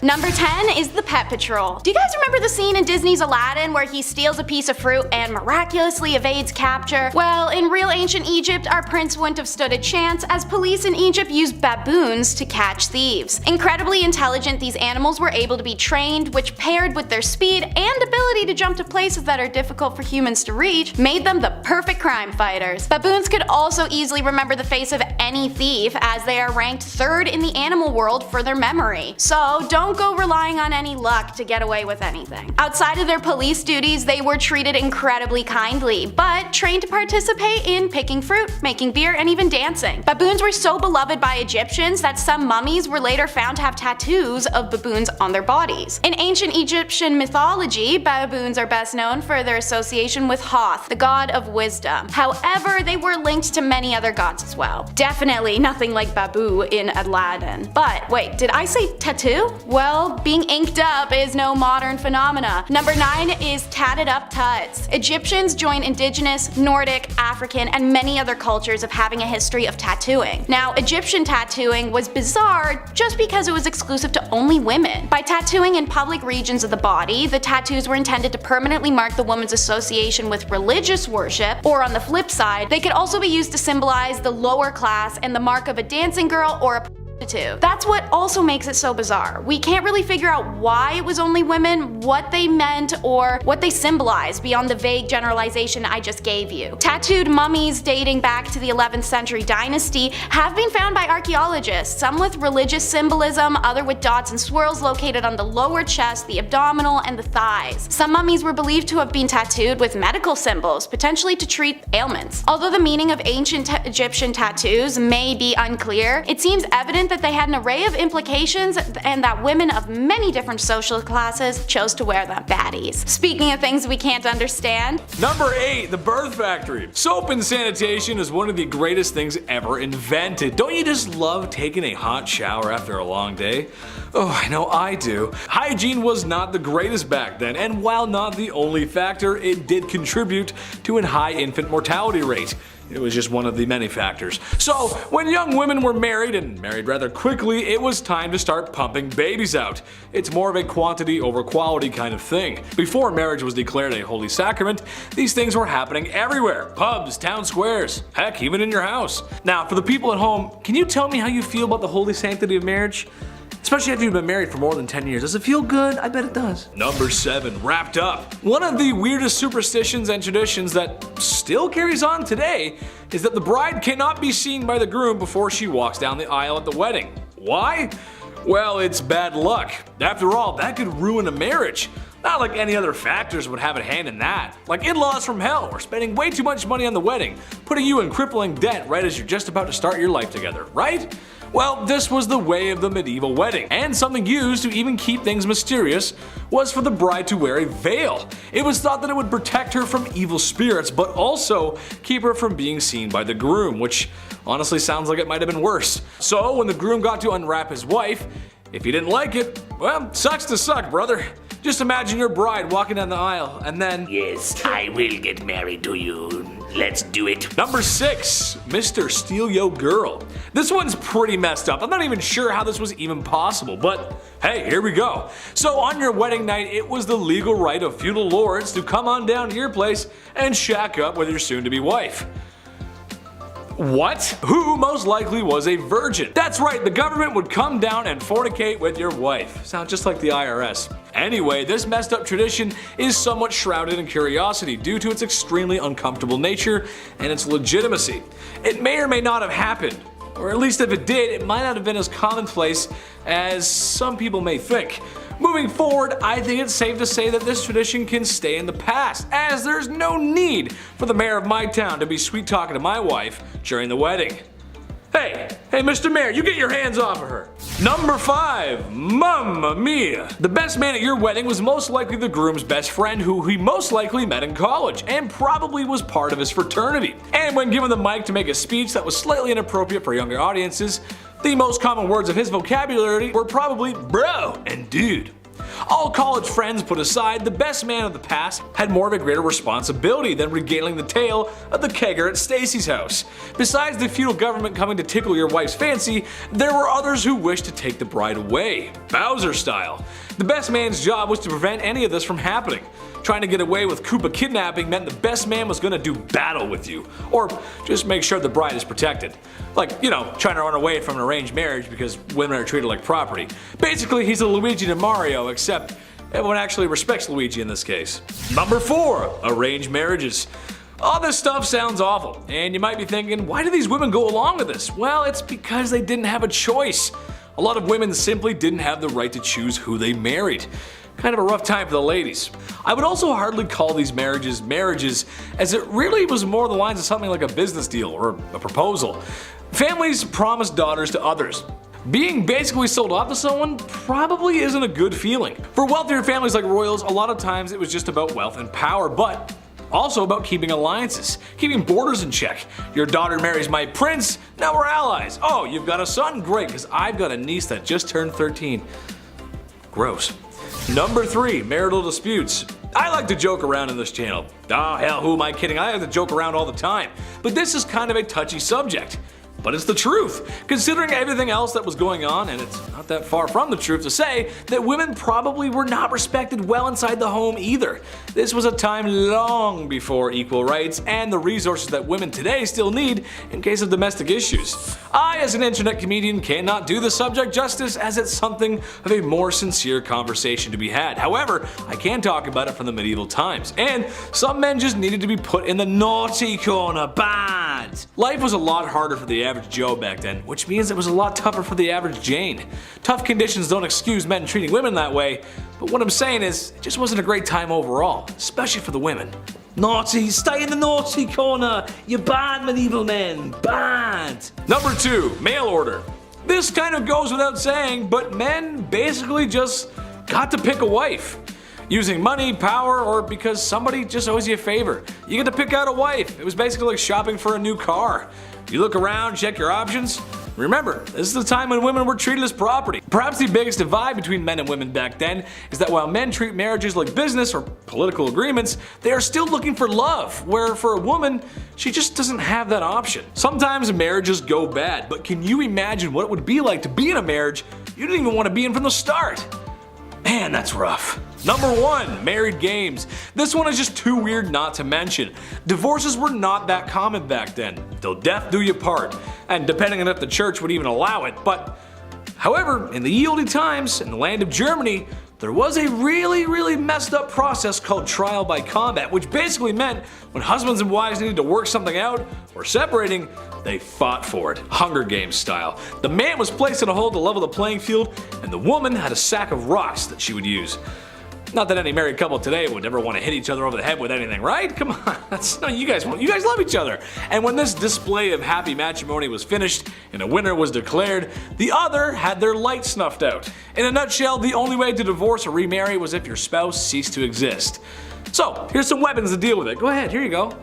Number 10 is the Pet Patrol. Do you guys remember the scene in Disney's Aladdin where he steals a piece of fruit and miraculously evades capture? Well, in real ancient Egypt, our prince wouldn't have stood a chance, as police in Egypt used baboons to catch thieves. Incredibly intelligent, these animals were able to be trained, which paired with their speed and ability to jump to places that are difficult for humans to reach, made them the perfect crime fighters. Baboons could also easily remember the face of any thief, as they are ranked 3rd in the animal world for their memory. So don't go relying on any luck to get away with anything. Outside of their police duties, they were treated incredibly kindly, but trained to participate in picking fruit, making beer, and even dancing. Baboons were so beloved by Egyptians that some mummies were later found to have tattoos of baboons on their bodies. In ancient Egyptian mythology, baboons are best known for their association with Thoth, the god of wisdom. However, they were linked to many other gods as well. Definitely nothing like Babu in Aladdin. But wait, did I say tattoo? Well, being inked up is no modern phenomena. Number 9 is tatted up tuts. Egyptians join indigenous, Nordic, African, and many other cultures of having a history of tattooing. Now, Egyptian tattooing was bizarre just because it was exclusive to only women. By tattooing in public regions of the body, the tattoos were intended to permanently mark the woman's association with religious worship, or on the flip side, they could also be used to symbolize the lower class and the mark of a dancing girl or a prostitute. That's what also makes it so bizarre. We can't really figure out why it was only women, what they meant, or what they symbolized beyond the vague generalization I just gave you. Tattooed mummies dating back to the 11th century dynasty have been found by archaeologists, some with religious symbolism, other with dots and swirls located on the lower chest, the abdominal, and the thighs. Some mummies were believed to have been tattooed with medical symbols, potentially to treat ailments. Although the meaning of ancient Egyptian tattoos may be unclear, it seems evident that they had an array of implications and that women of many different social classes chose to wear them. Baddies. Speaking of things we can't understand. Number 8, the birth factory. Soap and sanitation is one of the greatest things ever invented. Don't you just love taking a hot shower after a long day? Oh, I know I do. Hygiene was not the greatest back then, and while not the only factor, it did contribute to a high infant mortality rate. It was just one of the many factors. So, when young women were married, and married rather quickly, it was time to start pumping babies out. It's more of a quantity over quality kind of thing. Before marriage was declared a holy sacrament, these things were happening everywhere. Pubs, town squares, heck, even in your house. Now, for the people at home, can you tell me how you feel about the holy sanctity of marriage? Especially after you've been married for more than 10 years. Does it feel good? I bet it does. Number 7, wrapped up. One of the weirdest superstitions and traditions that still carries on today is that the bride cannot be seen by the groom before she walks down the aisle at the wedding. Why? Well, it's bad luck. After all, that could ruin a marriage. Not like any other factors would have a hand in that. Like in-laws from hell, or spending way too much money on the wedding, putting you in crippling debt right as you're just about to start your life together, right? Well, this was the way of the medieval wedding, and something used to even keep things mysterious was for the bride to wear a veil. It was thought that it would protect her from evil spirits, but also keep her from being seen by the groom, which honestly sounds like it might have been worse. So when the groom got to unwrap his wife, if he didn't like it, well, sucks to suck, brother. Just imagine your bride walking down the aisle and then, "Yes, I will get married to you. Let's do it." Number 6, Mr. Steal Yo Girl. This one's pretty messed up. I'm not even sure how this was even possible, but hey, here we go. So on your wedding night, it was the legal right of feudal lords to come on down to your place and shack up with your soon-to-be wife. What? Who most likely was a virgin? That's right, the government would come down and fornicate with your wife. Sounds just like the IRS. Anyway, this messed up tradition is somewhat shrouded in curiosity due to its extremely uncomfortable nature and its legitimacy. It may or may not have happened, or at least if it did, it might not have been as commonplace as some people may think. Moving forward, I think it's safe to say that this tradition can stay in the past, as there's no need for the mayor of my town to be sweet talking to my wife during the wedding. Hey, Mr. Mayor, you get your hands off of her. Number 5, Mamma Mia. The best man at your wedding was most likely the groom's best friend who he most likely met in college, and probably was part of his fraternity. And when given the mic to make a speech that was slightly inappropriate for younger audiences, the most common words of his vocabulary were probably bro and dude. All college friends put aside, the best man of the past had more of a greater responsibility than regaling the tale of the kegger at Stacy's house. Besides the feudal government coming to tickle your wife's fancy, there were others who wished to take the bride away, Bowser style. The best man's job was to prevent any of this from happening. Trying to get away with Koopa kidnapping meant the best man was gonna do battle with you, or just make sure the bride is protected. Like, you know, trying to run away from an arranged marriage because women are treated like property. Basically, he's a Luigi to Mario, except everyone actually respects Luigi in this case. Number 4. Arranged marriages. All this stuff sounds awful, and you might be thinking, why do these women go along with this? Well, it's because they didn't have a choice. A lot of women simply didn't have the right to choose who they married. Kind of a rough time for the ladies. I would also hardly call these marriages as it really was more the lines of something like a business deal or a proposal. Families promised daughters to others. Being basically sold off to someone probably isn't a good feeling. For wealthier families like royals, a lot of times it was just about wealth and power, but also about keeping alliances, keeping borders in check. Your daughter marries my prince, now we're allies. Oh, you've got a son? Great, because I've got a niece that just turned 13. Gross. Number 3, marital disputes. I like to joke around in this channel. Oh hell, who am I kidding? I like to joke around all the time. But this is kind of a touchy subject. But it's the truth, considering everything else that was going on, and it's not that far from the truth to say that women probably were not respected well inside the home either. This was a time long before equal rights and the resources that women today still need in case of domestic issues. I, as an internet comedian, cannot do the subject justice as it's something of a more sincere conversation to be had. However, I can talk about it from the medieval times, and some men just needed to be put in the naughty corner bad. Life was a lot harder for the average Joe back then, which means it was a lot tougher for the average Jane. Tough conditions don't excuse men treating women that way, but what I'm saying is, it just wasn't a great time overall, especially for the women. Naughty, stay in the naughty corner, you bad medieval men, bad. Number 2, mail order. This kind of goes without saying, but men basically just got to pick a wife. Using money, power, or because somebody just owes you a favor. You get to pick out a wife. It was basically like shopping for a new car. You look around, check your options. Remember, this is the time when women were treated as property. Perhaps the biggest divide between men and women back then is that while men treat marriages like business or political agreements, they are still looking for love, where for a woman, she just doesn't have that option. Sometimes marriages go bad, but can you imagine what it would be like to be in a marriage you didn't even want to be in from the start? Man, that's rough. Number 1, married games. This one is just too weird not to mention. Divorces were not that common back then, till death do you part, and depending on if the church would even allow it, but however, in the ye olde times, in the land of Germany, there was a really messed up process called trial by combat, which basically meant when husbands and wives needed to work something out or separating, they fought for it, Hunger Games style. The man was placed in a hole to level the playing field, and the woman had a sack of rocks that she would use. Not that any married couple today would ever want to hit each other over the head with anything, right? Come on, that's no, you guys love each other. And when this display of happy matrimony was finished and a winner was declared, the other had their light snuffed out. In a nutshell, the only way to divorce or remarry was if your spouse ceased to exist. So, here's some weapons to deal with it. Go ahead, here you go.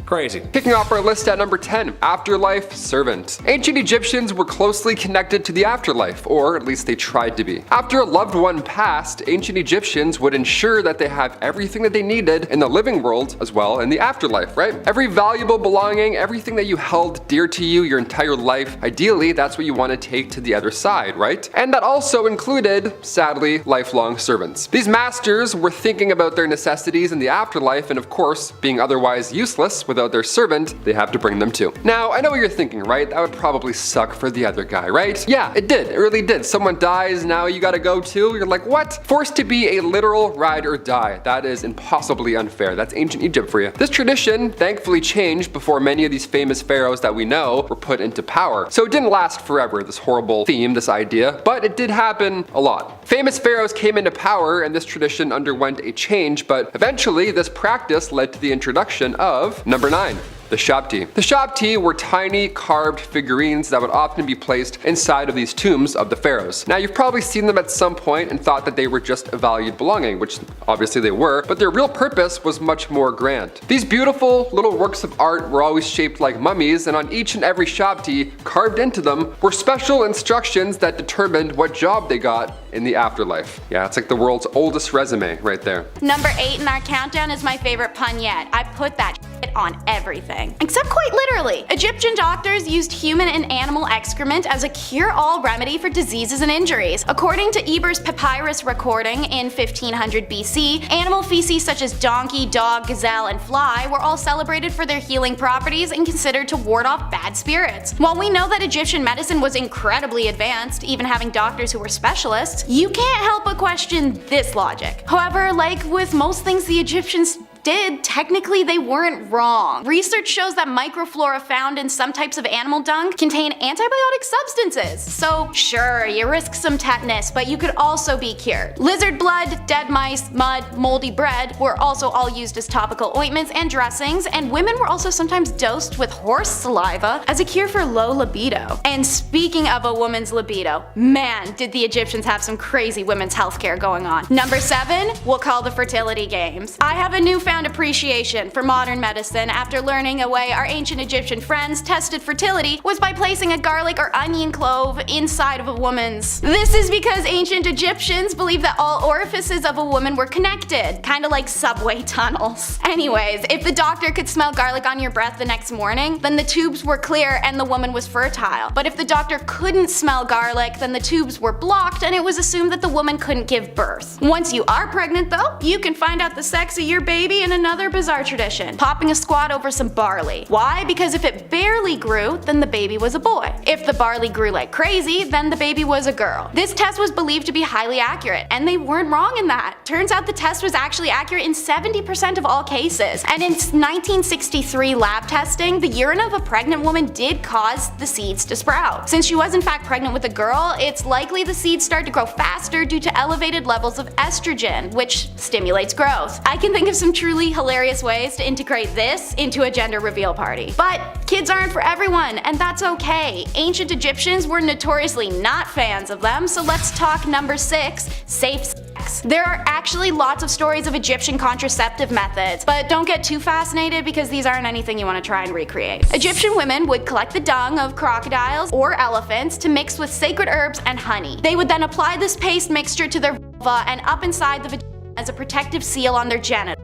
Crazy. Kicking off our list at number 10, afterlife servant. Ancient Egyptians were closely connected to the afterlife, or at least they tried to be. After a loved one passed, ancient Egyptians would ensure that they have everything that they needed in the living world as well in the afterlife, right? Every valuable belonging, everything that you held dear to you your entire life, ideally that's what you want to take to the other side, right? And that also included, sadly, lifelong servants. These masters were thinking about their necessities in the afterlife, and of course, being otherwise useless without their servant, they have to bring them too. Now, I know what you're thinking, right? That would probably suck for the other guy, right? Yeah, it did. It really did. Someone dies, now you gotta go too. You're like, what? Forced to be a literal ride or die. That is impossibly unfair. That's ancient Egypt for you. This tradition thankfully changed before many of these famous pharaohs that we know were put into power. So it didn't last forever, this horrible theme, this idea, but it did happen a lot. Famous pharaohs came into power and this tradition underwent a change, but eventually this practice led to the introduction of number 9, The Shabti. The Shabti were tiny carved figurines that would often be placed inside of these tombs of the pharaohs. Now you've probably seen them at some point and thought that they were just a valued belonging, which obviously they were, but their real purpose was much more grand. These beautiful little works of art were always shaped like mummies, and on each and every Shabti carved into them were special instructions that determined what job they got in the afterlife. Yeah, it's like the world's oldest resume right there. Number 8 in our countdown is my favorite pun yet. I put that shit on everything. Except quite literally. Egyptian doctors used human and animal excrement as a cure-all remedy for diseases and injuries. According to Eber's papyrus recording in 1500 BC, animal feces such as donkey, dog, gazelle, and fly were all celebrated for their healing properties and considered to ward off bad spirits. While we know that Egyptian medicine was incredibly advanced, even having doctors who were specialists, you can't help but question this logic. However, like with most things the Egyptians did, technically they weren't wrong. Research shows that microflora found in some types of animal dung contain antibiotic substances. So sure, you risk some tetanus, but you could also be cured. Lizard blood, dead mice, mud, moldy bread were also all used as topical ointments and dressings, and women were also sometimes dosed with horse saliva as a cure for low libido. And speaking of a woman's libido, man, did the Egyptians have some crazy women's healthcare going on. Number 7, we'll call the fertility games. I have a newfound appreciation for modern medicine after learning a way our ancient Egyptian friends tested fertility was by placing a garlic or onion clove inside of a woman's. This is because ancient Egyptians believed that all orifices of a woman were connected, kinda like subway tunnels. Anyways, if the doctor could smell garlic on your breath the next morning, then the tubes were clear and the woman was fertile. But if the doctor couldn't smell garlic, then the tubes were blocked and it was assumed that the woman couldn't give birth. Once you are pregnant though, you can find out the sex of your baby in another bizarre tradition, popping a squat over some barley. Why? Because if it barely grew, then the baby was a boy. If the barley grew like crazy, then the baby was a girl. This test was believed to be highly accurate, and they weren't wrong in that. Turns out the test was actually accurate in 70% of all cases. And in 1963 lab testing, the urine of a pregnant woman did cause the seeds to sprout. Since she was in fact pregnant with a girl, it's likely the seeds start to grow faster due to elevated levels of estrogen, which stimulates growth. I can think of some truly hilarious ways to integrate this into a gender reveal party. But kids aren't for everyone, and that's okay. Ancient Egyptians were notoriously not fans of them, so let's talk number 6, safe sex. There are actually lots of stories of Egyptian contraceptive methods, but don't get too fascinated because these aren't anything you want to try and recreate. Egyptian women would collect the dung of crocodiles or elephants to mix with sacred herbs and honey. They would then apply this paste mixture to their vulva and up inside the vagina as a protective seal on their genitals.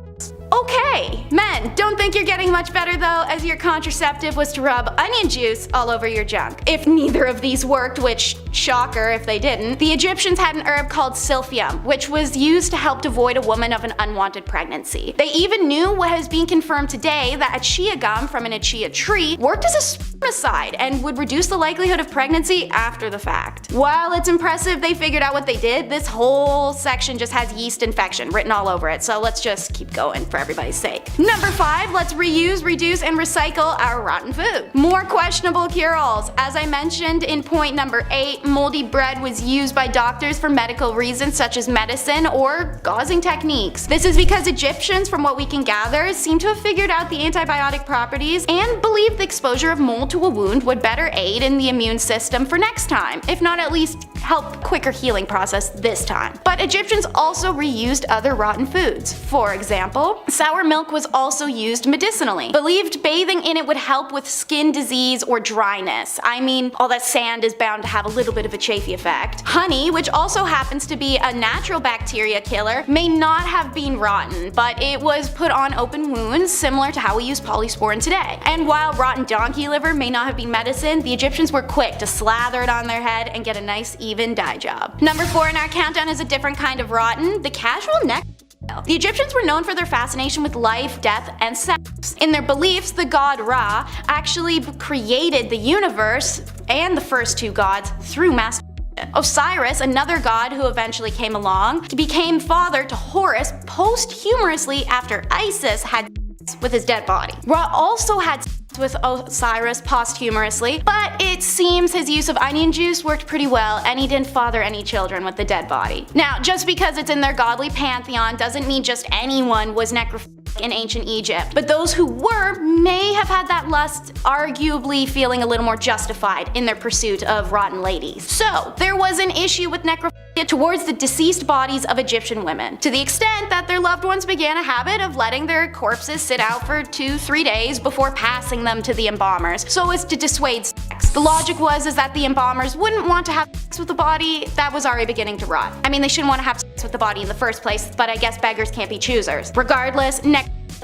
Okay! Men, don't think you're getting much better though, as your contraceptive was to rub onion juice all over your junk. If neither of these worked, which shocker if they didn't, the Egyptians had an herb called silphium, which was used to help devoid a woman of an unwanted pregnancy. They even knew what has been confirmed today that achia gum from an achia tree worked as a spermicide and would reduce the likelihood of pregnancy after the fact. While it's impressive they figured out what they did, this whole section just has yeast infection written all over it, so let's just keep going for everybody's sake. Number 5, let's reuse, reduce, and recycle our rotten food. More questionable cure-alls. As I mentioned in point number 8, moldy bread was used by doctors for medical reasons such as medicine or gauzing techniques. This is because Egyptians, from what we can gather, seem to have figured out the antibiotic properties and believed the exposure of mold to a wound would better aid in the immune system for next time, if not at least help quicker healing process this time. But Egyptians also reused other rotten foods. For example, sour milk was also used medicinally. Believed bathing in it would help with skin disease or dryness. I mean, all that sand is bound to have a little bit of a chafy effect. Honey, which also happens to be a natural bacteria killer, may not have been rotten, but it was put on open wounds similar to how we use polysporin today. And while rotten donkey liver may not have been medicine, the Egyptians were quick to slather it on their head and get a nice even dye job. Number 4 in our countdown is a different kind of rotten, the casual neck. The Egyptians were known for their fascination with life, death, and sex. In their beliefs, the god Ra actually created the universe and the first 2 gods through masturbation. Osiris, another god who eventually came along, became father to Horus posthumously after Isis had sex with his dead body. Ra also had sex with Osiris posthumously, but it seems his use of onion juice worked pretty well and he didn't father any children with the dead body. Now, just because it's in their godly pantheon doesn't mean just anyone was necrophilic in ancient Egypt, but those who were may have had that lust arguably feeling a little more justified in their pursuit of rotten ladies. So, there was an issue with necrophilia towards the deceased bodies of Egyptian women, to the extent that their loved ones began a habit of letting their corpses sit out for 2-3 days before passing them to the embalmers, so as to dissuade sex. The logic was that the embalmers wouldn't want to have sex with a body that was already beginning to rot. I mean, they shouldn't want to have sex with the body in the first place, but I guess beggars can't be choosers. Regardless,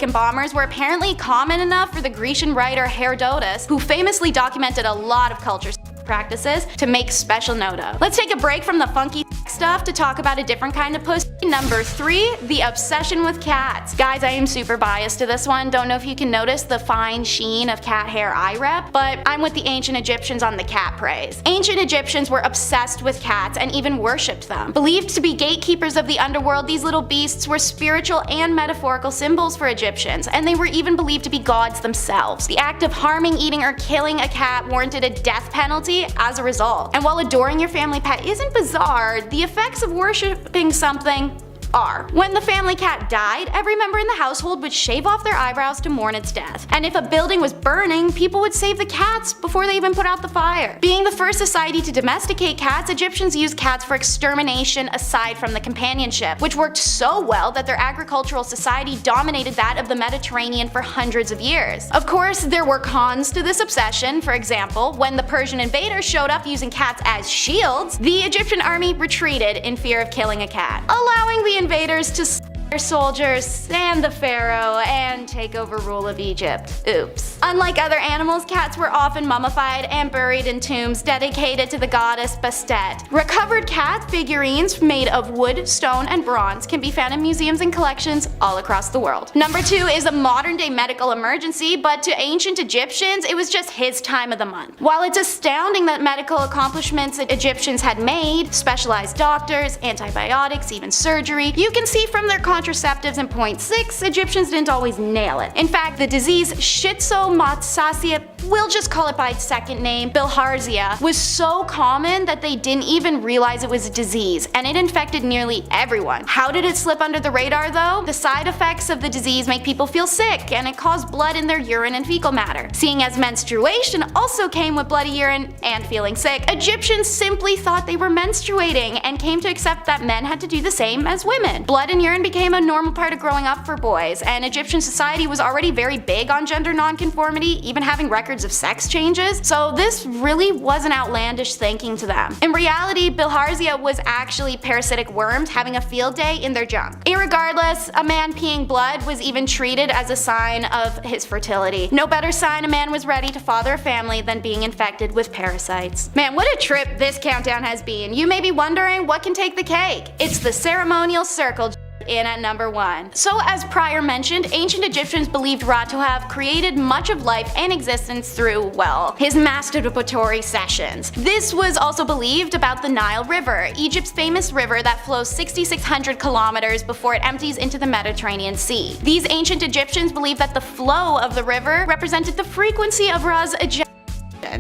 embalmers were apparently common enough for the Grecian writer Herodotus, who famously documented a lot of culture practices, to make special note of. Let's take a break from the funky stuff to talk about a different kind of pussy. Number 3, the obsession with cats. Guys, I am super biased to this one. Don't know if you can notice the fine sheen of cat hair I rep, but I'm with the ancient Egyptians on the cat praise. Ancient Egyptians were obsessed with cats and even worshipped them. Believed to be gatekeepers of the underworld, these little beasts were spiritual and metaphorical symbols for Egyptians, and they were even believed to be gods themselves. The act of harming, eating, or killing a cat warranted a death penalty as a result. And while adoring your family pet isn't bizarre, the effects of worshipping something are. When the family cat died, every member in the household would shave off their eyebrows to mourn its death. And if a building was burning, people would save the cats before they even put out the fire. Being the first society to domesticate cats, Egyptians used cats for extermination aside from the companionship, which worked so well that their agricultural society dominated that of the Mediterranean for hundreds of years. Of course, there were cons to this obsession. For example, when the Persian invaders showed up using cats as shields, the Egyptian army retreated in fear of killing a cat, allowing the invaders to their soldiers and the pharaoh and take over rule of Egypt. Oops. Unlike other animals, cats were often mummified and buried in tombs dedicated to the goddess Bastet. Recovered cat figurines made of wood, stone, and bronze can be found in museums and collections all across the world. Number 2 is a modern day medical emergency, but to ancient Egyptians, it was just his time of the month. While it's astounding that medical accomplishments that Egyptians had made, specialized doctors, antibiotics, even surgery, you can see from their contraceptives in point 6, Egyptians didn't always nail it. In fact, the disease schistomatsasia, we'll just call it by its second name, bilharzia, was so common that they didn't even realize it was a disease, and it infected nearly everyone. How did it slip under the radar though? The side effects of the disease make people feel sick, and it caused blood in their urine and fecal matter. Seeing as menstruation also came with bloody urine and feeling sick, Egyptians simply thought they were menstruating and came to accept that men had to do the same as women. Blood and urine became a normal part of growing up for boys, and Egyptian society was already very big on gender nonconformity, even having records of sex changes, so this really wasn't outlandish thinking to them. In reality, bilharzia was actually parasitic worms having a field day in their junk. Irregardless, a man peeing blood was even treated as a sign of his fertility. No better sign a man was ready to father a family than being infected with parasites. Man, what a trip this countdown has been. You may be wondering what can take the cake. It's the ceremonial circle in at number 1. So as prior mentioned, ancient Egyptians believed Ra to have created much of life and existence through, well, his masturbatory sessions. This was also believed about the Nile River, Egypt's famous river that flows 6,600 kilometers before it empties into the Mediterranean Sea. These ancient Egyptians believed that the flow of the river represented the frequency of Ra's ejaculations.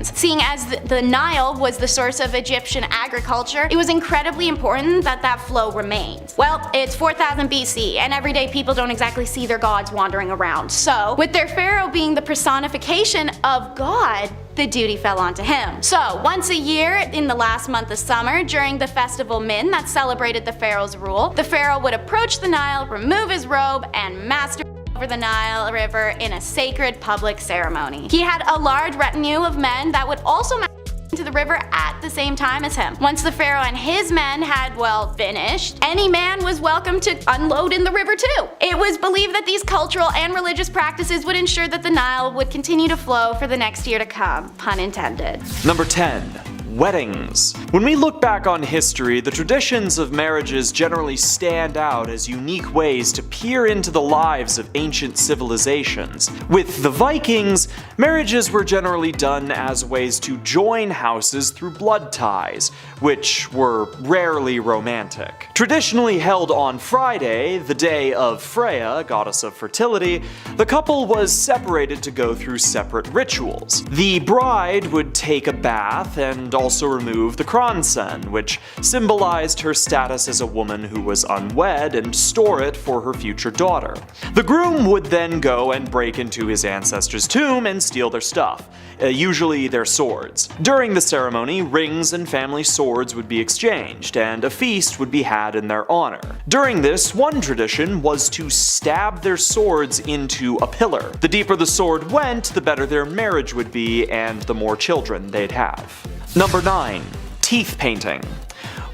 Seeing as the Nile was the source of Egyptian agriculture, it was incredibly important that that flow remained. Well, it's 4000 BC, and everyday people don't exactly see their gods wandering around. So, with their pharaoh being the personification of God, the duty fell onto him. So, once a year, in the last month of summer, during the festival Min that celebrated the pharaoh's rule, the pharaoh would approach the Nile, remove his robe, and masturbate over the Nile River in a sacred public ceremony. He had a large retinue of men that would also into the river at the same time as him. Once the pharaoh and his men had, well, finished, any man was welcome to unload in the river too. It was believed that these cultural and religious practices would ensure that the Nile would continue to flow for the next year to come, pun intended. Number 10. Weddings. When we look back on history, the traditions of marriages generally stand out as unique ways to peer into the lives of ancient civilizations. With the Vikings, marriages were generally done as ways to join houses through blood ties, which were rarely romantic. Traditionally held on Friday, the day of Freya, goddess of fertility, the couple was separated to go through separate rituals. The bride would take a bath and also also remove the kronsen, which symbolized her status as a woman who was unwed, and store it for her future daughter. The groom would then go and break into his ancestor's tomb and steal their stuff, usually their swords. During the ceremony, rings and family swords would be exchanged, and a feast would be had in their honor. During this, one tradition was to stab their swords into a pillar. The deeper the sword went, the better their marriage would be and the more children they'd have. Number 9. Teeth painting.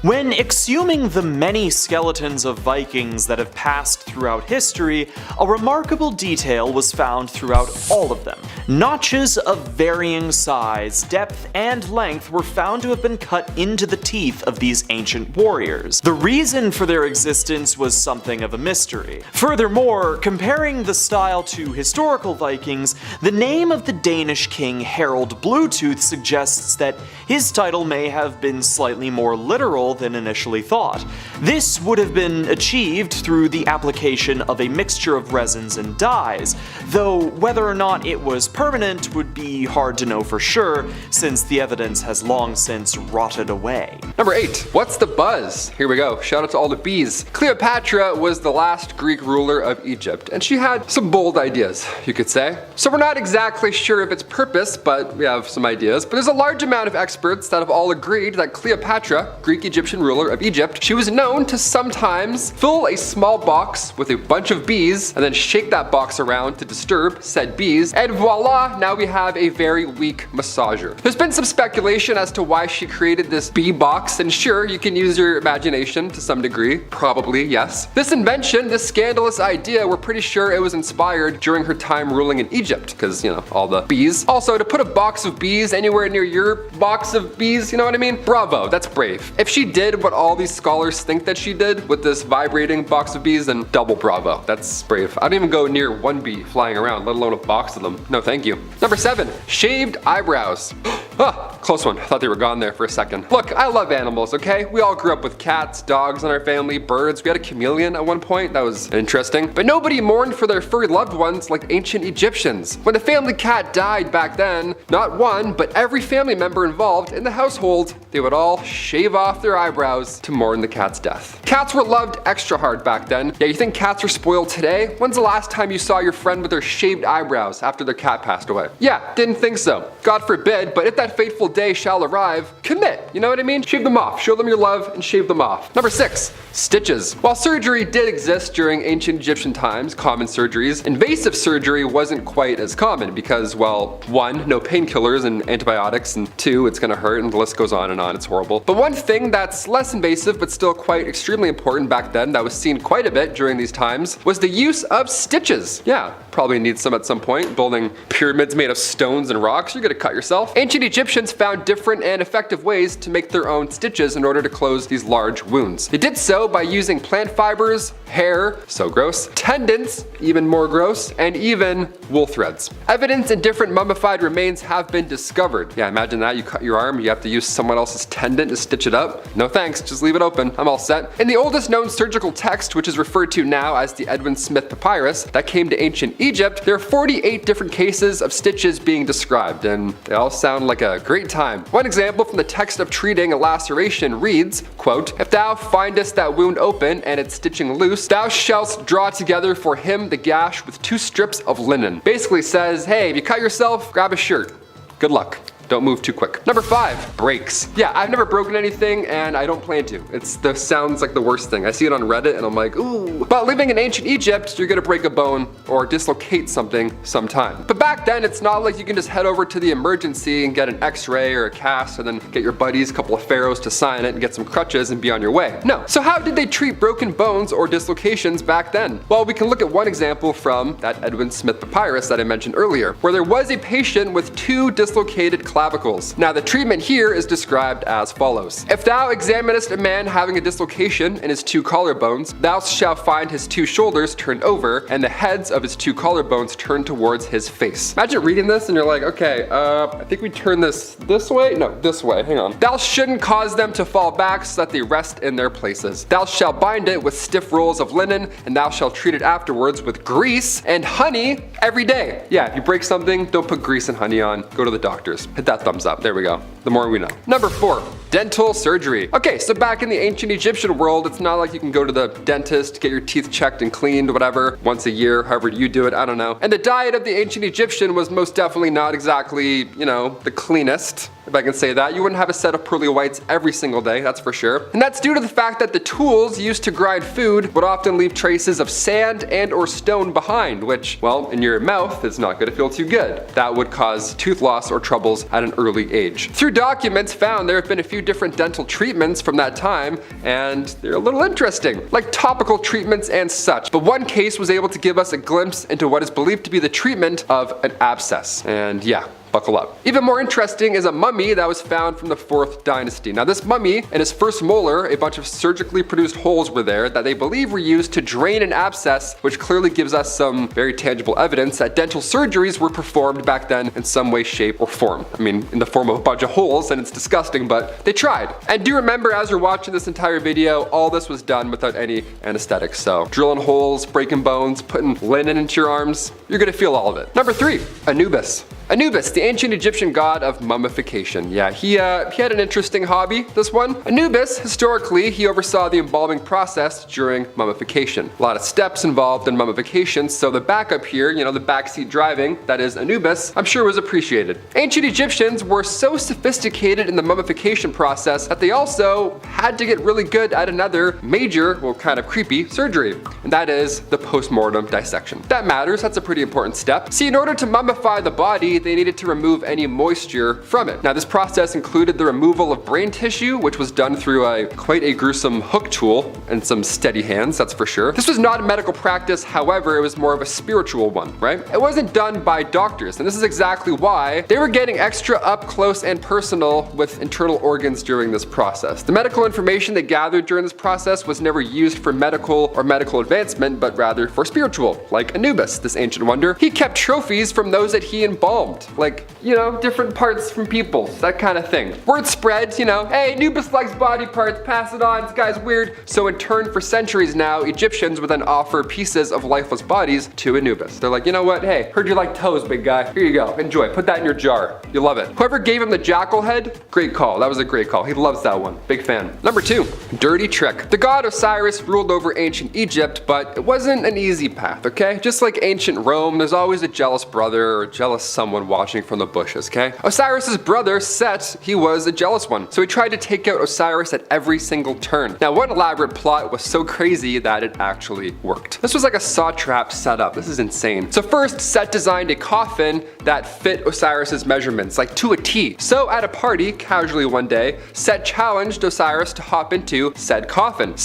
When exhuming the many skeletons of Vikings that have passed throughout history, a remarkable detail was found throughout all of them. Notches of varying size, depth, and length were found to have been cut into the teeth of these ancient warriors. The reason for their existence was something of a mystery. Furthermore, comparing the style to historical Vikings, the name of the Danish king Harald Bluetooth suggests that his title may have been slightly more literal than initially thought. This would have been achieved through the application of a mixture of resins and dyes, though whether or not it was permanent would be hard to know for sure, since the evidence has long since rotted away. Number 8. What's the buzz? Here we go. Shout out to all the bees. Cleopatra was the last Greek ruler of Egypt, and she had some bold ideas, you could say. So we're not exactly sure of its purpose, but we have some ideas. But there's a large amount of experts that have all agreed that Cleopatra, Greek-Egyptian ruler of Egypt, she was known to sometimes fill a small box with a bunch of bees and then shake that box around to disturb said bees, and voila, now we have a very weak massager. There's been some speculation as to why she created this bee box, and sure, you can use your imagination to some degree, probably yes. This invention, this scandalous idea, we're pretty sure it was inspired during her time ruling in Egypt, because, you know, all the bees. Also, to put a box of bees anywhere near your box of bees, you know what I mean? Bravo, that's brave. If she did what all these scholars think that she did with this vibrating box of bees, then double bravo. That's brave. I don't even go near one bee flying around, let alone a box of them. No, thank you. Number 7, shaved eyebrows. Ah, close one. I thought they were gone there for a second. Look, I love animals, okay? We all grew up with cats, dogs in our family, birds. We had a chameleon at one point. That was interesting. But nobody mourned for their furry loved ones like ancient Egyptians. When a family cat died back then, not one, but every family member involved in the household, they would all shave off their eyebrows to mourn the cat's death. Cats were loved extra hard back then. Yeah, you think cats are spoiled today? When's the last time you saw your friend with their shaved eyebrows after their cat passed away? Yeah, didn't think so. God forbid, but if that fateful day shall arrive, commit. You know what I mean? Shave them off. Show them your love and shave them off. Number 6, stitches. While surgery did exist during ancient Egyptian times, common surgeries, invasive surgery wasn't quite as common because, well, 1, no painkillers and antibiotics, and 2, it's gonna hurt, and the list goes on and on. It's horrible. But one thing that's less invasive but still quite extremely important back then, that was seen quite a bit during these times, was the use of stitches. Yeah, probably need some at some point. Building pyramids made of stones and rocks, you're gonna cut yourself. Ancient Egyptians found different and effective ways to make their own stitches in order to close these large wounds. They did so by using plant fibers, hair, so gross, tendons, even more gross, and even wool threads. Evidence in different mummified remains have been discovered. Yeah, imagine that. You cut your arm, you have to use someone else's tendon to stitch it up. No thanks, just leave it open. I'm all set. In the oldest known surgical text, which is referred to now as the Edwin Smith Papyrus, that came to ancient Egypt, there are 48 different cases of stitches being described, and they all sound like a great time. One example from the text of treating a laceration reads, quote, "If thou findest that wound open and its stitching loose, thou shalt draw together for him the gash with 2 strips of linen." Basically says, hey, if you cut yourself, grab a shirt. Good luck. Don't move too quick. Number 5, breaks. Yeah, I've never broken anything and I don't plan to. Sounds like the worst thing. I see it on Reddit and I'm like, ooh. But living in ancient Egypt, you're gonna break a bone or dislocate something sometime. But back then, it's not like you can just head over to the emergency and get an x-ray or a cast and then get your buddies, a couple of pharaohs to sign it and get some crutches and be on your way. No. So how did they treat broken bones or dislocations back then? Well, we can look at one example from that Edwin Smith Papyrus that I mentioned earlier, where there was a patient with 2 dislocated clavicles. Now the treatment here is described as follows. If thou examinest a man having a dislocation in his 2 collarbones, thou shalt find his 2 shoulders turned over and the heads of his 2 collarbones turned towards his face. Imagine reading this and you're like, okay, I think we turn this way? No, this way, hang on. Thou shouldn't cause them to fall back so that they rest in their places. Thou shalt bind it with stiff rolls of linen and thou shalt treat it afterwards with grease and honey every day. Yeah, if you break something, don't put grease and honey on, go to the doctors. Hit that thumbs up. There we go. The more we know. Number 4, dental surgery. Okay, so back in the ancient Egyptian world, it's not like you can go to the dentist, get your teeth checked and cleaned, whatever, once a year, however you do it, I don't know. And the diet of the ancient Egyptian was most definitely not exactly, you know, the cleanest, if I can say that. You wouldn't have a set of pearly whites every single day, that's for sure. And that's due to the fact that the tools used to grind food would often leave traces of sand and or stone behind, which, well, in your mouth is not going to feel too good. That would cause tooth loss or troubles at an early age. Through documents found, there have been a few different dental treatments from that time, and they're a little interesting, like topical treatments and such. But one case was able to give us a glimpse into what is believed to be the treatment of an abscess. And yeah, buckle up. Even more interesting is a mummy that was found from the 4th dynasty. Now this mummy, in his first molar, a bunch of surgically produced holes were there that they believe were used to drain an abscess, which clearly gives us some very tangible evidence that dental surgeries were performed back then in some way, shape, or form. I mean, in the form of a bunch of holes, and it's disgusting, but they tried. And do remember, as you're watching this entire video, all this was done without any anesthetic. So drilling holes, breaking bones, putting linen into your arms, you're gonna feel all of it. Number 3, Anubis. Anubis, the ancient Egyptian god of mummification. Yeah, he had an interesting hobby, this one. Anubis, historically, he oversaw the embalming process during mummification. A lot of steps involved in mummification, so the backup here, you know, the backseat driving, that is Anubis, I'm sure was appreciated. Ancient Egyptians were so sophisticated in the mummification process that they also had to get really good at another major, well, kind of creepy surgery, and that is the post-mortem dissection. That matters, that's a pretty important step. See, in order to mummify the body, they needed to remove any moisture from it. Now this process included the removal of brain tissue, which was done through quite a gruesome hook tool and some steady hands, that's for sure. This was not a medical practice, however, it was more of a spiritual one, right? It wasn't done by doctors, and this is exactly why they were getting extra up close and personal with internal organs during this process. The medical information they gathered during this process was never used for medical or medical advancement, but rather for spiritual, like Anubis, this ancient wonder. He kept trophies from those that he embalmed. Like, you know, different parts from people, that kind of thing. Word spreads, you know, hey, Anubis likes body parts, pass it on, this guy's weird. So in turn, for centuries now, Egyptians would then offer pieces of lifeless bodies to Anubis. They're like, you know what, hey, heard you like toes, big guy. Here you go, enjoy, put that in your jar. You love it. Whoever gave him the jackal head, great call, that was a great call. He loves that one, big fan. Number 2, dirty trick. The god Osiris ruled over ancient Egypt, but it wasn't an easy path, okay? Just like ancient Rome, there's always a jealous brother or jealous someone watching from the bushes, okay? Osiris's brother, Set, he was a jealous one, so he tried to take out Osiris at every single turn. Now, one elaborate plot was so crazy that it actually worked. This was like a saw trap setup. This is insane. So first, Set designed a coffin that fit Osiris's measurements, like to a T. So at a party, casually one day, Set challenged Osiris to hop into said coffin,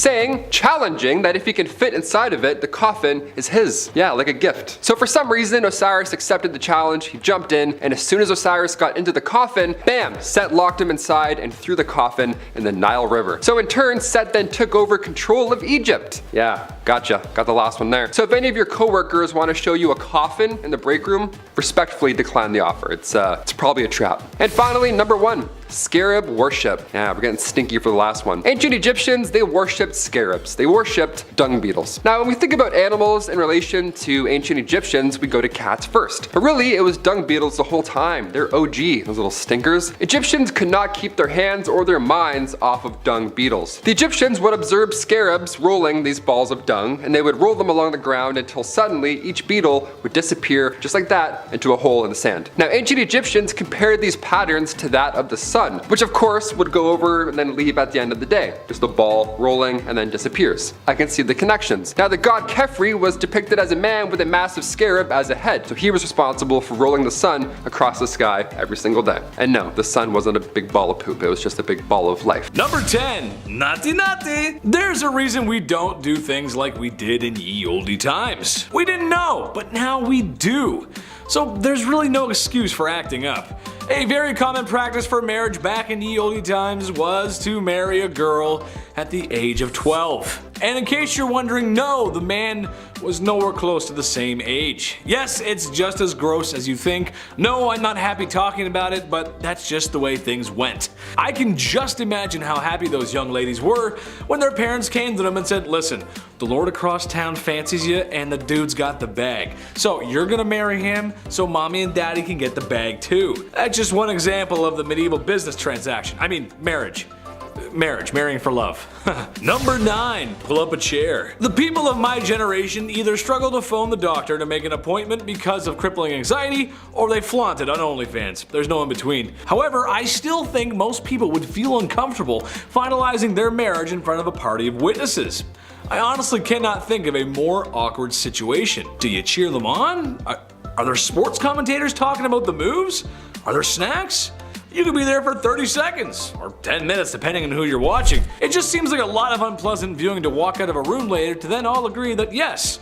challenging that if he can fit inside of it, the coffin is his. Yeah, like a gift. So for some reason, Osiris accepted the challenge, he jumped in, and as soon as Osiris got into the coffin, bam, Set locked him inside and threw the coffin in the Nile River. So in turn, Set then took over control of Egypt. Yeah, gotcha, got the last one there. So if any of your coworkers want to show you a coffin in the break room, respectfully decline the offer. It's probably a trap. And finally, number 1, scarab worship. Yeah, we're getting stinky for the last one. Ancient Egyptians, they worshipped scarabs. They worshipped dung beetles. Now, when we think about animals in relation to ancient Egyptians, we go to cats first. But really, it was dung beetles the whole time. They're OG, those little stinkers. Egyptians could not keep their hands or their minds off of dung beetles. The Egyptians would observe scarabs rolling these balls of dung, and they would roll them along the ground until suddenly each beetle would disappear just like that into a hole in the sand. Now, ancient Egyptians compared these patterns to that of the sun, which of course would go over and then leave at the end of the day. Just a ball rolling and then disappears. I can see the connections. Now, the god Khepri was depicted as a man with a massive scarab as a head, so he was responsible for rolling the sun across the sky every single day. And no, the sun wasn't a big ball of poop, it was just a big ball of life. Number 10, naughty naughty. There's a reason we don't do things like we did in ye olde times. We didn't know, but now we do. So there's really no excuse for acting up. A very common practice for marriage back in ye olde times was to marry a girl at the age of 12. And in case you're wondering, no, the man was nowhere close to the same age. Yes, it's just as gross as you think. No, I'm not happy talking about it, but that's just the way things went. I can just imagine how happy those young ladies were when their parents came to them and said, listen, The lord across town fancies you and the dude's got the bag. So you're gonna marry him so mommy and daddy can get the bag too. That's just one example of the medieval business transaction. I mean, marriage. Marrying for love. Number 9, pull up a chair. The people of my generation either struggle to phone the doctor to make an appointment because of crippling anxiety, or they flaunt it on OnlyFans. There's no in between. However, I still think most people would feel uncomfortable finalizing their marriage in front of a party of witnesses. I honestly cannot think of a more awkward situation. Do you cheer them on? Are there sports commentators talking about the moves? Are there snacks? You could be there for 30 seconds, or 10 minutes depending on who you're watching. It just seems like a lot of unpleasant viewing to walk out of a room later to then all agree that yes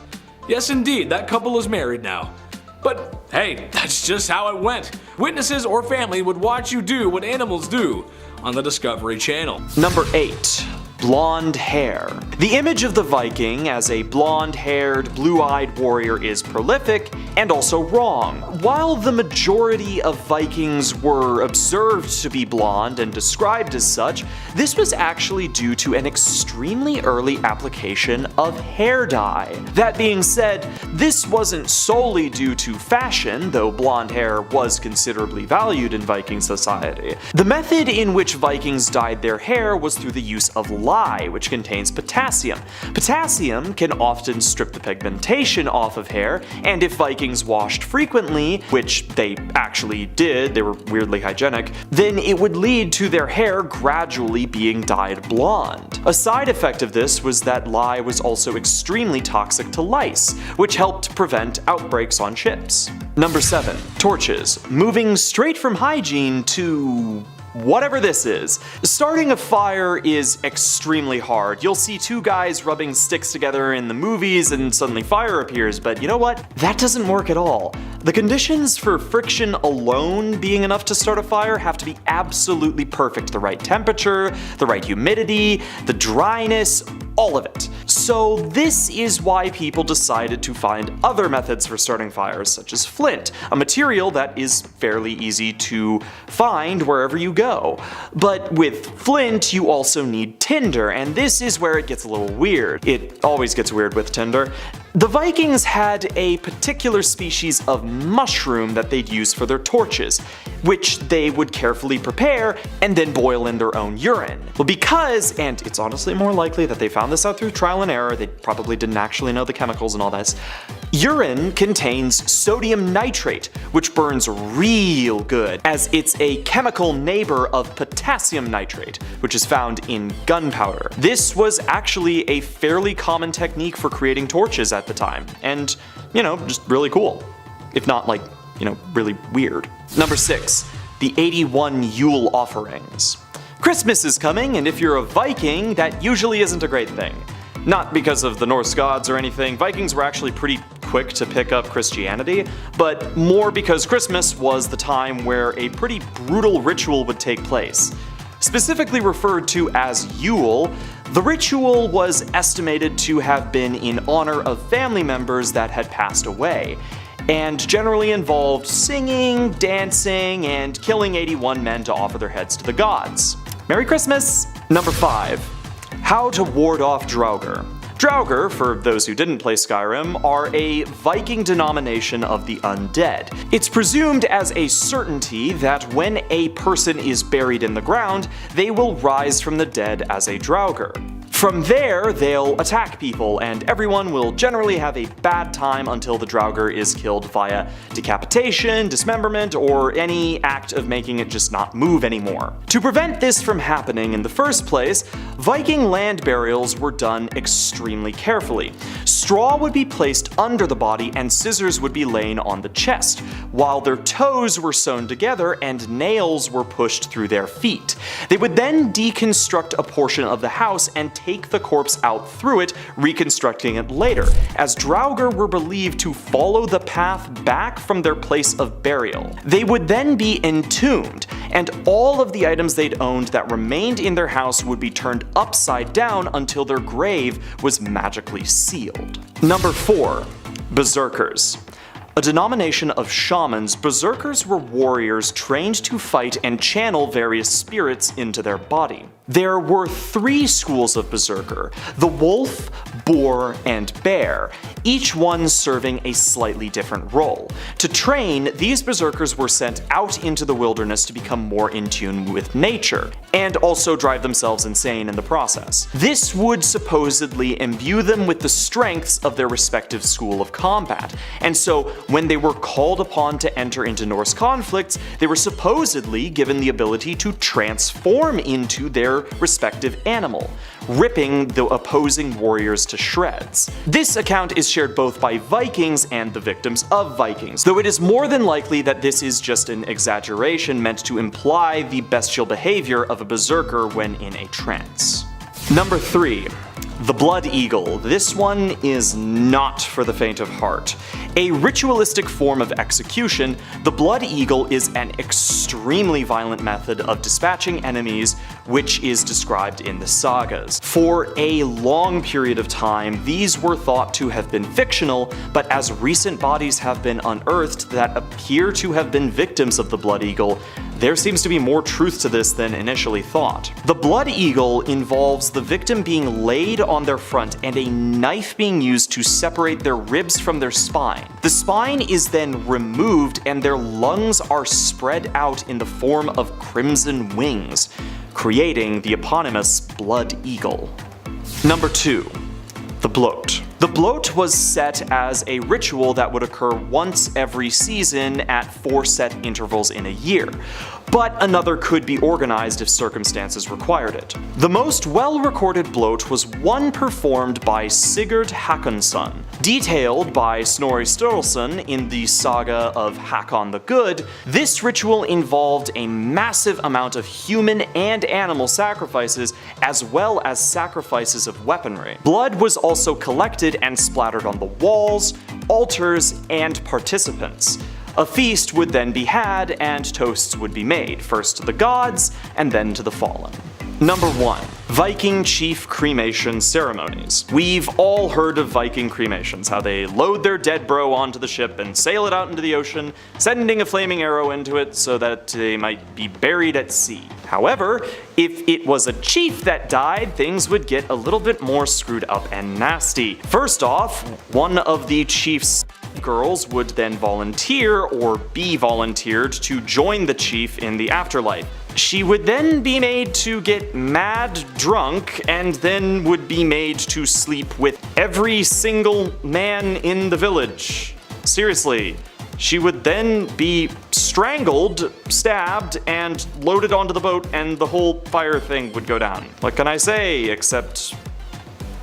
indeed, that couple is married now. But hey, that's just how it went. Witnesses or family would watch you do what animals do on the Discovery Channel. Number 8. Blonde hair. The image of the Viking as a blonde-haired, blue-eyed warrior is prolific and also wrong. While the majority of Vikings were observed to be blonde and described as such, this was actually due to an extremely early application of hair dye. That being said, this wasn't solely due to fashion, though blonde hair was considerably valued in Viking society. The method in which Vikings dyed their hair was through the use of lye, which contains potassium. Potassium can often strip the pigmentation off of hair, and if Vikings washed frequently, which they actually did, they were weirdly hygienic, then it would lead to their hair gradually being dyed blonde. A side effect of this was that lye was also extremely toxic to lice, which helped prevent outbreaks on ships. Number 7. Torches. Moving straight from hygiene to whatever this is. Starting a fire is extremely hard. You'll see two guys rubbing sticks together in the movies and suddenly fire appears, but you know what? That doesn't work at all. The conditions for friction alone being enough to start a fire have to be absolutely perfect. The right temperature, the right humidity, the dryness, all of it. So this is why people decided to find other methods for starting fires, such as flint, a material that is fairly easy to find wherever you go. But with flint, you also need tinder, and this is where it gets a little weird. It always gets weird with tinder. The Vikings had a particular species of mushroom that they'd use for their torches, which they would carefully prepare and then boil in their own urine. Well, because, and it's honestly more likely that they found this out through trial and error, they probably didn't actually know the chemicals and all this, urine contains sodium nitrate, which burns real good, as it's a chemical neighbor of potassium nitrate, which is found in gunpowder. This was actually a fairly common technique for creating torches at the time, and, you know, just really cool. If not, like, you know, really weird. Number 6. The 81 Yule offerings. Christmas is coming, and if you're a Viking, that usually isn't a great thing. Not because of the Norse gods or anything, Vikings were actually pretty quick to pick up Christianity, but more because Christmas was the time where a pretty brutal ritual would take place. Specifically referred to as Yule, the ritual was estimated to have been in honor of family members that had passed away, and generally involved singing, dancing, and killing 81 men to offer their heads to the gods. Merry Christmas! Number 5. How to ward off Draugr. Draugr, for those who didn't play Skyrim, are a Viking denomination of the undead. It's presumed as a certainty that when a person is buried in the ground, they will rise from the dead as a Draugr. From there, they'll attack people, and everyone will generally have a bad time until the Draugr is killed via decapitation, dismemberment, or any act of making it just not move anymore. To prevent this from happening in the first place, Viking land burials were done extremely carefully. Straw would be placed under the body and scissors would be laid on the chest, while their toes were sewn together and nails were pushed through their feet. They would then deconstruct a portion of the house and take the corpse out through it, reconstructing it later, as Draugr were believed to follow the path back from their place of burial. They would then be entombed, and all of the items they'd owned that remained in their house would be turned upside down until their grave was magically sealed. Number 4. Berserkers. A denomination of shamans, berserkers were warriors trained to fight and channel various spirits into their body. There were 3 schools of berserker: the wolf, boar, and bear, each one serving a slightly different role. To train, these berserkers were sent out into the wilderness to become more in tune with nature, and also drive themselves insane in the process. This would supposedly imbue them with the strengths of their respective school of combat, and so when they were called upon to enter into Norse conflicts, they were supposedly given the ability to transform into their respective animal, ripping the opposing warriors to shreds. This account is shared both by Vikings and the victims of Vikings, though it is more than likely that this is just an exaggeration meant to imply the bestial behavior of a berserker when in a trance. Number 3. The Blood Eagle. This one is not for the faint of heart. A ritualistic form of execution, the Blood Eagle is an extremely violent method of dispatching enemies, which is described in the sagas. For a long period of time, these were thought to have been fictional, but as recent bodies have been unearthed that appear to have been victims of the Blood Eagle, there seems to be more truth to this than initially thought. The Blood Eagle involves the victim being laid on their front and a knife being used to separate their ribs from their spine. The spine is then removed and their lungs are spread out in the form of crimson wings, creating the eponymous Blood Eagle. Number 2. The Bloat. The Bloat was set as a ritual that would occur once every season at 4 set intervals in a year, but another could be organized if circumstances required it. The most well-recorded bloat was one performed by Sigurd Håkonsson. Detailed by Snorri Sturluson in the saga of Hakon the Good, this ritual involved a massive amount of human and animal sacrifices, as well as sacrifices of weaponry. Blood was also collected and splattered on the walls, altars, and participants. A feast would then be had and toasts would be made, first to the gods and then to the fallen. Number 1. Viking chief cremation ceremonies. We've all heard of Viking cremations, how they load their dead bro onto the ship and sail it out into the ocean, sending a flaming arrow into it so that they might be buried at sea. However, if it was a chief that died, things would get a little bit more screwed up and nasty. First off, one of the chief's girls would then volunteer or be volunteered to join the chief in the afterlife. She would then be made to get mad drunk and then would be made to sleep with every single man in the village. Seriously. She would then be strangled, stabbed, and loaded onto the boat and the whole fire thing would go down. What can I say except...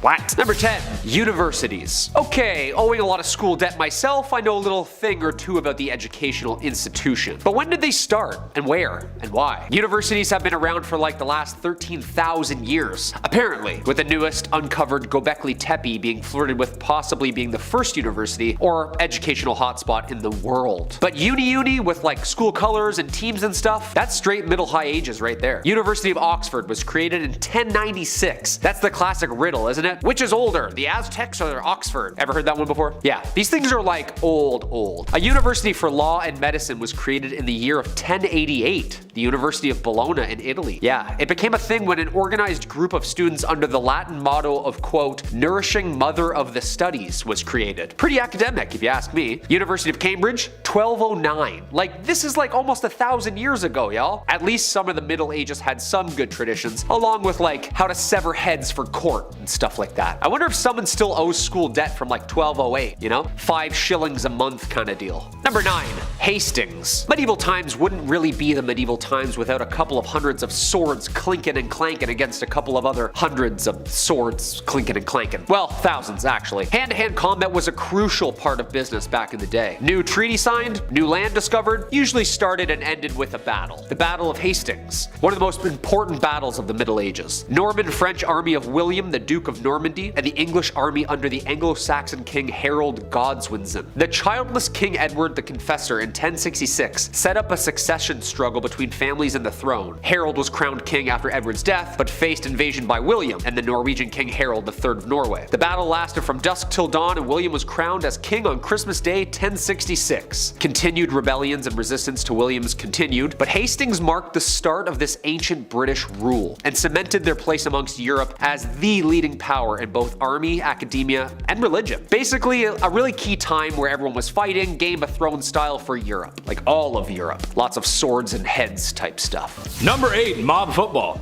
what? Number 10. Universities. Okay, owing a lot of school debt myself, I know a little thing or two about the educational institution. But when did they start? And where? And why? Universities have been around for like the last 13,000 years. Apparently, with the newest uncovered Göbekli Tepe being flirted with possibly being the first university or educational hotspot in the world. But uni with like school colors and teams and stuff, that's straight middle high ages right there. University of Oxford was created in 1096. That's the classic riddle, isn't it? Which is older, the Aztecs or Oxford? Ever heard that one before? Yeah, these things are like old. A university for law and medicine was created in the year of 1088, the University of Bologna in Italy. Yeah, it became a thing when an organized group of students under the Latin motto of, quote, nourishing mother of the studies was created. Pretty academic, if you ask me. University of Cambridge, 1209. Like, this is like almost 1,000 years ago, y'all. At least some of the Middle Ages had some good traditions, along with like how to sever heads for court and stuff like that. I wonder if someone still owes school debt from like 1208, you know? 5 shillings a month kind of deal. Number 9. Hastings. Medieval times wouldn't really be the medieval times without a couple of hundreds of swords clinking and clanking against a couple of other hundreds of swords clinking and clanking. Well, thousands actually. Hand-to-hand combat was a crucial part of business back in the day. New treaty signed, new land discovered, usually started and ended with a battle. The Battle of Hastings. One of the most important battles of the Middle Ages. Norman French army of William, the Duke of Normandy and the English army under the Anglo-Saxon king Harold Godwinson. The childless King Edward the Confessor in 1066 set up a succession struggle between families and the throne. Harold was crowned king after Edward's death, but faced invasion by William and the Norwegian king Harold III of Norway. The battle lasted from dusk till dawn, and William was crowned as king on Christmas Day 1066. Continued rebellions and resistance to William's continued, but Hastings marked the start of this ancient British rule and cemented their place amongst Europe as the leading power in both army, academia, and religion. Basically, a really key time where everyone was fighting, Game of Thrones style for Europe. Like all of Europe. Lots of swords and heads type stuff. Number 8. Mob football.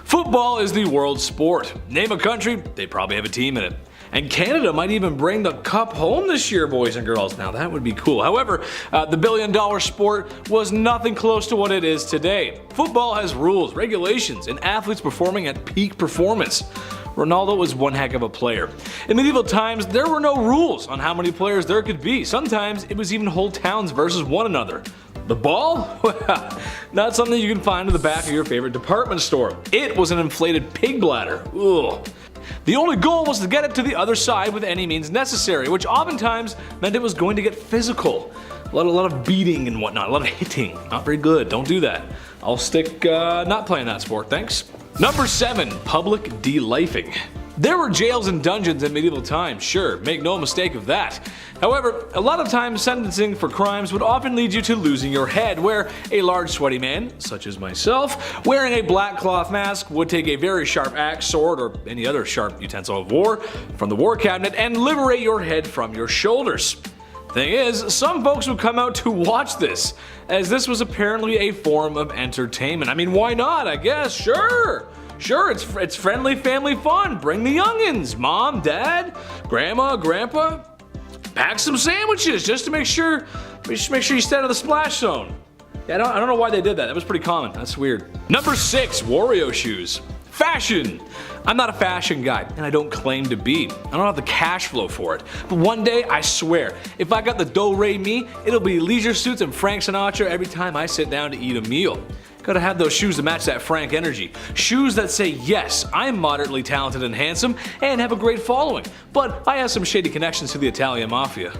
Football is the world's sport. Name a country, they probably have a team in it. And Canada might even bring the cup home this year, boys and girls. Now that would be cool. However, the billion-dollar sport was nothing close to what it is today. Football has rules, regulations, and athletes performing at peak performance. Ronaldo was one heck of a player. In medieval times, there were no rules on how many players there could be. Sometimes it was even whole towns versus one another. The ball? Well, not something you can find in the back of your favorite department store. It was an inflated pig bladder. Ugh. The only goal was to get it to the other side with any means necessary, which oftentimes meant it was going to get physical. A lot of beating and whatnot, a lot of hitting. Not very good, don't do that. I'll stick not playing that sport, thanks. Number 7. Public delifing. There were jails and dungeons in medieval times, sure, make no mistake of that. However, a lot of times sentencing for crimes would often lead you to losing your head, where a large sweaty man, such as myself, wearing a black cloth mask would take a very sharp axe, sword, or any other sharp utensil of war from the war cabinet and liberate your head from your shoulders. Thing is, some folks would come out to watch this, as this was apparently a form of entertainment. I mean, why not? I guess, sure, it's friendly family fun. Bring the youngins, mom, dad, grandma, grandpa. Pack some sandwiches just to make sure you stay out of the splash zone. Yeah, I don't know why they did that. That was pretty common. That's weird. Number 6. Wario shoes. Fashion. I'm not a fashion guy, and I don't claim to be. I don't have the cash flow for it. But one day, I swear, if I got the do-re-mi, it'll be leisure suits and Frank Sinatra every time I sit down to eat a meal. Gotta have those shoes to match that Frank energy. Shoes that say, yes, I'm moderately talented and handsome and have a great following, but I have some shady connections to the Italian mafia.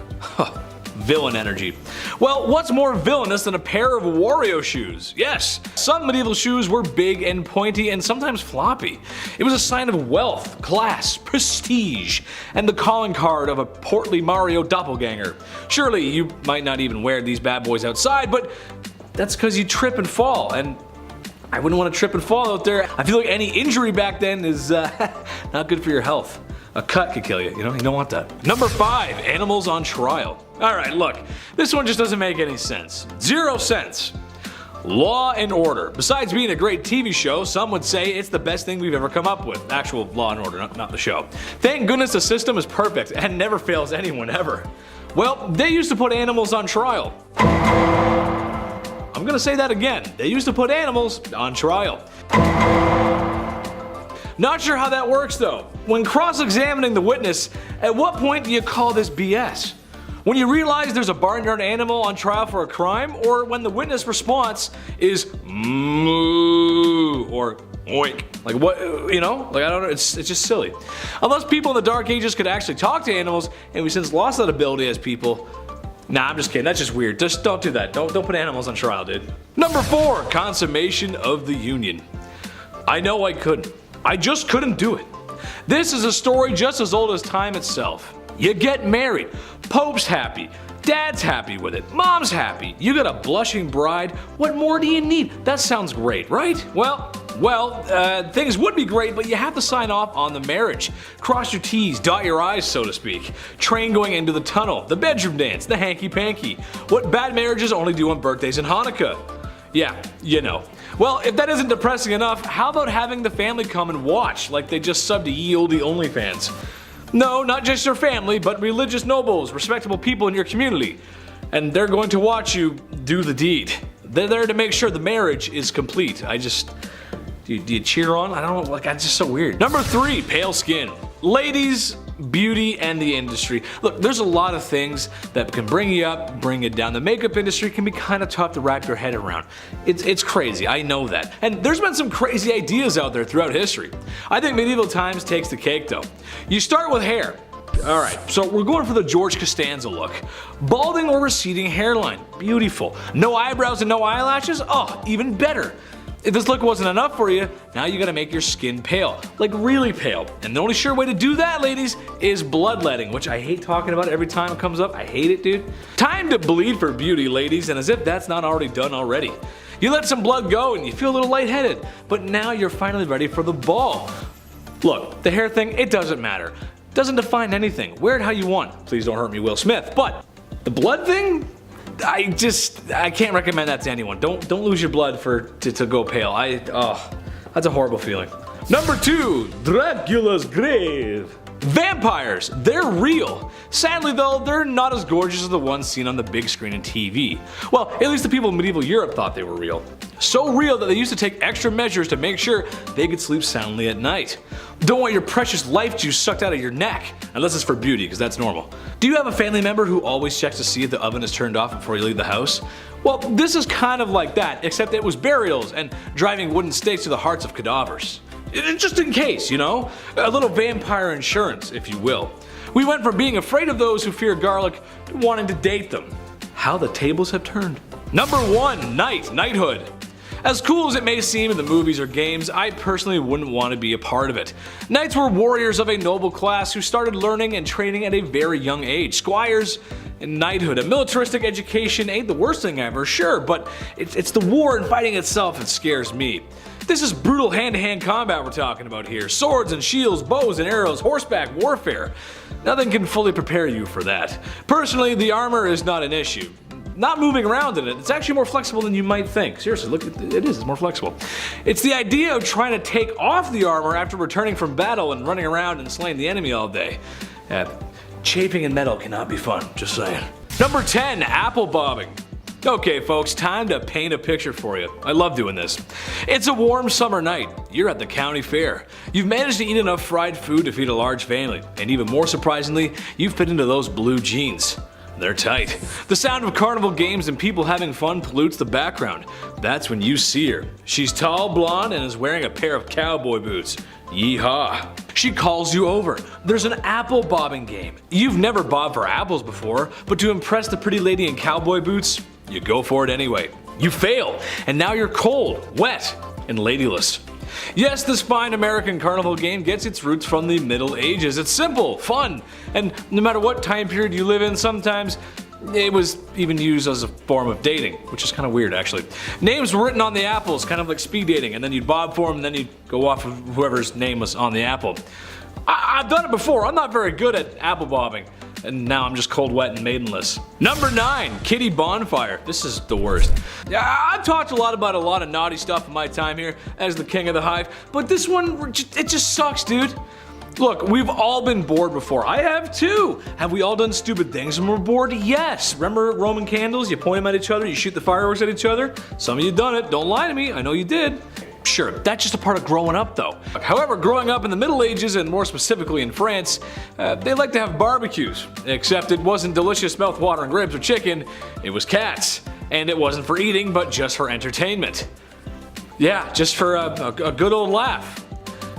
Villain energy. Well, what's more villainous than a pair of Wario shoes? Yes, some medieval shoes were big and pointy and sometimes floppy. It was a sign of wealth, class, prestige, and the calling card of a portly Mario doppelganger. Surely you might not even wear these bad boys outside, but that's because you trip and fall, and I wouldn't want to trip and fall out there. I feel like any injury back then is not good for your health. A cut could kill you, you don't want that. Number 5, animals on trial. Alright, look, this one just doesn't make any sense. 0 sense. Law and Order. Besides being a great TV show, some would say it's the best thing we've ever come up with. Actual Law and Order, not the show. Thank goodness the system is perfect and never fails anyone ever. Well, they used to put animals on trial. I'm gonna say that again. They used to put animals on trial. Not sure how that works though. When cross-examining the witness, at what point do you call this BS? When you realize there's a barnyard animal on trial for a crime, or when the witness response is moo or oink? Like what, I don't know, it's just silly. Unless people in the Dark Ages could actually talk to animals, and we since lost that ability as people. Nah, I'm just kidding, that's just weird. Just don't do that. Don't put animals on trial, dude. Number 4, consummation of the union. I know I couldn't. I just couldn't do it. This is a story just as old as time itself. You get married, Pope's happy, Dad's happy with it, Mom's happy, you got a blushing bride, what more do you need? That sounds great, right? Well, things would be great, but you have to sign off on the marriage. Cross your T's, dot your I's, so to speak. Train going into the tunnel, the bedroom dance, the hanky-panky. What bad marriages only do on birthdays and Hanukkah. Yeah, you know. Well, if that isn't depressing enough, how about having the family come and watch, like they just subbed to Ye Olde OnlyFans? No, not just your family, but religious nobles, respectable people in your community. And they're going to watch you do the deed. They're there to make sure the marriage is complete. Do you cheer on? I don't know, it's just so weird. Number 3, pale skin. Ladies, beauty and the industry. Look, there's a lot of things that can bring you up, bring you down. The makeup industry can be kind of tough to wrap your head around. It's crazy, I know that. And there's been some crazy ideas out there throughout history. I think medieval times takes the cake though. You start with hair. Alright, so we're going for the George Costanza look. Balding or receding hairline. Beautiful. No eyebrows and no eyelashes? Oh, even better. If this look wasn't enough for you, now you gotta make your skin pale. Like really pale. And the only sure way to do that, ladies, is bloodletting, which I hate talking about every time it comes up. I hate it, dude. Time to bleed for beauty, ladies, and as if that's not already done already. You let some blood go and you feel a little lightheaded, but now you're finally ready for the ball. Look, the hair thing, it doesn't matter. Doesn't define anything. Wear it how you want. Please don't hurt me, Will Smith. But the blood thing? I can't recommend that to anyone. Don't lose your blood to go pale. That's a horrible feeling. Number 2, Dracula's grave. Vampires, they're real. Sadly though, they're not as gorgeous as the ones seen on the big screen and TV. Well, at least the people in medieval Europe thought they were real. So real that they used to take extra measures to make sure they could sleep soundly at night. Don't want your precious life juice sucked out of your neck, unless it's for beauty, because that's normal. Do you have a family member who always checks to see if the oven is turned off before you leave the house? Well, this is kind of like that, except it was burials and driving wooden stakes to the hearts of cadavers. Just in case, you know? A little vampire insurance, if you will. We went from being afraid of those who fear garlic to wanting to date them. How the tables have turned. Number 1, knighthood. As cool as it may seem in the movies or games, I personally wouldn't want to be a part of it. Knights were warriors of a noble class who started learning and training at a very young age. Squires and knighthood. A militaristic education ain't the worst thing ever, sure, but it's the war and fighting itself that scares me. This is brutal hand-to-hand combat we're talking about here. Swords and shields, bows and arrows, horseback warfare. Nothing can fully prepare you for that. Personally, the armor is not an issue. Not moving around in it, it's actually more flexible than you might think. Seriously, look, it's more flexible. It's the idea of trying to take off the armor after returning from battle and running around and slaying the enemy all day. Chafing in metal cannot be fun, just saying. Number 10, apple bobbing. Okay folks, time to paint a picture for you. I love doing this. It's a warm summer night. You're at the county fair. You've managed to eat enough fried food to feed a large family. And even more surprisingly, you've fit into those blue jeans. They're tight. The sound of carnival games and people having fun pollutes the background. That's when you see her. She's tall, blonde, and is wearing a pair of cowboy boots. Yeehaw. She calls you over. There's an apple bobbing game. You've never bobbed for apples before, but to impress the pretty lady in cowboy boots, you go for it anyway. You fail, and now you're cold, wet, and ladyless. Yes, this fine American carnival game gets its roots from the Middle Ages. It's simple, fun, and no matter what time period you live in, sometimes it was even used as a form of dating, which is kind of weird actually. Names were written on the apples, kind of like speed dating, and then you'd bob for them and then you'd go off with whoever's name was on the apple. I've done it before, I'm not very good at apple bobbing. And now I'm just cold, wet, and maidenless. Number 9, kitty bonfire. This is the worst. I've talked a lot about a lot of naughty stuff in my time here as the king of the hive, but this one, it just sucks, dude. Look, we've all been bored before. I have too. Have we all done stupid things when we're bored? Yes. Remember Roman candles? You point them at each other, you shoot the fireworks at each other? Some of you done it. Don't lie to me. I know you did. Sure, that's just a part of growing up though. However, growing up in the Middle Ages and more specifically in France, they like to have barbecues. Except it wasn't delicious mouth-watering ribs or chicken, it was cats. And it wasn't for eating, but just for entertainment. Yeah, just for a good old laugh.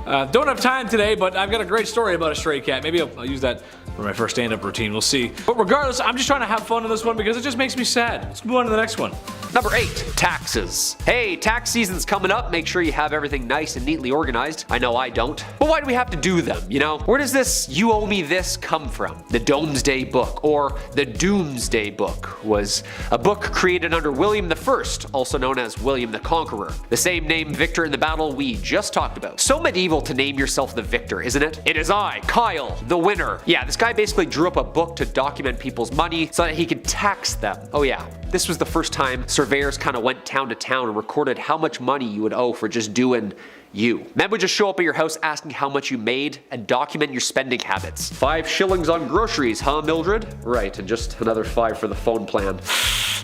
Don't have time today, but I've got a great story about a stray cat. Maybe I'll use that for my first stand-up routine, we'll see. But regardless, I'm just trying to have fun in this one because it just makes me sad. Let's move on to the next one. Number 8, taxes. Hey, tax season's coming up. Make sure you have everything nice and neatly organized. I know I don't. But why do we have to do them, you know? Where does this "you owe me this" come from? The Domesday Book, or the Doomsday Book, was a book created under William I, also known as William the Conqueror. The same name victor in the battle we just talked about. So medieval to name yourself the victor, isn't it? It is I, Kyle, the winner. Yeah, this guy basically drew up a book to document people's money so that he could tax them. Oh yeah, this was the first time surveyors kind of went town to town and recorded how much money you would owe for just doing you. Men would just show up at your house asking how much you made and document your spending habits. 5 shillings on groceries, huh, Mildred? Right, and just another 5 for the phone plan.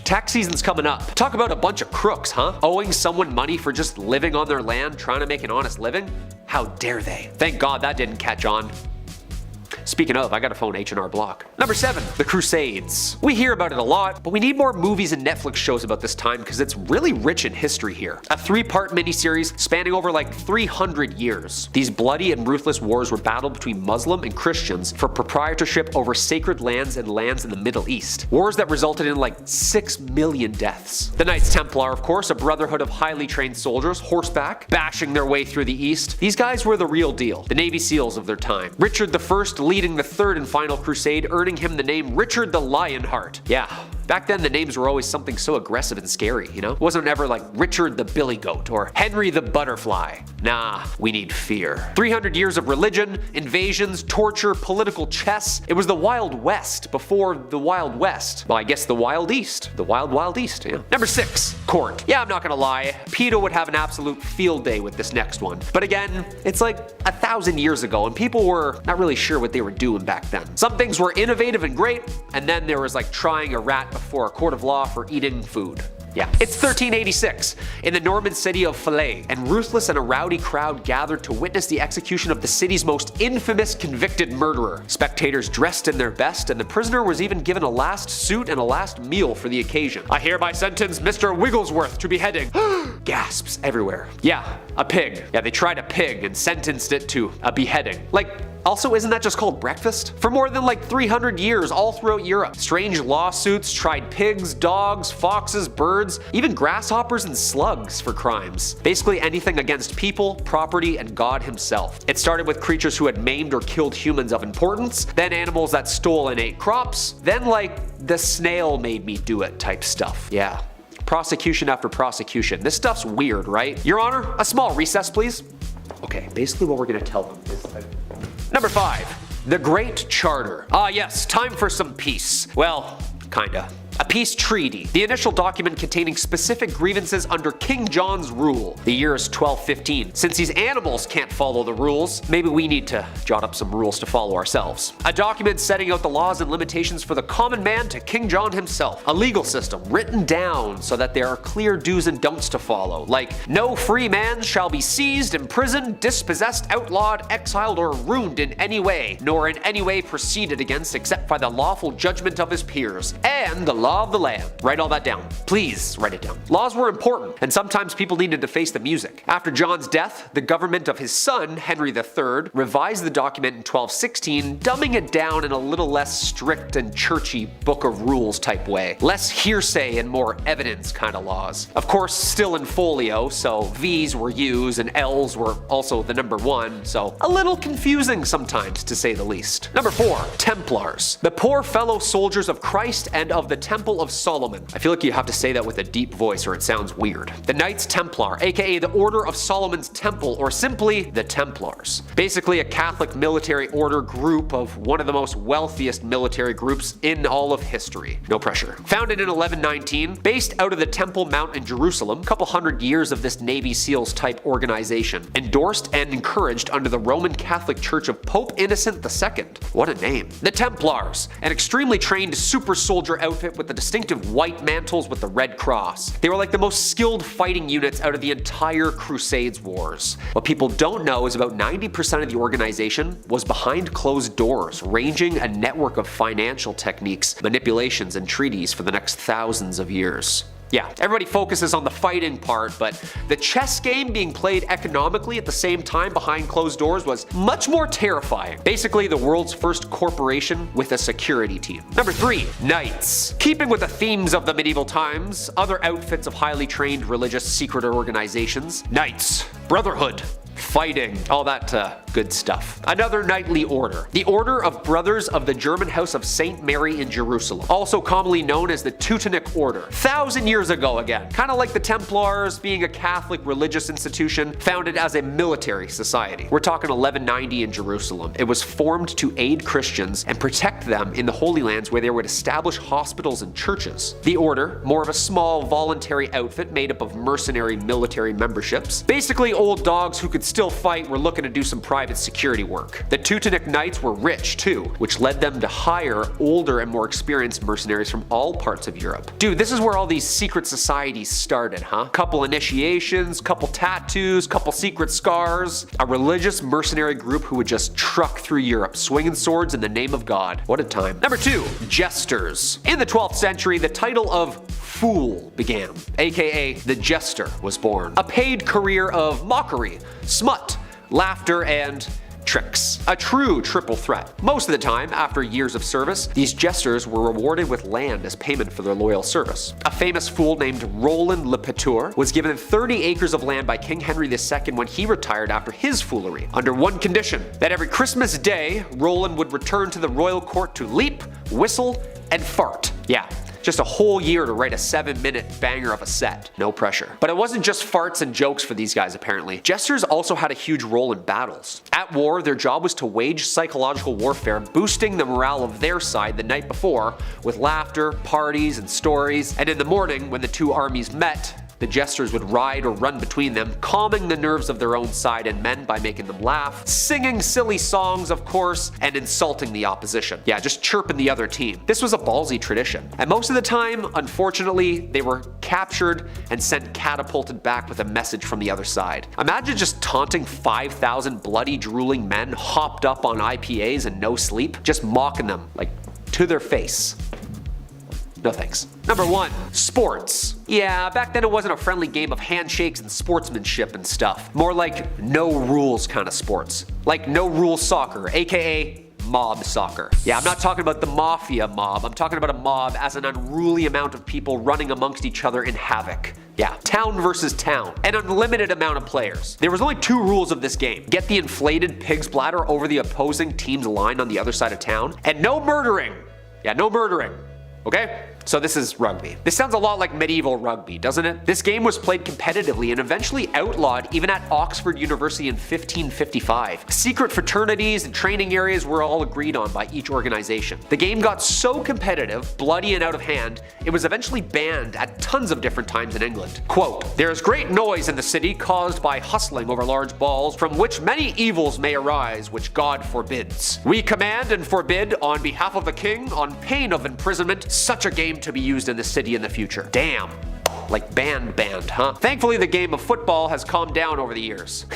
Tax season's coming up. Talk about a bunch of crooks, huh? Owing someone money for just living on their land, trying to make an honest living? How dare they? Thank God that didn't catch on. Speaking of, I gotta phone H&R Block. Number 7, the Crusades. We hear about it a lot, but we need more movies and Netflix shows about this time because it's really rich in history here. A 3-part miniseries spanning over like 300 years. These bloody and ruthless wars were battled between Muslim and Christians for proprietorship over sacred lands and lands in the Middle East. Wars that resulted in like 6 million deaths. The Knights Templar, of course, a brotherhood of highly trained soldiers, horseback, bashing their way through the East. These guys were the real deal, the Navy SEALs of their time. Richard I leading the 3rd and final crusade, earning him the name Richard the Lionheart. Yeah. Back then, the names were always something so aggressive and scary, you know? It wasn't ever like Richard the Billy Goat or Henry the Butterfly. Nah, we need fear. 300 years of religion, invasions, torture, political chess. It was the Wild West before the Wild West. Well, I guess the Wild East. The Wild Wild East, yeah. Number 6, court. Yeah, I'm not gonna lie. PETA would have an absolute field day with this next one. But again, it's like 1,000 years ago and people were not really sure what they were doing back then. Some things were innovative and great, and then there was like trying a rat before a court of law for eating food. Yeah. It's 1386 in the Norman city of Falaise, and ruthless and a rowdy crowd gathered to witness the execution of the city's most infamous convicted murderer. Spectators dressed in their best, and the prisoner was even given a last suit and a last meal for the occasion. I hereby sentence Mr. Wigglesworth to beheading. Gasps everywhere. Yeah, a pig. Yeah, they tried a pig and sentenced it to a beheading. Like, also, isn't that just called breakfast? For more than like 300 years all throughout Europe, strange lawsuits tried pigs, dogs, foxes, birds, even grasshoppers and slugs for crimes. Basically anything against people, property, and God himself. It started with creatures who had maimed or killed humans of importance, then animals that stole and ate crops, then like the snail made me do it type stuff. Yeah. Prosecution after prosecution. This stuff's weird, right? Your Honor, a small recess, please. Okay, basically what we're gonna tell them is that... Number 5, the Great Charter. Ah yes, time for some peace. Well, kinda. A peace treaty, the initial document containing specific grievances under King John's rule. The year is 1215. Since these animals can't follow the rules, maybe we need to jot up some rules to follow ourselves. A document setting out the laws and limitations for the common man to King John himself. A legal system written down so that there are clear do's and don'ts to follow, like no free man shall be seized, imprisoned, dispossessed, outlawed, exiled, or ruined in any way, nor in any way proceeded against except by the lawful judgment of his peers, and the law of the land. Write all that down. Please write it down. Laws were important, and sometimes people needed to face the music. After John's death, the government of his son, Henry III, revised the document in 1216, dumbing it down in a little less strict and churchy book of rules type way. Less hearsay and more evidence kind of laws. Of course, still in folio, so V's were U's and L's were also the number 1, so a little confusing sometimes to say the least. Number 4, Templars. The poor fellow soldiers of Christ and of the Temple of Solomon. I feel like you have to say that with a deep voice or it sounds weird. The Knights Templar, aka the Order of Solomon's Temple, or simply the Templars. Basically a Catholic military order group of one of the most wealthiest military groups in all of history. No pressure. Founded in 1119, based out of the Temple Mount in Jerusalem, a couple hundred years of this Navy SEALs type organization. Endorsed and encouraged under the Roman Catholic Church of Pope Innocent II. What a name. The Templars, an extremely trained super soldier outfit with the distinctive white mantles with the red cross. They were like the most skilled fighting units out of the entire Crusades wars. What people don't know is about 90% of the organization was behind closed doors, ranging a network of financial techniques, manipulations, and treaties for the next thousands of years. Yeah, everybody focuses on the fighting part, but the chess game being played economically at the same time behind closed doors was much more terrifying. Basically, the world's first corporation with a security team. Number 3, Knights. Keeping with the themes of the medieval times, other outfits of highly trained religious secret organizations. Knights. Brotherhood. Fighting, all that good stuff. Another knightly order. The Order of Brothers of the German House of St. Mary in Jerusalem, also commonly known as the Teutonic Order. 1,000 years ago again. Kind of like the Templars being a Catholic religious institution founded as a military society. We're talking 1190 in Jerusalem. It was formed to aid Christians and protect them in the Holy Lands where they would establish hospitals and churches. The order, more of a small voluntary outfit made up of mercenary military memberships. Basically old dogs who could still fight were looking to do some private private security work. The Teutonic Knights were rich too, which led them to hire older and more experienced mercenaries from all parts of Europe. Dude, this is where all these secret societies started, huh? Couple initiations, couple tattoos, couple secret scars. A religious mercenary group who would just truck through Europe, swinging swords in the name of God. What a time. Number 2, jesters. In the 12th century, the title of fool began, aka the jester was born. A paid career of mockery, smut, laughter, and tricks. A true triple threat. Most of the time, after years of service, these jesters were rewarded with land as payment for their loyal service. A famous fool named Roland Le Péteur was given 30 acres of land by King Henry II when he retired after his foolery, under one condition, that every Christmas Day, Roland would return to the royal court to leap, whistle, and fart. Yeah. Just a whole year to write a 7-minute banger of a set. No pressure. But it wasn't just farts and jokes for these guys apparently. Jesters also had a huge role in battles. At war, their job was to wage psychological warfare, boosting the morale of their side the night before with laughter, parties, and stories. And in the morning, when the two armies met, the jesters would ride or run between them, calming the nerves of their own side and men by making them laugh, singing silly songs of course, and insulting the opposition. Yeah, just chirping the other team. This was a ballsy tradition. And most of the time, unfortunately, they were captured and sent catapulted back with a message from the other side. Imagine just taunting 5,000 bloody drooling men hopped up on IPAs and no sleep, just mocking them, like, to their face. No thanks. Number 1, sports. Yeah, back then it wasn't a friendly game of handshakes and sportsmanship and stuff. More like no rules kind of sports. Like no rules soccer, aka mob soccer. Yeah, I'm not talking about the mafia mob, I'm talking about a mob as an unruly amount of people running amongst each other in havoc. Yeah, town versus town. An unlimited amount of players. There was only 2 rules of this game. Get the inflated pig's bladder over the opposing team's line on the other side of town, and no murdering. Yeah, no murdering. Okay? So this is rugby. This sounds a lot like medieval rugby, doesn't it? This game was played competitively and eventually outlawed even at Oxford University in 1555. Secret fraternities and training areas were all agreed on by each organization. The game got so competitive, bloody and out of hand, it was eventually banned at tons of different times in England. Quote, "There is great noise in the city caused by hustling over large balls, from which many evils may arise, which God forbids. We command and forbid on behalf of the king, on pain of imprisonment, such a game to be used in the city in the future." Damn. Like band, huh? Thankfully, the game of football has calmed down over the years.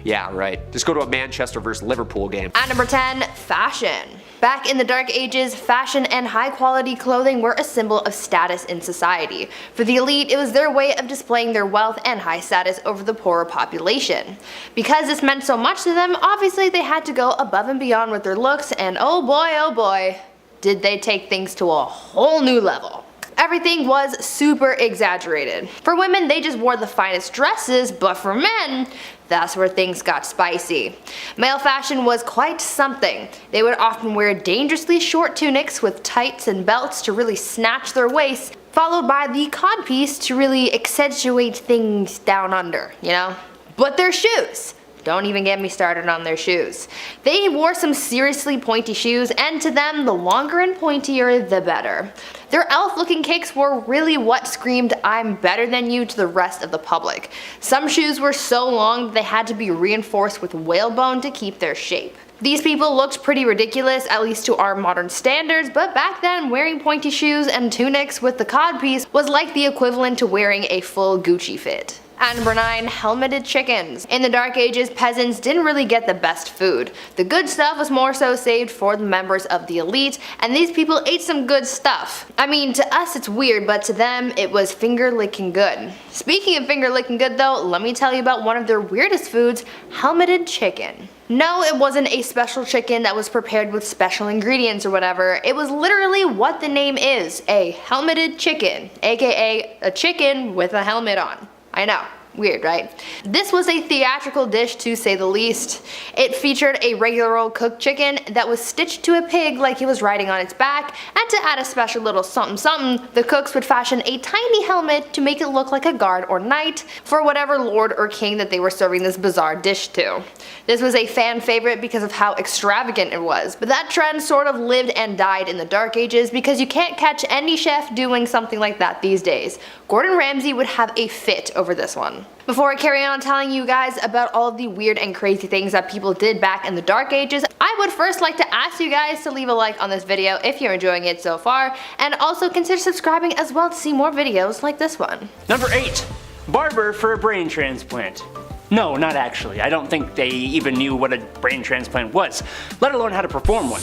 Yeah, right. Just go to a Manchester versus Liverpool game. At number 10, fashion. Back in the Dark Ages, fashion and high quality clothing were a symbol of status in society. For the elite, it was their way of displaying their wealth and high status over the poorer population. Because this meant so much to them, obviously they had to go above and beyond with their looks, and oh boy, did they take things to a whole new level. Everything was super exaggerated. For women, they just wore the finest dresses, but for men, that's where things got spicy. Male fashion was quite something. They would often wear dangerously short tunics with tights and belts to really snatch their waists, followed by the codpiece to really accentuate things down under, you know? But their shoes. Don't even get me started on their shoes. They wore some seriously pointy shoes, and to them, the longer and pointier, the better. Their elf-looking kicks were really what screamed, "I'm better than you" to the rest of the public. Some shoes were so long that they had to be reinforced with whalebone to keep their shape. These people looked pretty ridiculous, at least to our modern standards, but back then, wearing pointy shoes and tunics with the codpiece was like the equivalent to wearing a full Gucci fit. At number 9, helmeted chickens. In the Dark Ages, peasants didn't really get the best food. The good stuff was more so saved for the members of the elite, and these people ate some good stuff. I mean, to us it's weird, but to them it was finger-licking good. Speaking of finger-licking good though, let me tell you about one of their weirdest foods, helmeted chicken. No, it wasn't a special chicken that was prepared with special ingredients or whatever. It was literally what the name is, a helmeted chicken, aka a chicken with a helmet on. I know, weird, right? This was a theatrical dish to say the least. It featured a regular old cooked chicken that was stitched to a pig like he was riding on its back, and to add a special little something something, the cooks would fashion a tiny helmet to make it look like a guard or knight for whatever lord or king that they were serving this bizarre dish to. This was a fan favorite because of how extravagant it was, but that trend sort of lived and died in the Dark Ages because you can't catch any chef doing something like that these days. Gordon Ramsay would have a fit over this one. alone. Before I carry on telling you guys about all of the weird and crazy things that people did back in the Dark Ages, I would first like to ask you guys to leave a like on this video if you're enjoying it so far, and also consider subscribing as well to see more videos like this one. Number 8. Barber for a brain transplant. No, not actually. I don't think they even knew what a brain transplant was, let alone how to perform one.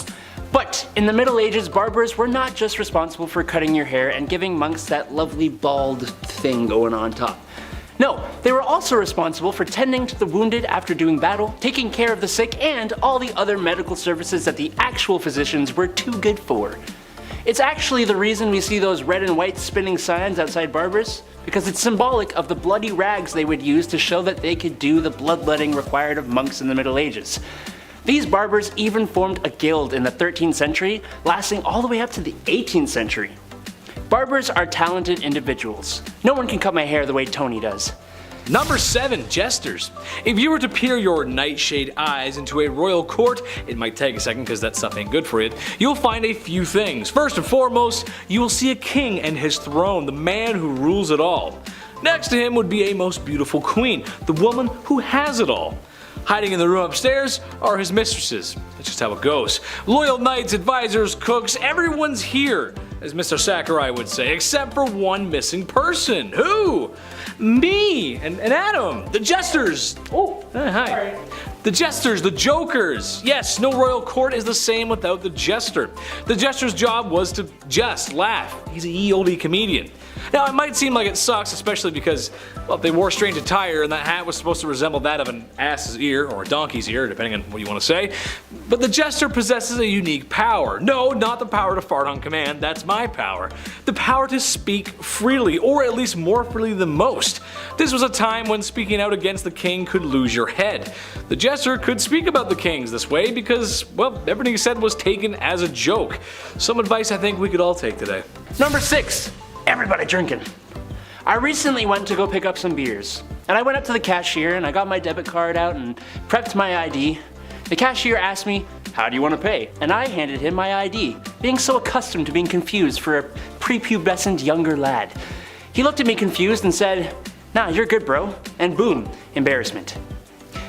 But in the Middle Ages, barbers were not just responsible for cutting your hair and giving monks that lovely bald thing going on top. No, they were also responsible for tending to the wounded after doing battle, taking care of the sick, and all the other medical services that the actual physicians were too good for. It's actually the reason we see those red and white spinning signs outside barbers, because it's symbolic of the bloody rags they would use to show that they could do the bloodletting required of monks in the Middle Ages. These barbers even formed a guild in the 13th century, lasting all the way up to the 18th century. Barbers are talented individuals. No one can cut my hair the way Tony does. Number 7. Jesters. If you were to peer your nightshade eyes into a royal court, it might take a second because that stuff ain't good for you, you'll find a few things. First and foremost, you will see a king and his throne, the man who rules it all. Next to him would be a most beautiful queen, the woman who has it all. Hiding in the room upstairs are his mistresses. That's just how it goes. Loyal knights, advisors, cooks, everyone's here, as Mr. Sakurai would say, except for one missing person. Who? Me and Adam, the jesters. Oh, hi. Sorry. The jesters, the jokers. Yes, no royal court is the same without the jester. The jester's job was to just laugh. He's a ye olde comedian. Now it might seem like it sucks, especially because, well, they wore strange attire and that hat was supposed to resemble that of an ass's ear or a donkey's ear, depending on what you want to say. But the jester possesses a unique power. No, not the power to fart on command, that's my power. The power to speak freely, or at least more freely than most. This was a time when speaking out against the king could lose your head. The jester could speak about the kings this way because, well, everything he said was taken as a joke. Some advice I think we could all take today. Number 6. Everybody drinking. I recently went to go pick up some beers, and I went up to the cashier and I got my debit card out and prepped my ID. The cashier asked me, "How do you want to pay?" And I handed him my ID, being so accustomed to being confused for a prepubescent younger lad. He looked at me confused and said, "Nah, you're good, bro," and boom, embarrassment.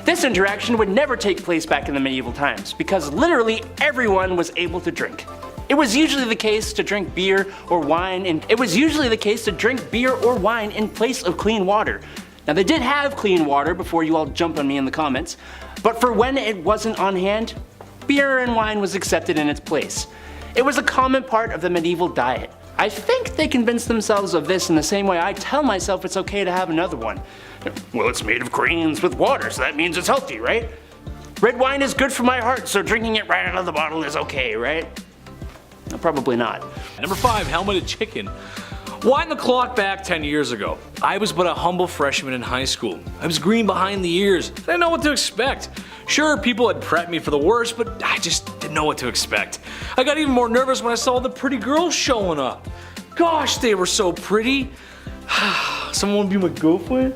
This interaction would never take place back in the medieval times, because literally everyone was able to drink. It was usually the case to drink beer or wine in place of clean water. Now they did have clean water before you all jump on me in the comments, but for when it wasn't on hand, beer and wine was accepted in its place. It was a common part of the medieval diet. I think they convinced themselves of this in the same way I tell myself it's okay to have another one. Well, it's made of greens with water, so that means it's healthy, right? Red wine is good for my heart, so drinking it right out of the bottle is okay, right? No, probably not. Number 5. Helmeted chicken. Wind the clock back 10 years ago. I was but a humble freshman in high school. I was green behind the ears. I didn't know what to expect. Sure, people had prepped me for the worst, but I just didn't know what to expect. I got even more nervous when I saw the pretty girls showing up. Gosh, they were so pretty. Someone want to be my girlfriend?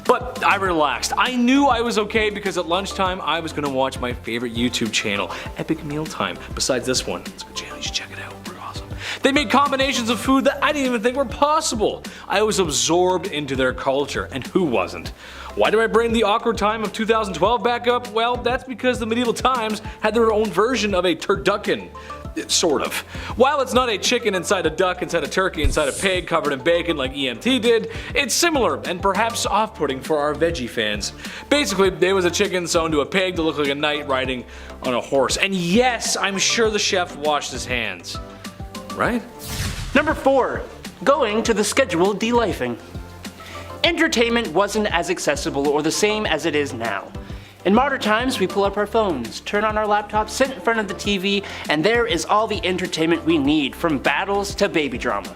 But I relaxed. I knew I was okay because at lunchtime I was going to watch my favorite YouTube channel, Epic Mealtime. Besides this one, it's a good channel, you should check it out. We're awesome. They made combinations of food that I didn't even think were possible. I was absorbed into their culture, and who wasn't? Why do I bring the awkward time of 2012 back up? Well, that's because the medieval times had their own version of a turducken. Sort of. While it's not a chicken inside a duck inside a turkey inside a pig covered in bacon like EMT did, it's similar and perhaps off-putting for our veggie fans. Basically, there was a chicken sewn to a pig to look like a knight riding on a horse. And yes, I'm sure the chef washed his hands. Right? Number 4. Going to the scheduled delifing. Entertainment wasn't as accessible or the same as it is now. In modern times, we pull up our phones, turn on our laptops, sit in front of the TV, and there is all the entertainment we need, from battles to baby drama.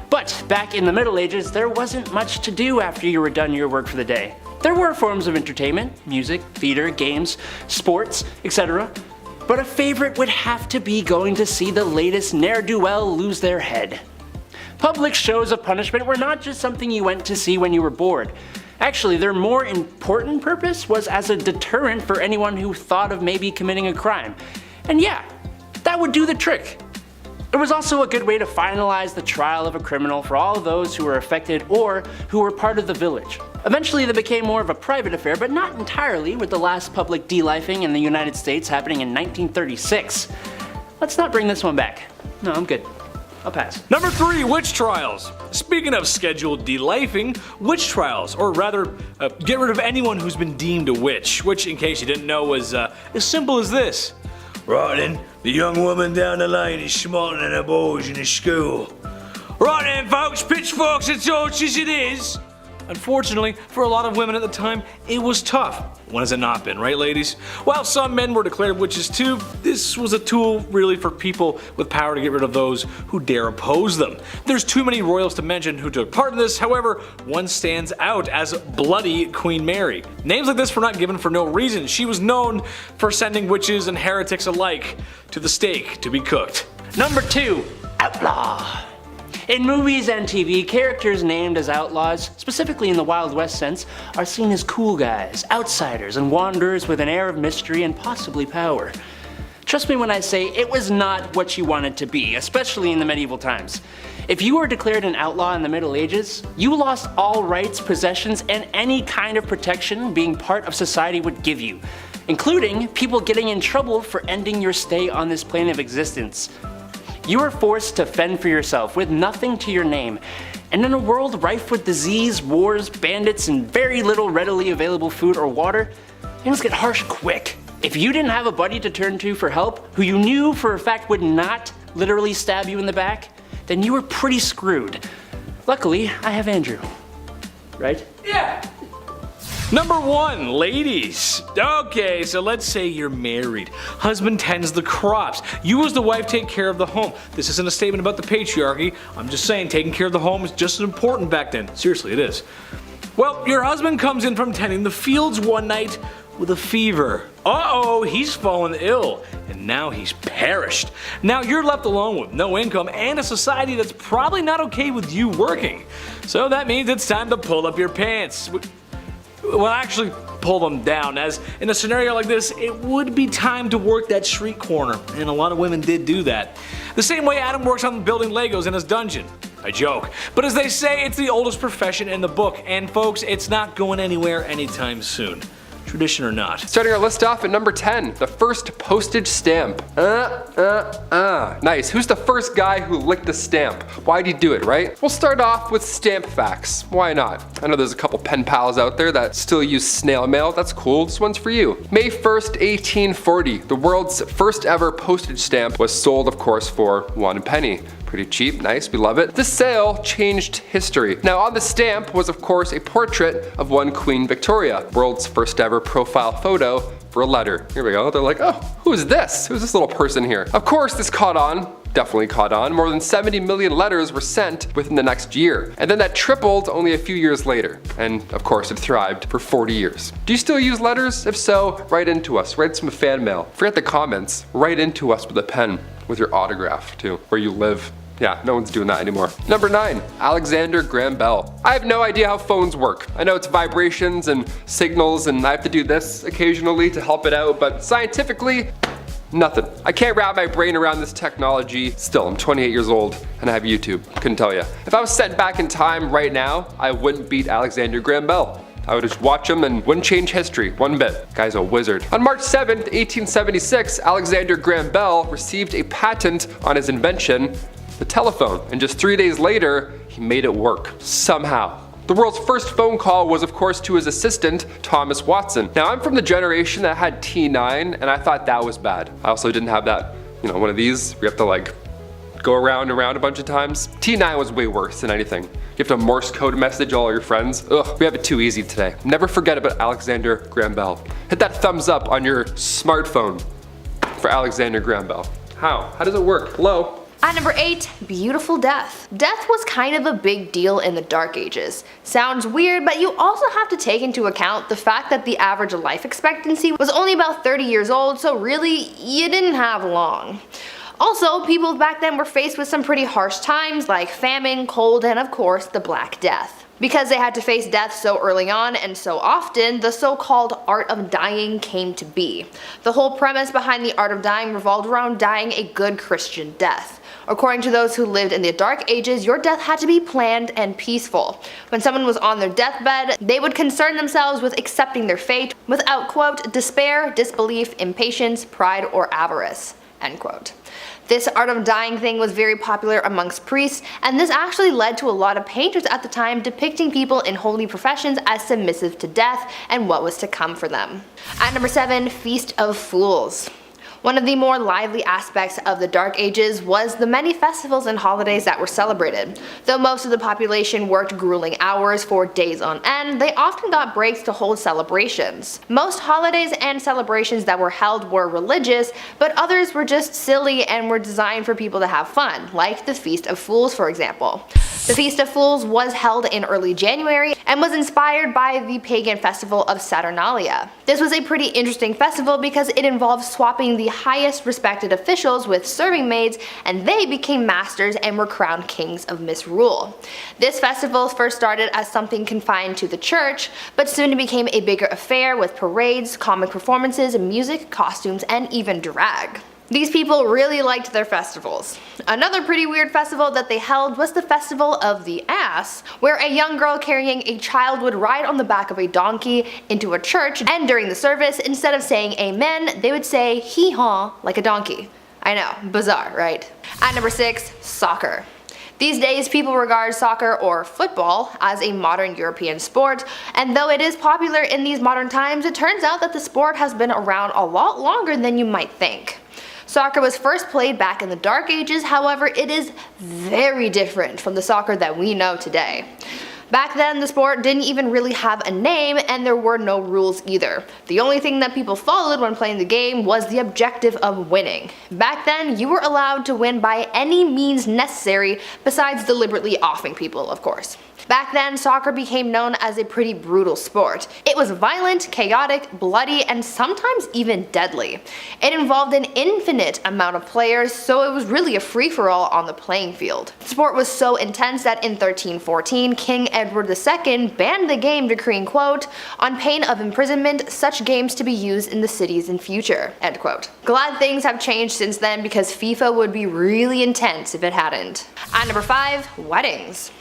But back in the Middle Ages, there wasn't much to do after you were done your work for the day. There were forms of entertainment, music, theater, games, sports, etc. But a favorite would have to be going to see the latest ne'er-do-well lose their head. Public shows of punishment were not just something you went to see when you were bored. Actually, their more important purpose was as a deterrent for anyone who thought of maybe committing a crime. And yeah, that would do the trick. It was also a good way to finalize the trial of a criminal for all those who were affected or who were part of the village. Eventually they became more of a private affair, but not entirely, with the last public delifing in the United States happening in 1936. Let's not bring this one back. No, I'm good. I'll pass. Number 3, witch trials. Speaking of scheduled delifing, witch trials, or rather, get rid of anyone who's been deemed a witch, which, in case you didn't know, was as simple as this. Right then, the young woman down the lane is smarter than her boys in the school. Right then, folks, pitchforks and torches it is. Unfortunately, for a lot of women at the time, it was tough. When has it not been, right ladies? While some men were declared witches too, this was a tool really for people with power to get rid of those who dare oppose them. There's too many royals to mention who took part in this, however, one stands out as Bloody Queen Mary. Names like this were not given for no reason. She was known for sending witches and heretics alike to the stake to be cooked. Number 2, outlaw. In movies and TV, characters named as outlaws, specifically in the Wild West sense, are seen as cool guys, outsiders, and wanderers with an air of mystery and possibly power. Trust me when I say it was not what you wanted to be, especially in the medieval times. If you were declared an outlaw in the Middle Ages, you lost all rights, possessions, and any kind of protection being part of society would give you, including people getting in trouble for ending your stay on this plane of existence. You are forced to fend for yourself with nothing to your name, and in a world rife with disease, wars, bandits, and very little readily available food or water, things get harsh quick. If you didn't have a buddy to turn to for help, who you knew for a fact would not literally stab you in the back, then you were pretty screwed. Luckily, I have Andrew. Right? Yeah! Number 1, ladies. Okay, so let's say you're married. Husband tends the crops. You as the wife take care of the home. This isn't a statement about the patriarchy. I'm just saying taking care of the home is just as important back then. Seriously, it is. Well, your husband comes in from tending the fields one night with a fever. Uh-oh, he's fallen ill, and now he's perished. Now you're left alone with no income and a society that's probably not okay with you working. So that means it's time to pull up your pants. Well, actually pull them down, as in a scenario like this, it would be time to work that street corner, and a lot of women did do that. The same way Adam works on building Legos in his dungeon. I joke. But as they say, it's the oldest profession in the book, and folks, it's not going anywhere anytime soon. Tradition or not. Starting our list off at number 10, the first postage stamp. Nice. Who's the first guy who licked a stamp? Why'd he do it, right? We'll start off with stamp facts. Why not? I know there's a couple pen pals out there that still use snail mail. That's cool. This one's for you. May 1st, 1840, the world's first ever postage stamp was sold, of course, for 1 penny. Pretty cheap, nice, we love it. This sale changed history. Now on the stamp was of course a portrait of one Queen Victoria, world's first ever profile photo for a letter. Here we go, they're like, oh, who's this? Who's this little person here? Of course this caught on. Definitely caught on. More than 70 million letters were sent within the next year. And then that tripled only a few years later. And of course it thrived for 40 years. Do you still use letters? If so, write into us. Write some fan mail. Forget the comments. Write into us with a pen with your autograph too, where you live. Yeah, no one's doing that anymore. Number 9, Alexander Graham Bell. I have no idea how phones work. I know it's vibrations and signals and I have to do this occasionally to help it out, but scientifically, nothing. I can't wrap my brain around this technology. Still, I'm 28 years old and I have YouTube. Couldn't tell you. If I was sent back in time right now, I wouldn't beat Alexander Graham Bell. I would just watch him and wouldn't change history one bit. Guy's a wizard. On March 7th, 1876, Alexander Graham Bell received a patent on his invention, the telephone, and just 3 days later, he made it work, somehow. The world's first phone call was of course to his assistant, Thomas Watson. Now I'm from the generation that had T9 and I thought that was bad. I also didn't have that, one of these where you have to like go around and around a bunch of times. T9 was way worse than anything. You have to Morse code message all your friends. Ugh, we have it too easy today. Never forget about Alexander Graham Bell. Hit that thumbs up on your smartphone for Alexander Graham Bell. How? How does it work? Hello? At number 8, beautiful death. Death was kind of a big deal in the Dark Ages. Sounds weird, but you also have to take into account the fact that the average life expectancy was only about 30 years old, so really, you didn't have long. Also, people back then were faced with some pretty harsh times like famine, cold, and of course, the Black Death. Because they had to face death so early on and so often, the so-called art of dying came to be. The whole premise behind the art of dying revolved around dying a good Christian death, According to those who lived in the Dark Ages, your death had to be planned and peaceful. When someone was on their deathbed, they would concern themselves with accepting their fate without, quote, despair, disbelief, impatience, pride, or avarice, end quote. This art of dying thing was very popular amongst priests, and this actually led to a lot of painters at the time depicting people in holy professions as submissive to death and what was to come for them. At number 7, Feast of Fools. One of the more lively aspects of the Dark Ages was the many festivals and holidays that were celebrated. Though most of the population worked grueling hours for days on end, they often got breaks to hold celebrations. Most holidays and celebrations that were held were religious, but others were just silly and were designed for people to have fun, like the Feast of Fools, for example. The Feast of Fools was held in early January and was inspired by the pagan festival of Saturnalia. This was a pretty interesting festival because it involved swapping the highest respected officials with serving maids, and they became masters and were crowned kings of misrule. This festival first started as something confined to the church, but soon became a bigger affair with parades, comic performances, music, costumes, and even drag. These people really liked their festivals. Another pretty weird festival that they held was the Festival of the Ass, where a young girl carrying a child would ride on the back of a donkey into a church, and during the service, instead of saying amen, they would say hee-haw like a donkey. I know, bizarre, right? At number 6, soccer. These days, people regard soccer, or football, as a modern European sport, and though it is popular in these modern times, it turns out that the sport has been around a lot longer than you might think. Soccer was first played back in the Dark Ages, however, it is very different from the soccer that we know today. Back then, the sport didn't even really have a name, and there were no rules either. The only thing that people followed when playing the game was the objective of winning. Back then, you were allowed to win by any means necessary, besides deliberately offing people, of course. Back then, soccer became known as a pretty brutal sport. It was violent, chaotic, bloody, and sometimes even deadly. It involved an infinite amount of players, so it was really a free-for-all on the playing field. The sport was so intense that in 1314, King Edward II banned the game, decreeing, quote, on pain of imprisonment, such games to be used in the cities in future, end quote. Glad things have changed since then, because FIFA would be really intense if it hadn't. At number 5, weddings.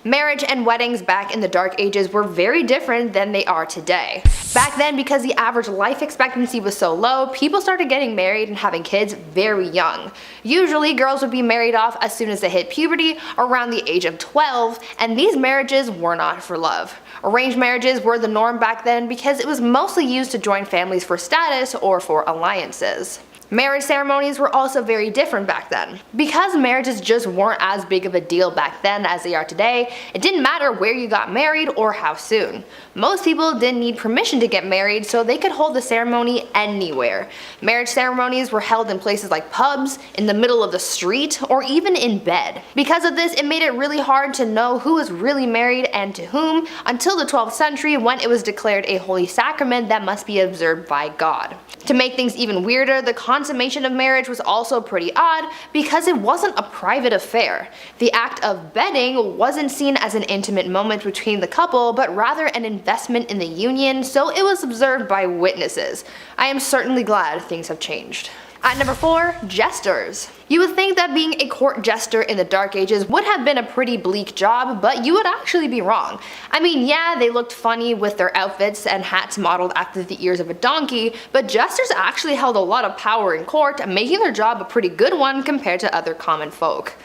Marriage and weddings back in the Dark Ages were very different than they are today. Back then, because the average life expectancy was so low, people started getting married and having kids very young. Usually, girls would be married off as soon as they hit puberty, around the age of 12, and these marriages were not for love. Arranged marriages were the norm back then because it was mostly used to join families for status or for alliances. Marriage ceremonies were also very different back then. Because marriages just weren't as big of a deal back then as they are today, it didn't matter where you got married or how soon. Most people didn't need permission to get married, so they could hold the ceremony anywhere. Marriage ceremonies were held in places like pubs, in the middle of the street, or even in bed. Because of this, it made it really hard to know who was really married and to whom until the 12th century, when it was declared a holy sacrament that must be observed by God. To make things even weirder, the consummation of marriage was also pretty odd because it wasn't a private affair. The act of bedding wasn't seen as an intimate moment between the couple, but rather an investment in the union, so it was observed by witnesses. I am certainly glad things have changed. At number 4, jesters. You would think that being a court jester in the Dark Ages would have been a pretty bleak job, but you would actually be wrong. I mean, yeah, they looked funny with their outfits and hats modeled after the ears of a donkey, but jesters actually held a lot of power in court, making their job a pretty good one compared to other common folk.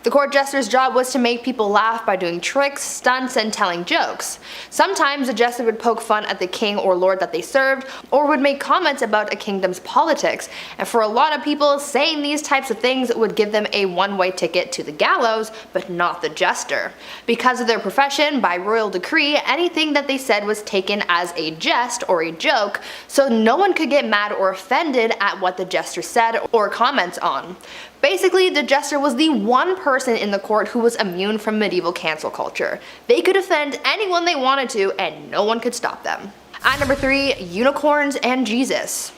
The court jester's job was to make people laugh by doing tricks, stunts, and telling jokes. Sometimes a jester would poke fun at the king or lord that they served, or would make comments about a kingdom's politics, and for a lot of people, saying these types of things would give them a one-way ticket to the gallows, but not the jester. Because of their profession, by royal decree, anything that they said was taken as a jest or a joke, so no one could get mad or offended at what the jester said or comments on. Basically, the jester was the one person in the court who was immune from medieval cancel culture. They could offend anyone they wanted to, and no one could stop them. At number 3, unicorns and Jesus.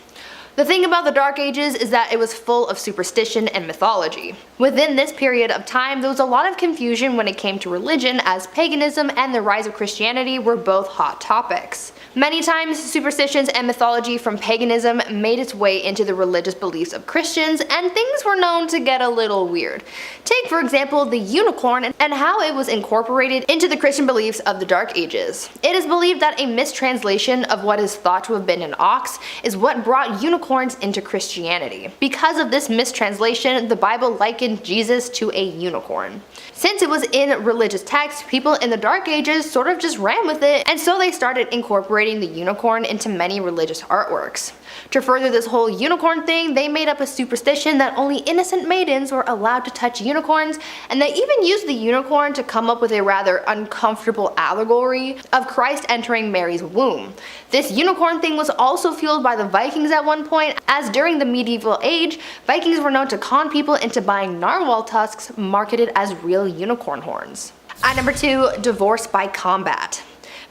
The thing about the Dark Ages is that it was full of superstition and mythology. Within this period of time, there was a lot of confusion when it came to religion, as paganism and the rise of Christianity were both hot topics. Many times, superstitions and mythology from paganism made its way into the religious beliefs of Christians, and things were known to get a little weird. Take, for example, the unicorn and how it was incorporated into the Christian beliefs of the Dark Ages. It is believed that a mistranslation of what is thought to have been an ox is what brought unicorns into Christianity. Because of this mistranslation, the Bible likened Jesus to a unicorn. Since it was in religious texts, people in the Dark Ages sort of just ran with it, and so they started incorporating the unicorn into many religious artworks. To further this whole unicorn thing, they made up a superstition that only innocent maidens were allowed to touch unicorns, and they even used the unicorn to come up with a rather uncomfortable allegory of Christ entering Mary's womb. This unicorn thing was also fueled by the Vikings at one point, as during the medieval age, Vikings were known to con people into buying narwhal tusks marketed as real unicorn horns. At number 2, divorce by combat.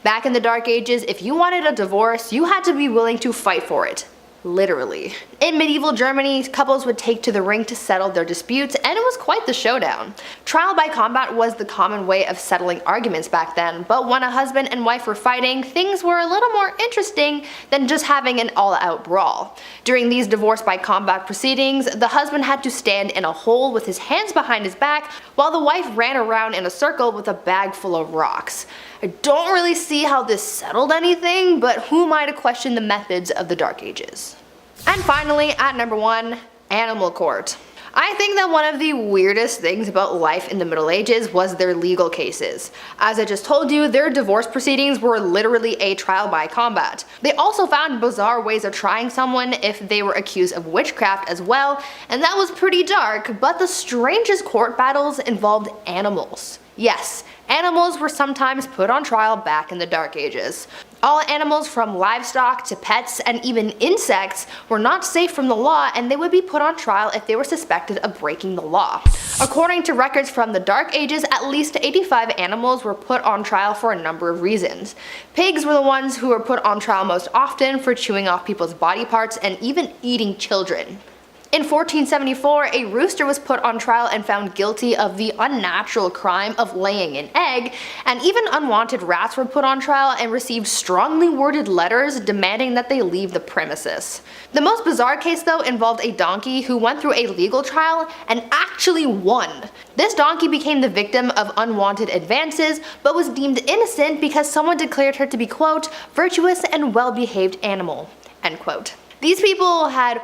Back in the Dark Ages, if you wanted a divorce, you had to be willing to fight for it. Literally. In medieval Germany, couples would take to the ring to settle their disputes, and it was quite the showdown. Trial by combat was the common way of settling arguments back then, but when a husband and wife were fighting, things were a little more interesting than just having an all-out brawl. During these divorce by combat proceedings, the husband had to stand in a hole with his hands behind his back, while the wife ran around in a circle with a bag full of rocks. I don't really see how this settled anything, but who am I to question the methods of the Dark Ages? And finally, at number 1, animal court. I think that one of the weirdest things about life in the Middle Ages was their legal cases. As I just told you, their divorce proceedings were literally a trial by combat. They also found bizarre ways of trying someone if they were accused of witchcraft as well, and that was pretty dark, but the strangest court battles involved animals. Yes, animals were sometimes put on trial back in the Dark Ages. All animals from livestock to pets and even insects were not safe from the law, and they would be put on trial if they were suspected of breaking the law. According to records from the Dark Ages, at least 85 animals were put on trial for a number of reasons. Pigs were the ones who were put on trial most often for chewing off people's body parts and even eating children. In 1474, a rooster was put on trial and found guilty of the unnatural crime of laying an egg, and even unwanted rats were put on trial and received strongly worded letters demanding that they leave the premises. The most bizarre case though involved a donkey who went through a legal trial and actually won. This donkey became the victim of unwanted advances, but was deemed innocent because someone declared her to be, quote, virtuous and well-behaved animal, end quote. These people had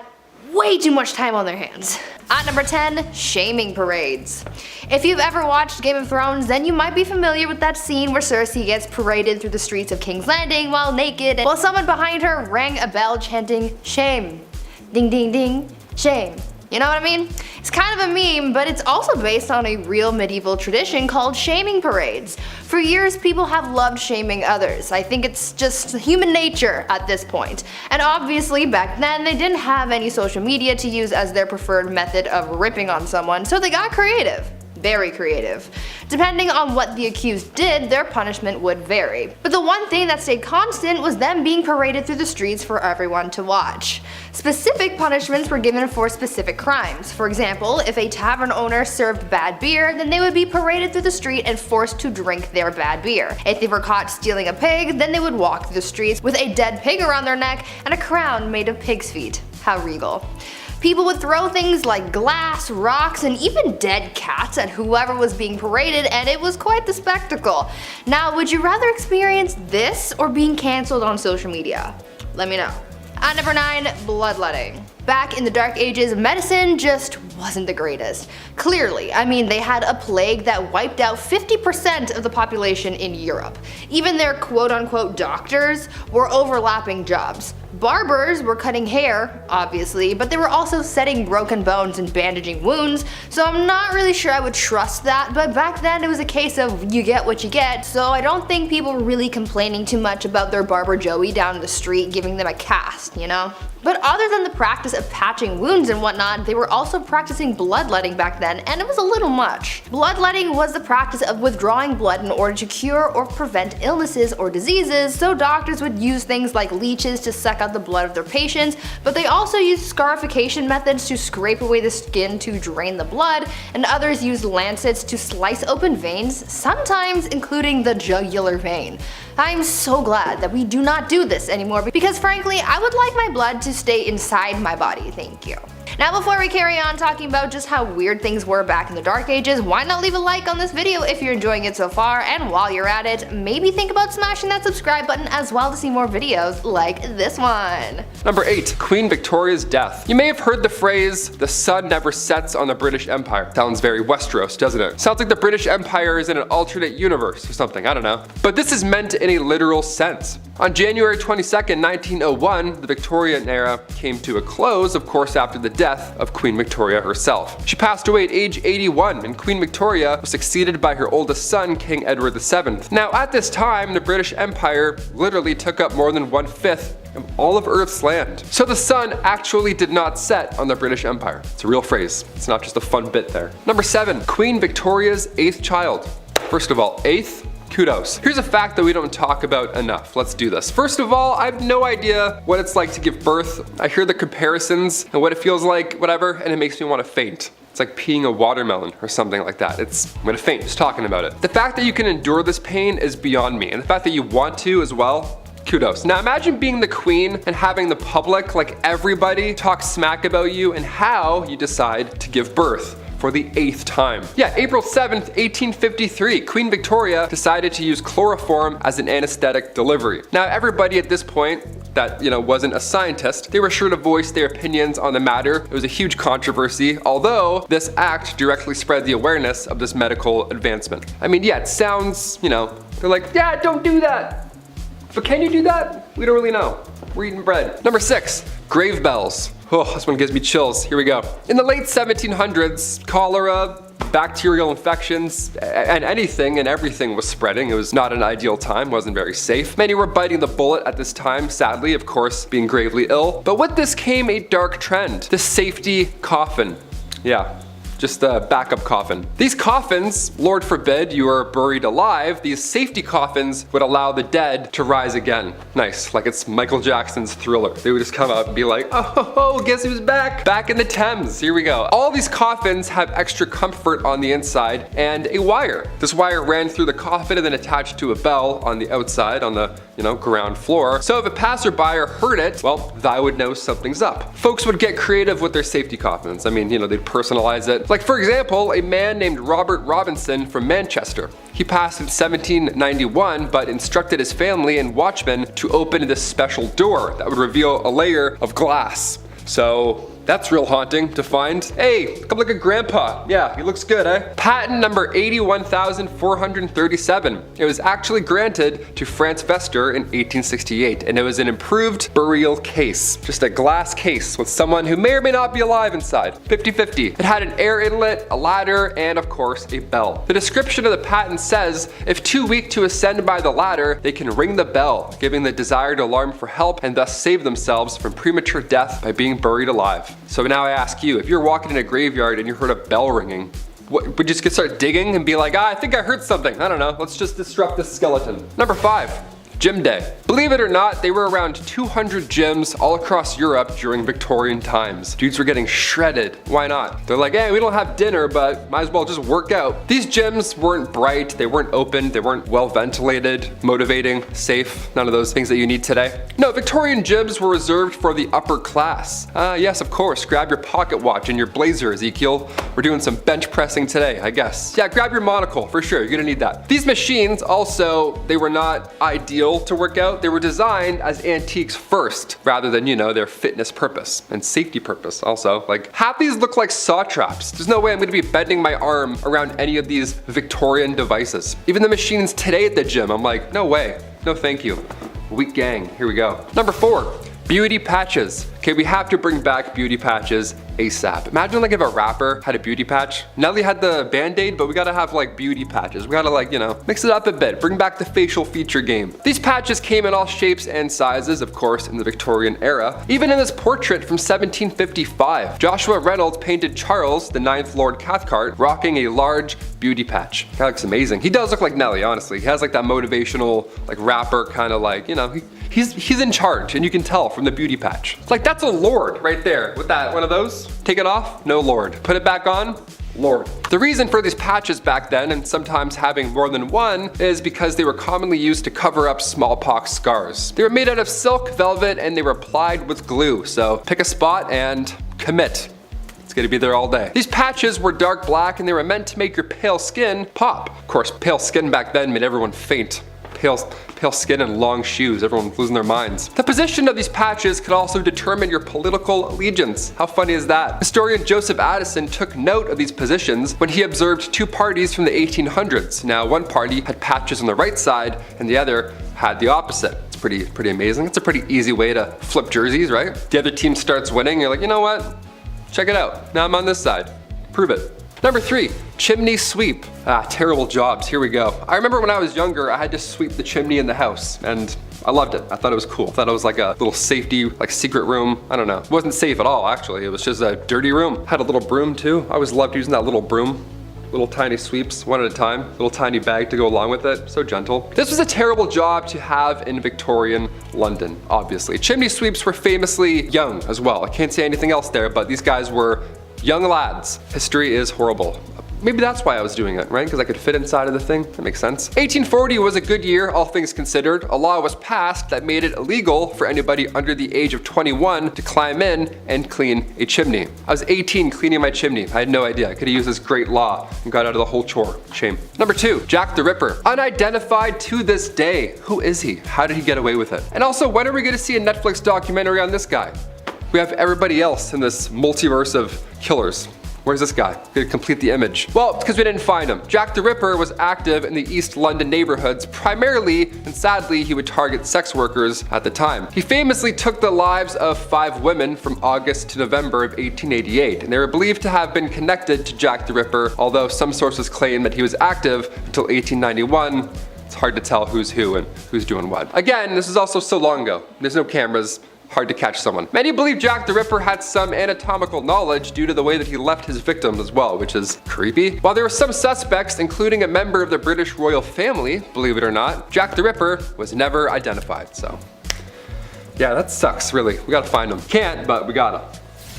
way too much time on their hands. At number 10, shaming parades. If you've ever watched Game of Thrones, then you might be familiar with that scene where Cersei gets paraded through the streets of King's Landing while naked, while someone behind her rang a bell chanting, shame, ding ding ding, shame. You know what I mean? It's kind of a meme, but it's also based on a real medieval tradition called shaming parades. For years, people have loved shaming others. I think it's just human nature at this point. And obviously, back then, they didn't have any social media to use as their preferred method of ripping on someone, so they got creative. Very creative. Depending on what the accused did, their punishment would vary. But the one thing that stayed constant was them being paraded through the streets for everyone to watch. Specific punishments were given for specific crimes. For example, if a tavern owner served bad beer, then they would be paraded through the street and forced to drink their bad beer. If they were caught stealing a pig, then they would walk through the streets with a dead pig around their neck and a crown made of pig's feet. How regal. People would throw things like glass, rocks, and even dead cats at whoever was being paraded, and it was quite the spectacle. Now, would you rather experience this or being cancelled on social media? Let me know. At number 9, bloodletting. Back in the Dark Ages, medicine just wasn't the greatest. Clearly, I mean, they had a plague that wiped out 50% of the population in Europe. Even their quote-unquote doctors were overlapping jobs. Barbers were cutting hair, obviously, but they were also setting broken bones and bandaging wounds, so I'm not really sure I would trust that, but back then it was a case of you get what you get, so I don't think people were really complaining too much about their barber Joey down the street giving them a cast, you know? But other than the practice of patching wounds and whatnot, they were also practicing bloodletting back then, and it was a little much. Bloodletting was the practice of withdrawing blood in order to cure or prevent illnesses or diseases, so doctors would use things like leeches to suck out the blood of their patients, but they also used scarification methods to scrape away the skin to drain the blood, and others used lancets to slice open veins, sometimes including the jugular vein. I'm so glad that we do not do this anymore, because frankly, I would like my blood to stay inside my body, thank you. Now before we carry on talking about just how weird things were back in the Dark Ages, why not leave a like on this video if you're enjoying it so far, and while you're at it, maybe think about smashing that subscribe button as well to see more videos like this one. Number 8. Queen Victoria's death. You may have heard the phrase, the sun never sets on the British Empire. Sounds very Westeros, doesn't it? Sounds like the British Empire is in an alternate universe or something, I don't know. But this is meant in a literal sense. On January 22nd, 1901, the Victorian era came to a close, of course after the death of Queen Victoria herself. She passed away at age 81, and Queen Victoria was succeeded by her oldest son, King Edward VII. Now at this time, the British Empire literally took up more than 1/5 of all of Earth's land. So the sun actually did not set on the British Empire. It's a real phrase. It's not just a fun bit there. Number 7. Queen Victoria's 8th child. First of all, 8th? Kudos. Here's a fact that we don't talk about enough. Let's do this. First of all, I have no idea what it's like to give birth. I hear the comparisons and what it feels like, whatever, and it makes me want to faint. It's like peeing a watermelon or something like that. I'm gonna faint just talking about it. The fact that you can endure this pain is beyond me, and the fact that you want to as well, kudos. Now imagine being the queen and having the public, like everybody, talk smack about you and how you decide to give birth for the 8th time. Yeah, April 7th, 1853, Queen Victoria decided to use chloroform as an anesthetic delivery. Now everybody at this point that, wasn't a scientist, they were sure to voice their opinions on the matter. It was a huge controversy, although this act directly spread the awareness of this medical advancement. I mean, yeah, it sounds, they're like, yeah, don't do that. But can you do that? We don't really know. We're eating bread. Number 6, grave bells. Oh, this one gives me chills. Here we go. In the late 1700s, cholera, bacterial infections, and anything and everything was spreading. It was not an ideal time, wasn't very safe. Many were biting the bullet at this time, sadly, of course, being gravely ill. But with this came a dark trend, the safety coffin. Yeah. Just a backup coffin. These coffins, Lord forbid you are buried alive, these safety coffins would allow the dead to rise again. Nice, like it's Michael Jackson's Thriller. They would just come out and be like, oh, guess who's back? Back in the Thames, here we go. All these coffins have extra comfort on the inside and a wire. This wire ran through the coffin and then attached to a bell on the outside on the, ground floor. So if a passerby heard it, well, they would know something's up. Folks would get creative with their safety coffins. I mean, they'd personalize it. Like for example, a man named Robert Robinson from Manchester. He passed in 1791, but instructed his family and watchmen to open this special door that would reveal a layer of glass. So that's real haunting to find. Hey, come look at Grandpa. Yeah, he looks good, eh? Patent number 81,437. It was actually granted to Franz Vester in 1868, and it was an improved burial case. Just a glass case with someone who may or may not be alive inside. 50-50. It had an air inlet, a ladder, and of course, a bell. The description of the patent says, if too weak to ascend by the ladder, they can ring the bell, giving the desired alarm for help and thus save themselves from premature death by being buried alive. So now I ask you, if you're walking in a graveyard and you heard a bell ringing, would you just start digging and be like, I think I heard something, I don't know, let's just disrupt this skeleton. Number 5. Gym Day. Believe it or not, they were around 200 gyms all across Europe during Victorian times. Dudes were getting shredded. Why not? They're like, hey, we don't have dinner, but might as well just work out. These gyms weren't bright, they weren't open, they weren't well ventilated, motivating, safe, none of those things that you need today. No, Victorian gyms were reserved for the upper class. Yes, of course, grab your pocket watch and your blazer, Ezekiel. We're doing some bench pressing today, I guess. Yeah, grab your monocle, for sure, you're gonna need that. These machines also, they were not ideal to work out. They were designed as antiques first, rather than, their fitness purpose and safety purpose also. Like, half these look like saw traps. There's no way I'm gonna be bending my arm around any of these Victorian devices. Even the machines today at the gym, I'm like, no way, no thank you. Weak gang, here we go. Number 4. Beauty patches. Okay, we have to bring back beauty patches ASAP. Imagine like if a rapper had a beauty patch. Nelly had the band-aid, but we gotta have like beauty patches. We gotta like, you know, mix it up a bit. Bring back the facial feature game. These patches came in all shapes and sizes, of course, in the Victorian era. Even in this portrait from 1755, Joshua Reynolds painted Charles, the 9th Lord Cathcart, rocking a large beauty patch. That looks amazing. He does look like Nelly, honestly. He has like that motivational, like rapper kind of like, you know, he's in charge, and you can tell from the beauty patch. Like that's a lord right there with that one of those. Take it off, no lord. Put it back on, lord. The reason for these patches back then, and sometimes having more than one, is because they were commonly used to cover up smallpox scars. They were made out of silk, velvet, and they were applied with glue. So pick a spot and commit. It's gonna be there all day. These patches were dark black and they were meant to make your pale skin pop. Of course, pale skin back then made everyone faint. Pale skin and long shoes, everyone's losing their minds. The position of these patches could also determine your political allegiance. How funny is that? Historian Joseph Addison took note of these positions when he observed two parties from the 1800s. Now, one party had patches on the right side and the other had the opposite. It's pretty amazing. It's a pretty easy way to flip jerseys, right? The other team starts winning, you're like, you know what? Check it out. Now I'm on this side. Prove it. Number 3, chimney sweep. Terrible jobs, here we go. I remember when I was younger, I had to sweep the chimney in the house, and I loved it. I thought it was cool. I thought it was like a little safety, like secret room. I don't know. It wasn't safe at all, actually. It was just a dirty room. Had a little broom too. I always loved using that little broom. Little tiny sweeps, one at a time. Little tiny bag to go along with it, so gentle. This was a terrible job to have in Victorian London, obviously. Chimney sweeps were famously young as well. I can't say anything else there, but these guys were young lads. History is horrible. Maybe that's why I was doing it, right? Because I could fit inside of the thing. That makes sense. 1840 was a good year, all things considered. A law was passed that made it illegal for anybody under the age of 21 to climb in and clean a chimney. I was 18 cleaning my chimney. I had no idea. I could have used this great law and got out of the whole chore. Shame. Number 2, Jack the Ripper. Unidentified to this day. Who is he? How did he get away with it? And also, when are we gonna see a Netflix documentary on this guy? We have everybody else in this multiverse of killers. Where's this guy? Gonna complete the image. Well, it's because we didn't find him. Jack the Ripper was active in the East London neighborhoods primarily, and sadly, he would target sex workers at the time. He famously took the lives of 5 women from August to November of 1888, and they were believed to have been connected to Jack the Ripper, although some sources claim that he was active until 1891. It's hard to tell who's who and who's doing what. Again, this is also so long ago. There's no cameras. Hard to catch someone. Many believe Jack the Ripper had some anatomical knowledge due to the way that he left his victims as well, which is creepy. While there were some suspects, including a member of the British royal family, believe it or not, Jack the Ripper was never identified, so. Yeah, that sucks, really. We gotta find him. Can't, but we gotta.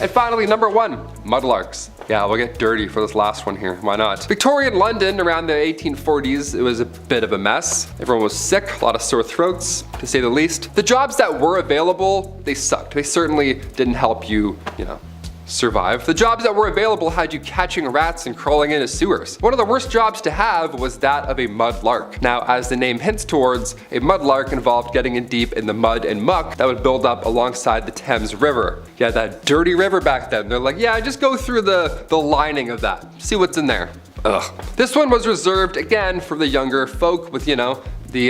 And finally, number 1, mudlarks. Yeah, we'll get dirty for this last one here. Why not? Victorian London around the 1840s, it was a bit of a mess. Everyone was sick, a lot of sore throats, to say the least. The jobs that were available, they sucked. They certainly didn't help you, you know, survive. The jobs that were available had you catching rats and crawling into sewers. One of the worst jobs to have was that of a mudlark. Now, as the name hints towards, a mudlark involved getting in deep in the mud and muck that would build up alongside the Thames River. Yeah, that dirty river back then. They're like, yeah, just go through the lining of that. See what's in there. Ugh. This one was reserved, again, for the younger folk with, you know, the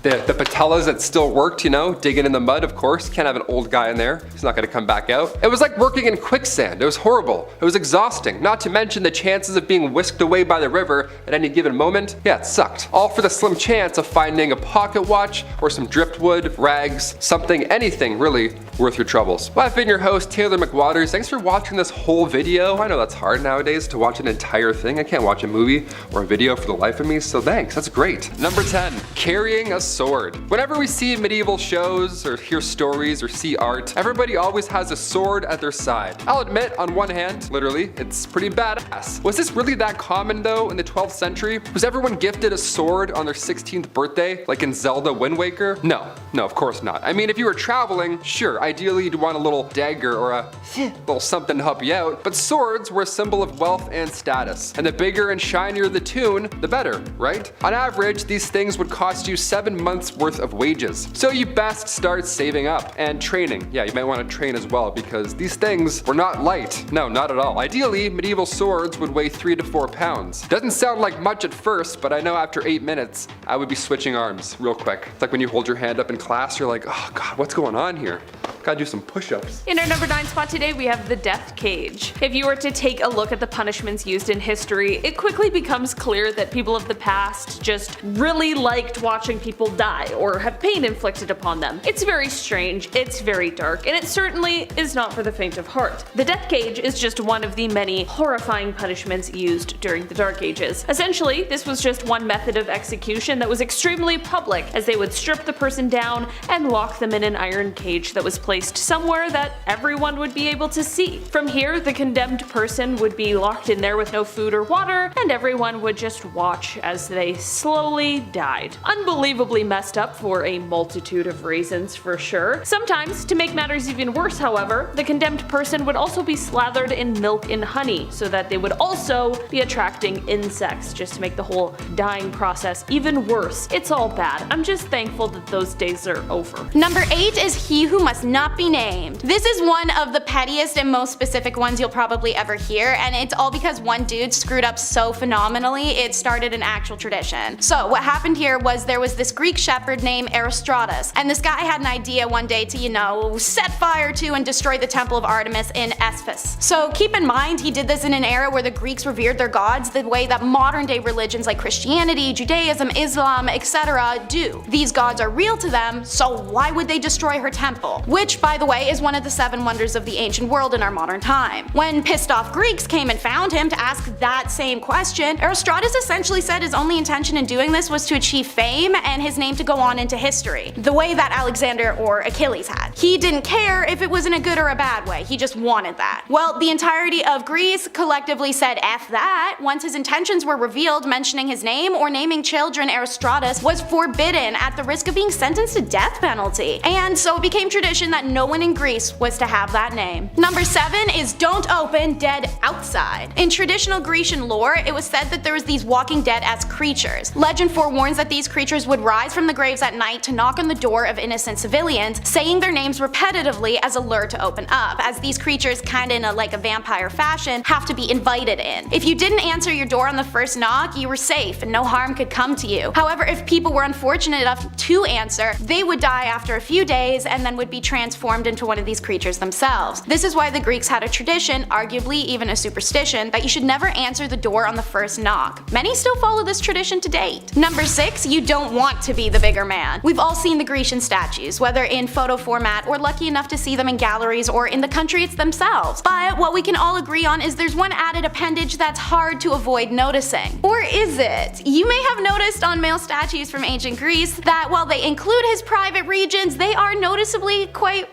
patellas that still worked, you know, digging in the mud, of course. Can't have an old guy in there. He's not gonna come back out. It was like working in quicksand. It was horrible. It was exhausting. Not to mention the chances of being whisked away by the river at any given moment. Yeah, it sucked. All for the slim chance of finding a pocket watch or some driftwood, rags, something, anything really worth your troubles. Well, I've been your host, Taylor McWaters. Thanks for watching this whole video. I know that's hard nowadays to watch an entire thing. I can't watch a movie or a video for the life of me, so thanks. That's great. Number 10, carrying a sword. Whenever we see medieval shows or hear stories or see art, everybody always has a sword at their side. I'll admit, on one hand, literally, it's pretty badass. Was this really that common though in the 12th century? Was everyone gifted a sword on their 16th birthday, like in Zelda Wind Waker? No, of course not. I mean, if you were traveling, sure, ideally you'd want a little dagger or a little something to help you out, but swords were a symbol of wealth and status. And the bigger and shinier the tune, the better, right? On average, these things would cost you 7 month's worth of wages. So you best start saving up and training. Yeah, you might want to train as well because these things were not light. No, not at all. Ideally, medieval swords would weigh 3 to 4 pounds. Doesn't sound like much at first, but I know after 8 minutes, I would be switching arms real quick. It's like when you hold your hand up in class, you're like, oh God, what's going on here? Gotta do some push-ups. In our number 9 spot today, we have the death cage. If you were to take a look at the punishments used in history, it quickly becomes clear that people of the past just really liked watching people die or have pain inflicted upon them. It's very strange, it's very dark, and it certainly is not for the faint of heart. The death cage is just one of the many horrifying punishments used during the Dark Ages. Essentially, this was just one method of execution that was extremely public, as they would strip the person down and lock them in an iron cage that was placed somewhere that everyone would be able to see. From here, the condemned person would be locked in there with no food or water, and everyone would just watch as they slowly died. Unbelievably messed up for a multitude of reasons, for sure. Sometimes, to make matters even worse, however, the condemned person would also be slathered in milk and honey, so that they would also be attracting insects, just to make the whole dying process even worse. It's all bad. I'm just thankful that those days are over. Number 8 is He Who Must Not Be Named. This is one of the pettiest and most specific ones you'll probably ever hear, and it's all because one dude screwed up so phenomenally it started an actual tradition. So what happened here was there was this Greek shepherd named Erostratus, and this guy had an idea one day to, set fire to and destroy the temple of Artemis in Ephesus. So keep in mind, he did this in an era where the Greeks revered their gods the way that modern day religions like Christianity, Judaism, Islam, etc. do. These gods are real to them, so why would they destroy her temple? Which, by the way, is one of the 7 wonders of the ancient world in our modern time. When pissed off Greeks came and found him to ask that same question, Erostratus essentially said his only intention in doing this was to achieve fame and his name to go on into history, the way that Alexander or Achilles had. He didn't care if it was in a good or a bad way, he just wanted that. Well, the entirety of Greece collectively said F that. Once his intentions were revealed, mentioning his name or naming children Erostratus was forbidden at the risk of being sentenced to death penalty. And so it became tradition that no one in Greece was to have that name. Number 7 is Don't Open Dead Outside. In traditional Grecian lore, it was said that there was these walking dead as creatures. Legend forewarns that these creatures would rise from the graves at night to knock on the door of innocent civilians, saying their names repetitively as a lure to open up, as these creatures, kinda in a vampire fashion, have to be invited in. If you didn't answer your door on the first knock, you were safe and no harm could come to you. However, if people were unfortunate enough to answer, they would die after a few days and then would be transformed into one of these creatures themselves. This is why the Greeks had a tradition, arguably even a superstition, that you should never answer the door on the first knock. Many still follow this tradition to date. Number 6, you don't want to be the bigger man. We've all seen the Grecian statues, whether in photo format or lucky enough to see them in galleries or in the countries themselves. But what we can all agree on is there's one added appendage that's hard to avoid noticing. Or is it? You may have noticed on male statues from ancient Greece that while they include his private regions, they are noticeably quite,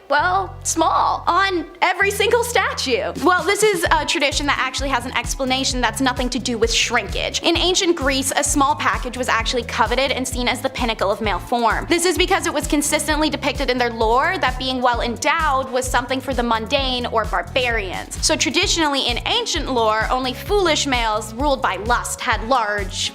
small on every single statue. Well, this is a tradition that actually has an explanation that's nothing to do with shrinkage. In ancient Greece, a small package was actually coveted and seen as the pinnacle of male form. This is because it was consistently depicted in their lore that being well endowed was something for the mundane or barbarians. So traditionally in ancient lore, only foolish males ruled by lust had large,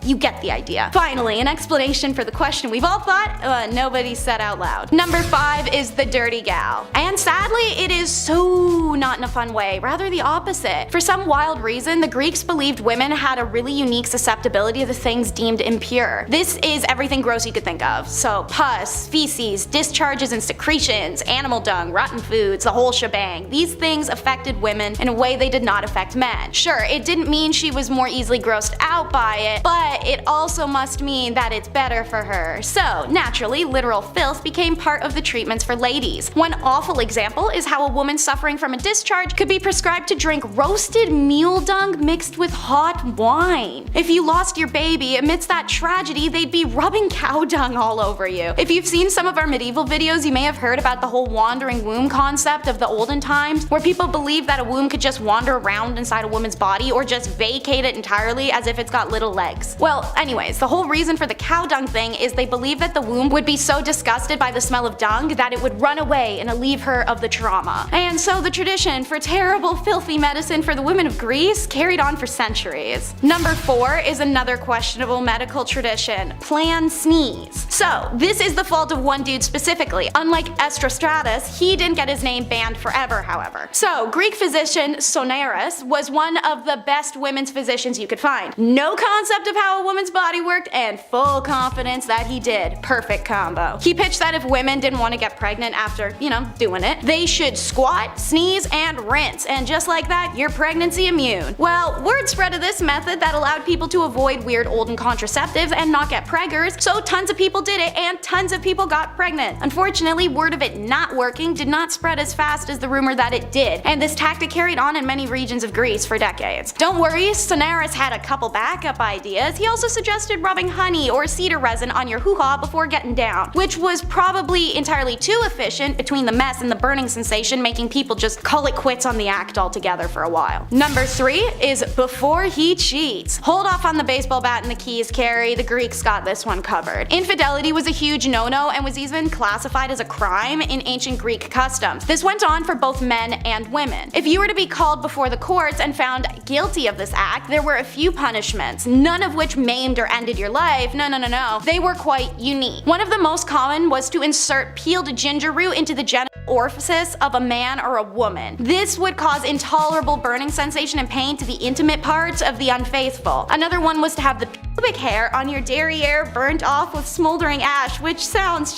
you get the idea. Finally, an explanation for the question we've all thought, nobody said out loud. Number 5 is the dirty gal. And sadly, it is so not in a fun way, rather the opposite. For some wild reason, the Greeks believed women had a really unique susceptibility to the things deemed impure. This is everything gross you could think of. So pus, feces, discharges and secretions, animal dung, rotten foods, the whole shebang. These things affected women in a way they did not affect men. Sure, it didn't mean she was more easily grossed out by it, but it also must mean that it's better for her. So naturally, literal filth became part of the treatments for ladies. One awful example is how a woman suffering from a discharge could be prescribed to drink roasted mule dung mixed with hot wine. If you lost your baby amidst that tragedy, they'd be rubbing cow dung all over you. If you've seen some of our medieval videos, you may have heard about the whole wandering womb concept of the olden times, where people believed that a womb could just wander around inside a woman's body or just vacate it entirely as if it's got little legs. Well, anyways, the whole reason for the cow dung thing is they believed that the womb would be so disgusted by the smell of dung that it would run away and relieve her of the trauma. And so the tradition for terrible, filthy medicine for the women of Greece carried on for centuries. Number 4 is another questionable medical tradition, planned one sneeze. So this is the fault of one dude specifically. Unlike Estrastratus, he didn't get his name banned forever, however. So Greek physician Sonaris was one of the best women's physicians you could find. No concept of how a woman's body worked and full confidence that he did. Perfect combo. He pitched that if women didn't want to get pregnant after, doing it, they should squat, sneeze, and rinse. And just like that, you're pregnancy immune. Well, word spread of this method that allowed people to avoid weird olden contraceptives and not get preggers, so tons of people did it and tons of people got pregnant. Unfortunately, word of it not working did not spread as fast as the rumor that it did, and this tactic carried on in many regions of Greece for decades. Don't worry, Sonaris had a couple backup ideas. He also suggested rubbing honey or cedar resin on your hoo-ha before getting down, which was probably entirely too efficient between the mess and the burning sensation, making people just call it quits on the act altogether for a while. Number 3 is before he cheats. Hold off on the baseball bat and the keys, Carrie. The Greeks got this one covered. Infidelity was a huge no-no and was even classified as a crime in ancient Greek customs. This went on for both men and women. If you were to be called before the courts and found guilty of this act, there were a few punishments, none of which maimed or ended your life. No. They were quite unique. One of the most common was to insert peeled ginger root into the genital orifice of a man or a woman. This would cause intolerable burning sensation and pain to the intimate parts of the unfaithful. Another one was to have the pubic hair on your derriere burnt off with smoldering ash, which sounds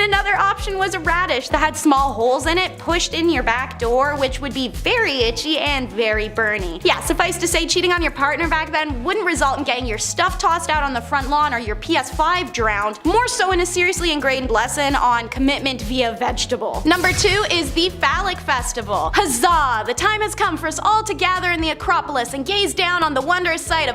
another option was a radish that had small holes in it pushed in your back door, which would be very itchy and very burny. Yeah, suffice to say, cheating on your partner back then wouldn't result in getting your stuff tossed out on the front lawn or your PS5 drowned, more so in a seriously ingrained lesson on commitment via vegetable. Number 2 is the phallic festival. Huzzah! The time has come for us all to gather in the Acropolis and gaze down on the wondrous sight of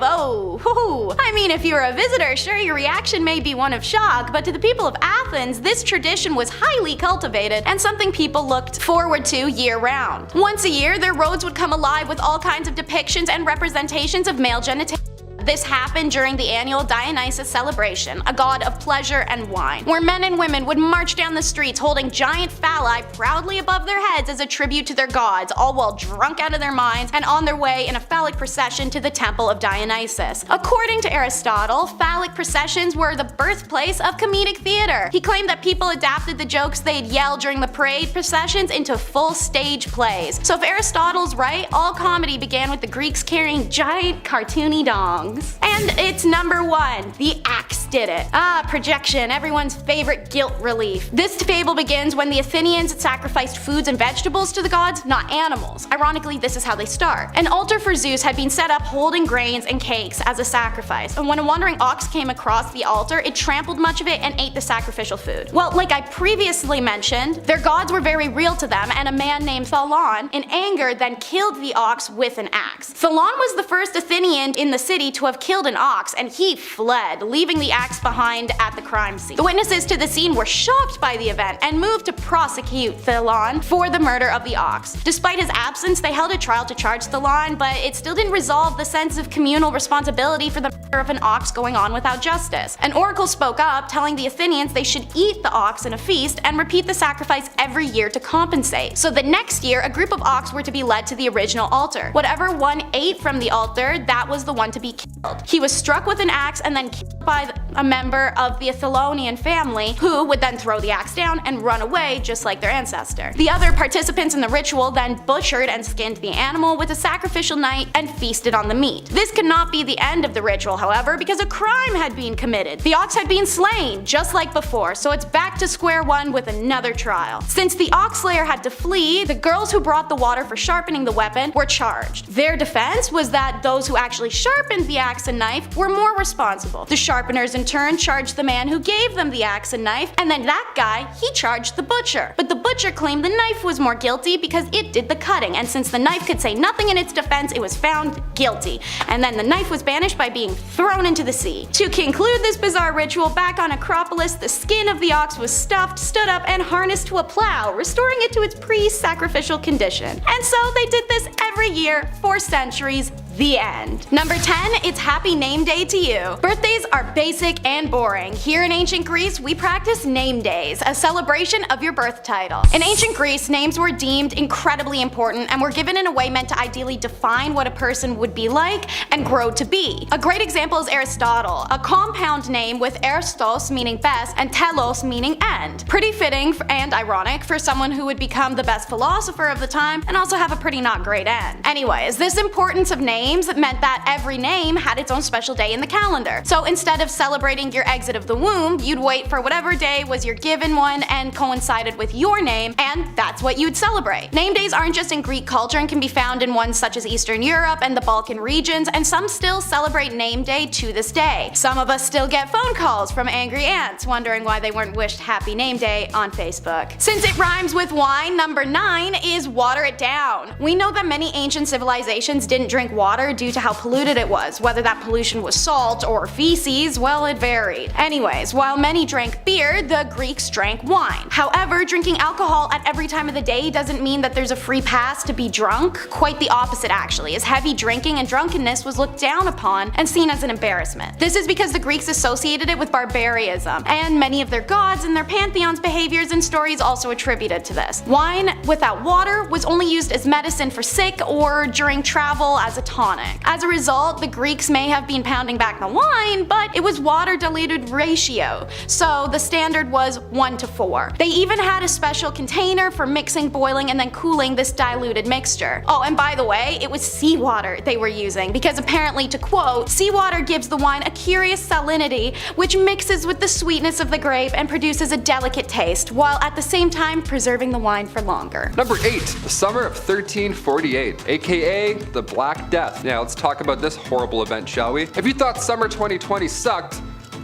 if you're a visitor, sure, your reaction may be one of shock, but to the people of Athens, this tradition was highly cultivated and something people looked forward to year-round. Once a year, their roads would come alive with all kinds of depictions and representations of male genitalia. This happened during the annual Dionysus celebration, a god of pleasure and wine, where men and women would march down the streets holding giant phalli proudly above their heads as a tribute to their gods, all while drunk out of their minds and on their way in a phallic procession to the temple of Dionysus. According to Aristotle, phallic processions were the birthplace of comedic theater. He claimed that people adapted the jokes they'd yell during the parade processions into full stage plays. So if Aristotle's right, all comedy began with the Greeks carrying giant cartoony dongs. And it's number 1. The axe did it. Projection, everyone's favorite guilt relief. This fable begins when the Athenians sacrificed foods and vegetables to the gods, not animals. Ironically, this is how they start. An altar for Zeus had been set up holding grains and cakes as a sacrifice, and when a wandering ox came across the altar, it trampled much of it and ate the sacrificial food. Well, like I previously mentioned, their gods were very real to them, and a man named Thalon, in anger, then killed the ox with an axe. Thalon was the first Athenian in the city to have killed an ox, and he fled, leaving the axe behind at the crime scene. The witnesses to the scene were shocked by the event and moved to prosecute Thalon for the murder of the ox. Despite his absence, they held a trial to charge Thalon, but it still didn't resolve the sense of communal responsibility for the murder of an ox going on without justice. An oracle spoke up, telling the Athenians they should eat the ox in a feast and repeat the sacrifice every year to compensate. So the next year, a group of ox were to be led to the original altar. Whatever one ate from the altar, that was the one to be killed. He was struck with an axe and then killed by a member of the Athelonian family, who would then throw the axe down and run away just like their ancestor. The other participants in the ritual then butchered and skinned the animal with a sacrificial knife and feasted on the meat. This could not be the end of the ritual, however, because a crime had been committed. The ox had been slain, just like before, so it's back to square one with another trial. Since the ox slayer had to flee, the girls who brought the water for sharpening the weapon were charged. Their defense was that those who actually sharpened the axe and knife were more responsible. The sharpeners in turn charged the man who gave them the axe and knife, and then that guy, he charged the butcher. But the butcher claimed the knife was more guilty because it did the cutting, and since the knife could say nothing in its defense, it was found guilty. And then the knife was banished by being thrown into the sea. To conclude this bizarre ritual, back on Acropolis, the skin of the ox was stuffed, stood up, and harnessed to a plow, restoring it to its pre-sacrificial condition. And so they did this every year for centuries. The end. Number 10, it's Happy Name Day to you. Birthdays are basic and boring. Here in ancient Greece, we practice name days, a celebration of your birth title. In ancient Greece, names were deemed incredibly important and were given in a way meant to ideally define what a person would be like and grow to be. A great example is Aristotle, a compound name with Aristos meaning best and telos meaning end. Pretty fitting and ironic for someone who would become the best philosopher of the time and also have a pretty not great end. Anyways, this importance of names meant that every name had its own special day in the calendar. So instead of celebrating your exit of the womb, you'd wait for whatever day was your given one and coincided with your name, and that's what you'd celebrate. Name days aren't just in Greek culture and can be found in ones such as Eastern Europe and the Balkan regions, and some still celebrate name day to this day. Some of us still get phone calls from angry aunts wondering why they weren't wished happy name day on Facebook. Since it rhymes with wine, number 9 is water it down. We know that many ancient civilizations didn't drink water due to how polluted it was. Whether that pollution was salt or feces, well, it varied. Anyways, while many drank beer, the Greeks drank wine. However, drinking alcohol at every time of the day doesn't mean that there's a free pass to be drunk. Quite the opposite actually, as heavy drinking and drunkenness was looked down upon and seen as an embarrassment. This is because the Greeks associated it with barbarism, and many of their gods and their pantheons' behaviors and stories also attributed to this. Wine without water was only used as medicine for sick or during travel as a tonic. As a result, the Greeks may have been pounding back the wine, but it was water diluted ratio, so the standard was 1:4. They even had a special container for mixing, boiling, and then cooling this diluted mixture. Oh, and by the way, it was seawater they were using, because apparently, to quote, seawater gives the wine a curious salinity which mixes with the sweetness of the grape and produces a delicate taste, while at the same time preserving the wine for longer. Number 8, the summer of 1348, aka the Black Death. Now let's talk about this horrible event, shall we? If you thought summer 2020 sucked,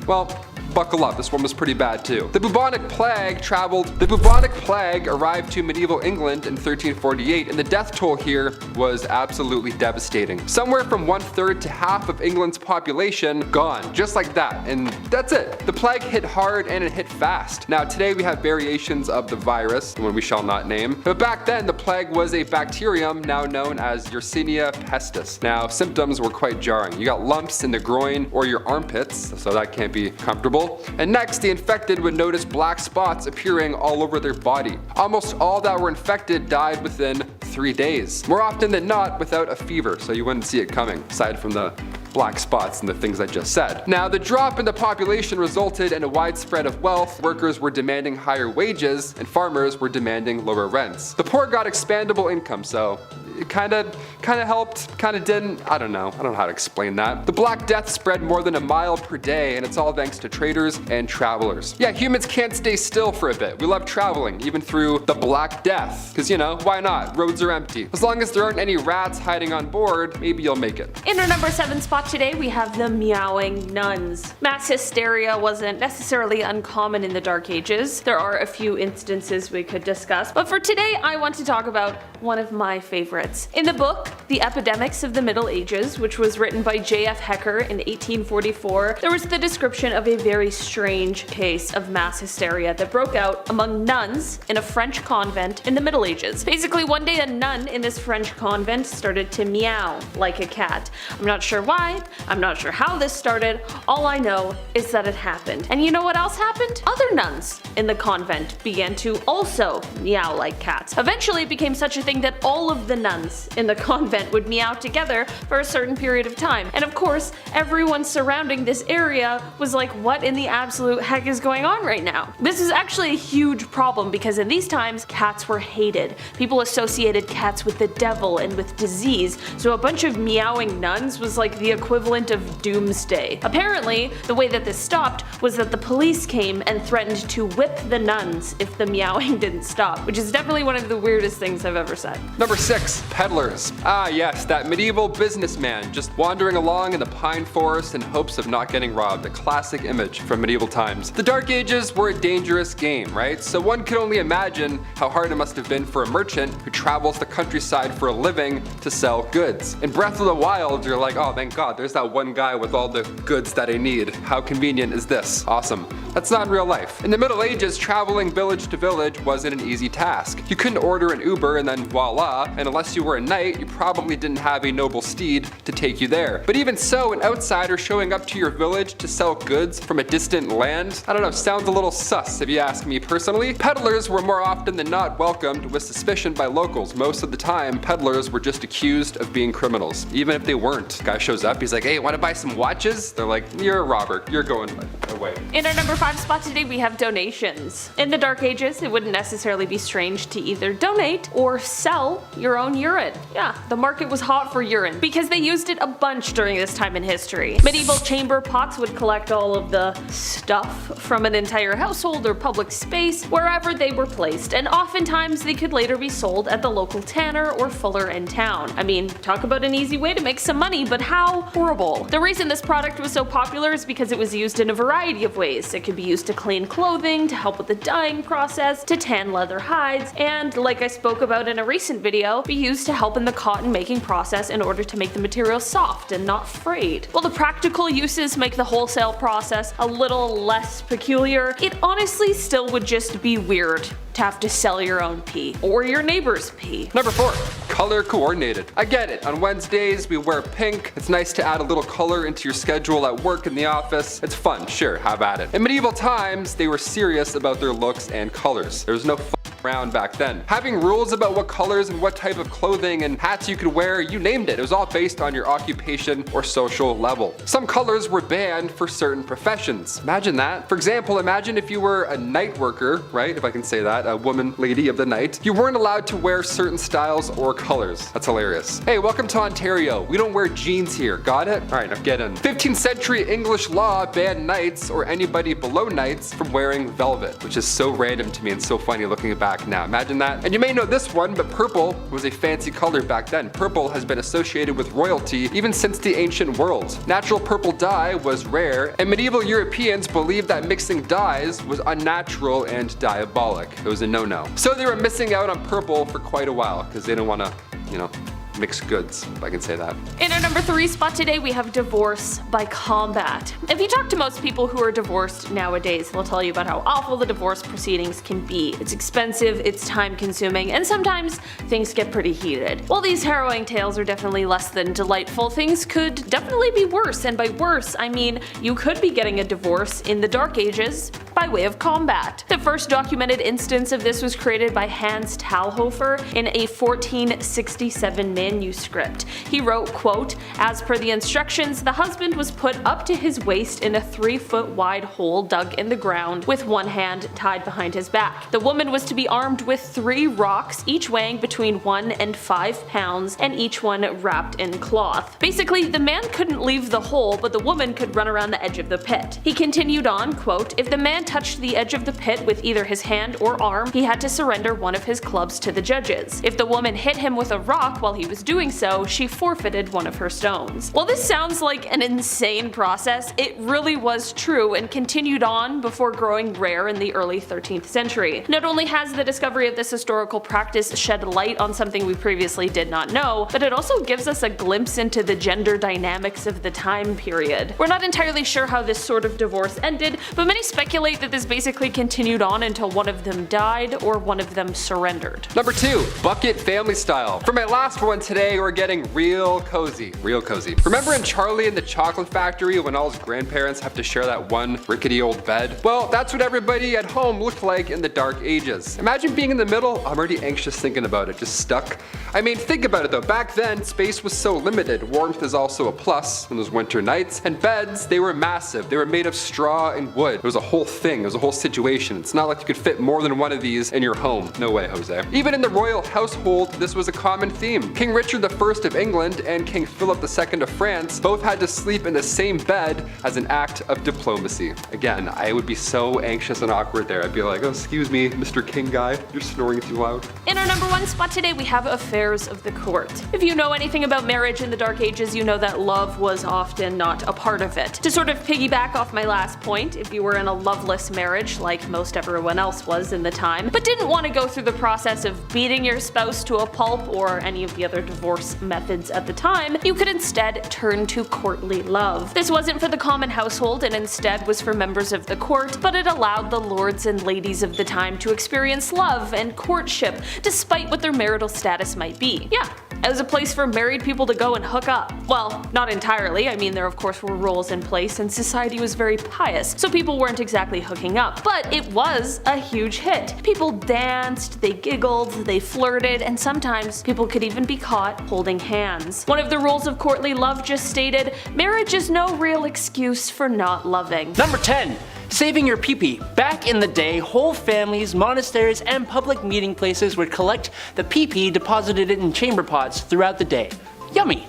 well, buckle up, this one was pretty bad too. The bubonic plague arrived to medieval England in 1348, and the death toll here was absolutely devastating. Somewhere from 1/3 to half of England's population gone, just like that, and that's it. The plague hit hard and it hit fast. Now today we have variations of the virus, one we shall not name, but back then the plague was a bacterium now known as Yersinia pestis. Now symptoms were quite jarring. You got lumps in the groin or your armpits, so that can't be comfortable. And next, the infected would notice black spots appearing all over their body. Almost all that were infected died within 3 days. More often than not without a fever, so you wouldn't see it coming, aside from the black spots and the things I just said. Now, the drop in the population resulted in a widespread of wealth. Workers were demanding higher wages, and farmers were demanding lower rents. The poor got expandable income, so it kinda helped, kinda didn't. I don't know how to explain that. The Black Death spread more than a mile per day, and it's all thanks to traders and travelers. Yeah, humans can't stay still for a bit. We love traveling, even through the Black Death. Cause you know, why not? Roads are empty. As long as there aren't any rats hiding on board, maybe you'll make it. In our number 7 spot today, we have the meowing nuns. Mass hysteria wasn't necessarily uncommon in the Dark Ages. There are a few instances we could discuss, but for today I want to talk about one of my favorites. In the book, The Epidemics of the Middle Ages, which was written by J.F. Hecker in 1844, there was the description of a very strange case of mass hysteria that broke out among nuns in a French convent in the Middle Ages. Basically, one day a nun in this French convent started to meow like a cat. I'm not sure why, I'm not sure how this started, all I know is that it happened. And you know what else happened? Other nuns in the convent began to also meow like cats. Eventually it became such a thing that all of the nuns in the convent would meow together for a certain period of time. And of course, everyone surrounding this area was like, what in the absolute heck is going on right now? This is actually a huge problem because in these times, cats were hated. People associated cats with the devil and with disease, so a bunch of meowing nuns was like the equivalent of doomsday. Apparently, the way that this stopped was that the police came and threatened to whip the nuns if the meowing didn't stop, which is definitely one of the weirdest things I've ever said. Number 6, peddlers. Ah yes, that medieval businessman just wandering along in the pine forest in hopes of not getting robbed, a classic image from medieval times. The Dark Ages were a dangerous game, right? So one could only imagine how hard it must have been for a merchant who travels the countryside for a living to sell goods. In Breath of the Wild, you're like, oh thank god, there's that one guy with all the goods that I need. How convenient is this? Awesome. That's not in real life. In the Middle Ages, traveling village to village wasn't an easy task. You couldn't order an Uber and then voila, and unless unless you were a knight, you probably didn't have a noble steed to take you there. But even so, an outsider showing up to your village to sell goods from a distant land, I don't know, sounds a little sus if you ask me personally. Peddlers were more often than not welcomed with suspicion by locals. Most of the time, peddlers were just accused of being criminals, even if they weren't. Guy shows up, he's like, hey, wanna buy some watches? They're like, you're a robber, you're going away. In our number 5 spot today, we have donations. In the Dark Ages, it wouldn't necessarily be strange to either donate or sell your own urine. Yeah, the market was hot for urine because they used it a bunch during this time in history. Medieval chamber pots would collect all of the stuff from an entire household or public space wherever they were placed, and oftentimes they could later be sold at the local tanner or fuller in town. I mean, talk about an easy way to make some money, but how horrible. The reason this product was so popular is because it was used in a variety of ways. It could be used to clean clothing, to help with the dyeing process, to tan leather hides, and like I spoke about in a recent video, be used to help in the cotton making process in order to make the material soft and not frayed. While the practical uses make the wholesale process a little less peculiar, it honestly still would just be weird to have to sell your own pee or your neighbor's pee. Number 4, color coordinated. I get it, on Wednesdays we wear pink. It's nice to add a little color into your schedule at work, in the office. It's fun, sure, have at it. In medieval times, they were serious about their looks and colors. There was no around back then. Having rules about what colors and what type of clothing and hats you could wear, you named it. It was all based on your occupation or social level. Some colors were banned for certain professions. Imagine that. For example, imagine if you were a night worker, right? If I can say that, a woman, lady of the night. You weren't allowed to wear certain styles or colors. That's hilarious. Hey, welcome to Ontario. We don't wear jeans here. Got it? All right, now get in. 15th century English law banned knights or anybody below knights from wearing velvet, which is so random to me and so funny looking back now. Imagine that. And you may know this one, but purple was a fancy color back then. Purple has been associated with royalty even since the ancient world. Natural purple dye was rare, and medieval Europeans believed that mixing dyes was unnatural and diabolic. It was a no-no. So they were missing out on purple for quite a while because they didn't want to, you know, mixed goods, if I can say that. In our number 3 spot today, we have divorce by combat. If you talk to most people who are divorced nowadays, they'll tell you about how awful the divorce proceedings can be. It's expensive, it's time consuming, and sometimes things get pretty heated. While these harrowing tales are definitely less than delightful, things could definitely be worse, and by worse, I mean you could be getting a divorce in the Dark Ages by way of combat. The first documented instance of this was created by Hans Talhofer in a 1467 manuscript. He wrote, quote, "As per the instructions, the husband was put up to his waist in a 3-foot wide hole dug in the ground with one hand tied behind his back. The woman was to be armed with 3 rocks, each weighing between 1 and 5 pounds, and each one wrapped in cloth. Basically, the man couldn't leave the hole, but the woman could run around the edge of the pit." He continued on, quote, "If the man touched the edge of the pit with either his hand or arm, he had to surrender one of his clubs to the judges. If the woman hit him with a rock while he was doing so, she forfeited one of her stones." While this sounds like an insane process, it really was true and continued on before growing rare in the early 13th century. Not only has the discovery of this historical practice shed light on something we previously did not know, but it also gives us a glimpse into the gender dynamics of the time period. We're not entirely sure how this sort of divorce ended, but many speculate that this basically continued on until one of them died or one of them surrendered. Number 2, bucket family style. For my last one today, we're getting real cozy. Real cozy. Remember in Charlie and the Chocolate Factory when all his grandparents have to share that one rickety old bed? Well, that's what everybody at home looked like in the Dark Ages. Imagine being in the middle. I'm already anxious thinking about it, just stuck. I mean, think about it though. Back then, space was so limited. Warmth is also a plus in those winter nights. And beds, they were massive. They were made of straw and wood. It was a whole thing. It was a whole situation. It's not like you could fit more than one of these in your home. No way, Jose. Even in the royal household, this was a common theme. King Richard I of England and King Philip II of France both had to sleep in the same bed as an act of diplomacy. Again, I would be so anxious and awkward there. I'd be like, oh, excuse me, Mr. King guy, you're snoring too loud. In our number 1 spot today, we have affairs of the court. If you know anything about marriage in the Dark Ages, you know that love was often not a part of it. To sort of piggyback off my last point, if you were in a loveless marriage, like most everyone else was in the time, but didn't want to go through the process of beating your spouse to a pulp or any of the other divorce methods at the time, you could instead turn to courtly love. This wasn't for the common household and instead was for members of the court, but it allowed the lords and ladies of the time to experience love and courtship despite what their marital status might be. Yeah, It was a place for married people to go and hook up. Well, not entirely. I mean, there of course were rules in place and society was very pious, so people weren't exactly hooking up. But it was a huge hit. People danced, they giggled, they flirted, and sometimes people could even be caught holding hands. One of the rules of courtly love just stated, marriage is no real excuse for not loving. Number 10. Saving your pee-pee. Back in the day, whole families, monasteries, and public meeting places would collect the pee-pee deposited in chamber pots throughout the day. Yummy!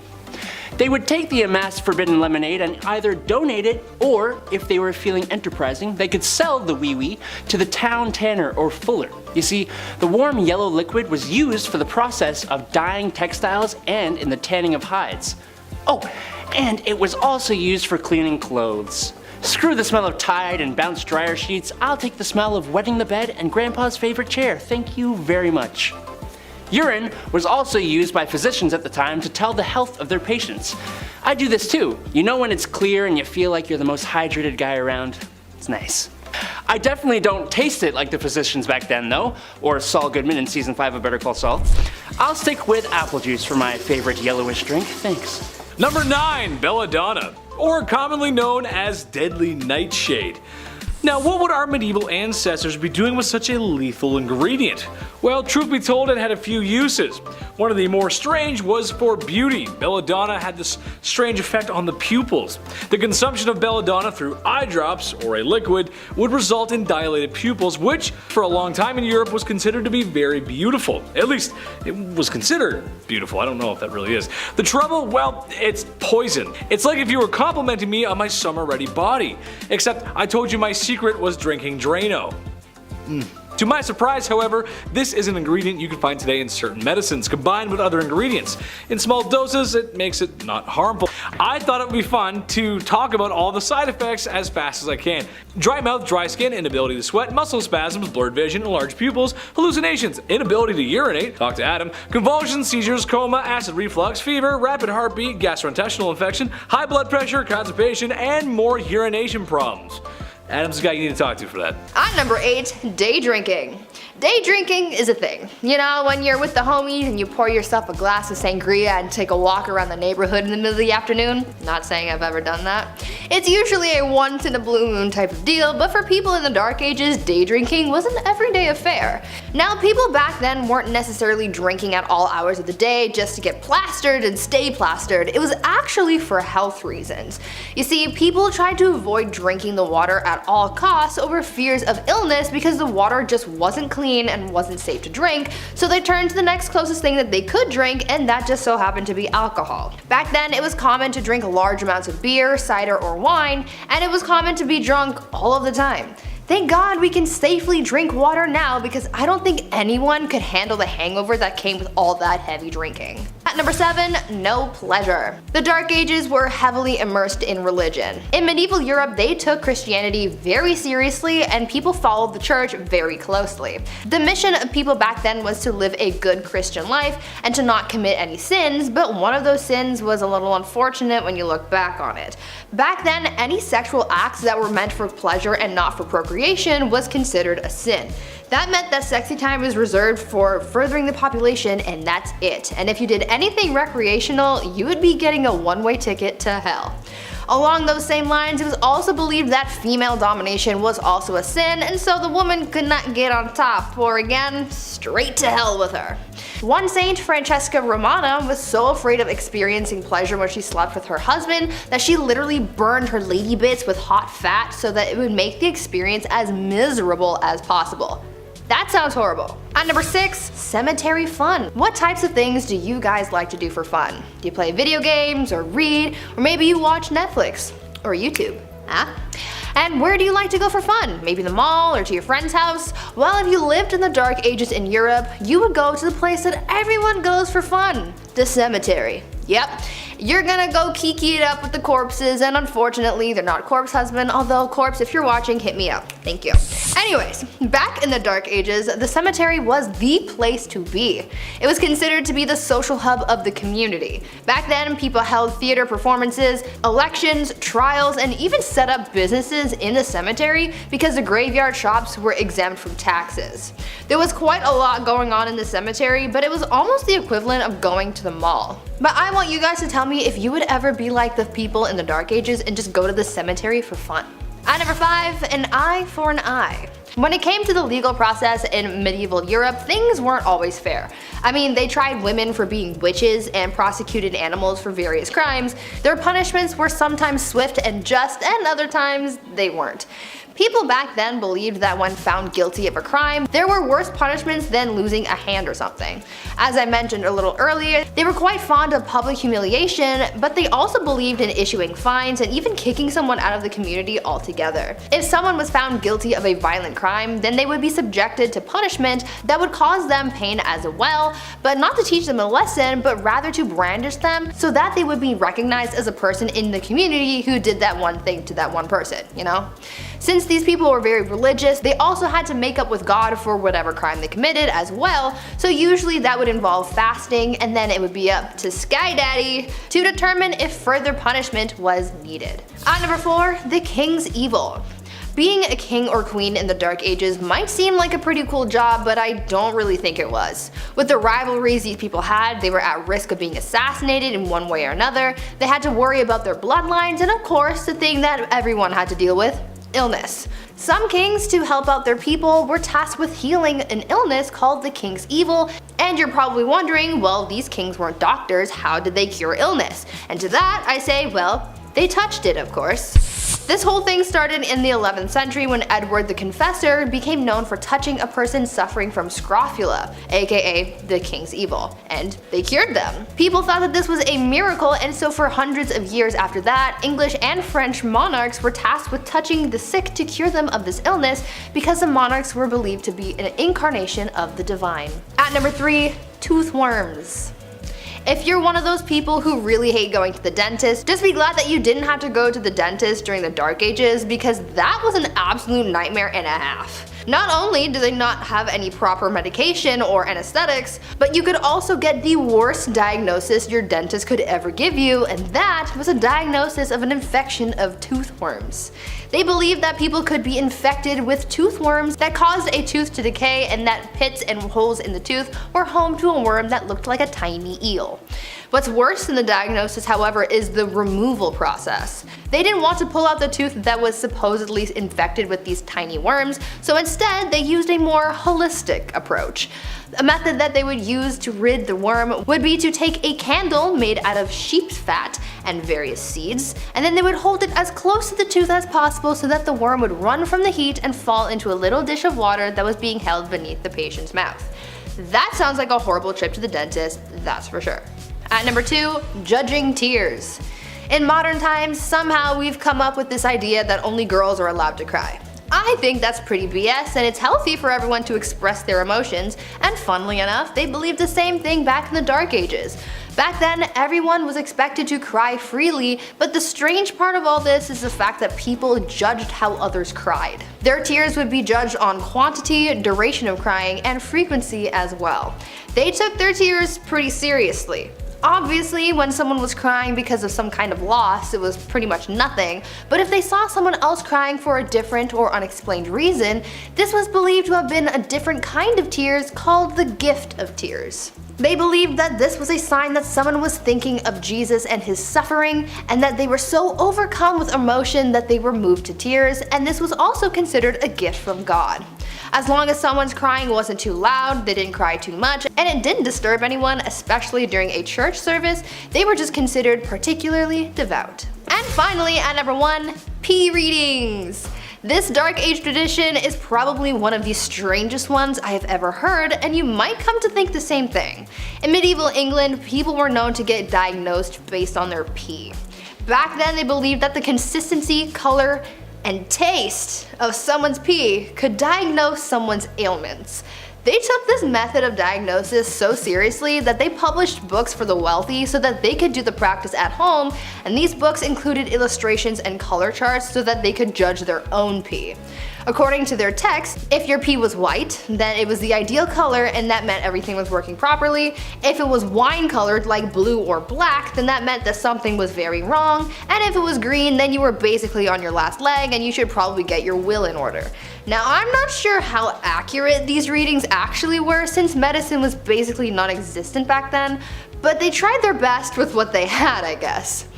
They would take the amassed forbidden lemonade and either donate it, or if they were feeling enterprising, they could sell the wee-wee to the town tanner or fuller. You see, the warm yellow liquid was used for the process of dyeing textiles and in the tanning of hides. Oh, and it was also used for cleaning clothes. Screw the smell of Tide and bounced dryer sheets, I'll take the smell of wetting the bed and Grandpa's favorite chair, thank you very much. Urine was also used by physicians at the time to tell the health of their patients. I do this too. You know when it's clear and you feel like you're the most hydrated guy around? It's nice. I definitely don't taste it like the physicians back then though, or Saul Goodman in season 5 of Better Call Saul. I'll stick with apple juice for my favorite yellowish drink, thanks. Number 9, belladonna, or commonly known as deadly nightshade. Now, what would our medieval ancestors be doing with such a lethal ingredient? Well, truth be told, it had a few uses. One of the more strange was for beauty. Belladonna had this strange effect on the pupils. The consumption of belladonna through eye drops, or a liquid, would result in dilated pupils, which for a long time in Europe was considered to be very beautiful. At least, it was considered beautiful. I don't know if that really is. The trouble, well, it's poison. It's like if you were complimenting me on my summer-ready body. Except I told you my secret was drinking Drano. To my surprise, however, this is an ingredient you can find today in certain medicines combined with other ingredients. In small doses, it makes it not harmful. I thought it would be fun to talk about all the side effects as fast as I can. Dry mouth, dry skin, inability to sweat, muscle spasms, blurred vision, enlarged pupils, hallucinations, inability to urinate, talk to Adam, convulsions, seizures, coma, acid reflux, fever, rapid heartbeat, gastrointestinal infection, high blood pressure, constipation, and more urination problems. Adam's the guy you need to talk to for that. At number 8, day drinking. Day drinking is a thing. You know, when you're with the homies and you pour yourself a glass of sangria and take a walk around the neighborhood in the middle of the afternoon. Not saying I've ever done that. It's usually a once in a blue moon type of deal, but for people in the dark ages, day drinking was an everyday affair. Now, people back then weren't necessarily drinking at all hours of the day just to get plastered and stay plastered. It was actually for health reasons. You see, people tried to avoid drinking the water at all costs over fears of illness because the water just wasn't clean and wasn't safe to drink, so they turned to the next closest thing that they could drink, and that just so happened to be alcohol. Back then, it was common to drink large amounts of beer, cider, or wine, and it was common to be drunk all of the time. Thank God we can safely drink water now, because I don't think anyone could handle the hangover that came with all that heavy drinking. At number 7, no pleasure. The Dark Ages were heavily immersed in religion. In medieval Europe, they took Christianity very seriously and people followed the church very closely. The mission of people back then was to live a good Christian life and to not commit any sins, but one of those sins was a little unfortunate when you look back on it. Back then, any sexual acts that were meant for pleasure and not for procreation was considered a sin. That meant that sexy time was reserved for furthering the population, and that's it. And if you did anything recreational, you would be getting a one-way ticket to hell. Along those same lines, it was also believed that female domination was also a sin, and so the woman could not get on top, or again, straight to hell with her. One saint, Francesca Romana, was so afraid of experiencing pleasure when she slept with her husband that she literally burned her lady bits with hot fat so that it would make the experience as miserable as possible. That sounds horrible. At number 6, cemetery fun. What types of things do you guys like to do for fun? Do you play video games, or read, or maybe you watch Netflix, or YouTube? Huh? And where do you like to go for fun? Maybe the mall or to your friend's house? Well, if you lived in the Dark Ages in Europe, you would go to the place that everyone goes for fun, the cemetery. Yep, you're gonna go kiki it up with the corpses, and unfortunately they're not corpse husband, although corpse, if you're watching, hit me up. Thank you. Anyways, back in the Dark Ages, the cemetery was the place to be. It was considered to be the social hub of the community. Back then, people held theater performances, elections, trials, and even set up businesses in the cemetery because the graveyard shops were exempt from taxes. There was quite a lot going on in the cemetery, but it was almost the equivalent of going to the mall. But I want you guys to tell me if you would ever be like the people in the Dark Ages and just go to the cemetery for fun. At number 5, an eye for an eye. When it came to the legal process in medieval Europe, things weren't always fair. I mean, they tried women for being witches and prosecuted animals for various crimes. Their punishments were sometimes swift and just, and other times they weren't. People back then believed that when found guilty of a crime, there were worse punishments than losing a hand or something. As I mentioned a little earlier, they were quite fond of public humiliation, but they also believed in issuing fines and even kicking someone out of the community altogether. If someone was found guilty of a violent crime, then they would be subjected to punishment that would cause them pain as well, but not to teach them a lesson, but rather to brandish them so that they would be recognized as a person in the community who did that one thing to that one person, you know? Since these people were very religious, they also had to make up with God for whatever crime they committed as well, so usually that would involve fasting, and then it would be up to Sky Daddy to determine if further punishment was needed. At number 4, the king's evil. Being a king or queen in the Dark Ages might seem like a pretty cool job, but I don't really think it was. With the rivalries these people had, they were at risk of being assassinated in one way or another, they had to worry about their bloodlines, and of course the thing that everyone had to deal with, illness. Some kings, to help out their people, were tasked with healing an illness called the king's evil, and you're probably wondering, well, these kings weren't doctors, how did they cure illness? And to that I say, well, they touched it, of course. This whole thing started in the 11th century when Edward the Confessor became known for touching a person suffering from scrofula, aka the king's evil, and they cured them. People thought that this was a miracle, and so for hundreds of years after that, English and French monarchs were tasked with touching the sick to cure them of this illness because the monarchs were believed to be an incarnation of the divine. At number 3, tooth worms. If you're one of those people who really hate going to the dentist, just be glad that you didn't have to go to the dentist during the Dark Ages, because that was an absolute nightmare and a half. Not only do they not have any proper medication or anesthetics, but you could also get the worst diagnosis your dentist could ever give you, and that was a diagnosis of an infection of tooth worms. They believed that people could be infected with tooth worms that caused a tooth to decay, and that pits and holes in the tooth were home to a worm that looked like a tiny eel. What's worse than the diagnosis, however, is the removal process. They didn't want to pull out the tooth that was supposedly infected with these tiny worms, so instead they used a more holistic approach. A method that they would use to rid the worm would be to take a candle made out of sheep's fat and various seeds, and then they would hold it as close to the tooth as possible so that the worm would run from the heat and fall into a little dish of water that was being held beneath the patient's mouth. That sounds like a horrible trip to the dentist, that's for sure. At number 2, judging tears. In modern times, somehow we've come up with this idea that only girls are allowed to cry. I think that's pretty BS, and it's healthy for everyone to express their emotions, and funnily enough, they believed the same thing back in the Dark Ages. Back then, everyone was expected to cry freely, but the strange part of all this is the fact that people judged how others cried. Their tears would be judged on quantity, duration of crying, and frequency as well. They took their tears pretty seriously. Obviously, when someone was crying because of some kind of loss, it was pretty much nothing, but if they saw someone else crying for a different or unexplained reason, this was believed to have been a different kind of tears called the gift of tears. They believed that this was a sign that someone was thinking of Jesus and his suffering, and that they were so overcome with emotion that they were moved to tears, and this was also considered a gift from God. As long as someone's crying wasn't too loud, they didn't cry too much, and it didn't disturb anyone, especially during a church service, they were just considered particularly devout. And finally, at number 1, pee readings. This Dark Age tradition is probably one of the strangest ones I have ever heard, and you might come to think the same thing. In medieval England, people were known to get diagnosed based on their pee. Back then, they believed that the consistency, color, and taste of someone's pee could diagnose someone's ailments. They took this method of diagnosis so seriously that they published books for the wealthy so that they could do the practice at home, and these books included illustrations and color charts so that they could judge their own pee. According to their text, if your pee was white, then it was the ideal color and that meant everything was working properly. If it was wine colored like blue or black, then that meant that something was very wrong. And if it was green, then you were basically on your last leg and you should probably get your will in order. Now, I'm not sure how accurate these readings actually were since medicine was basically non-existent back then, but they tried their best with what they had, I guess.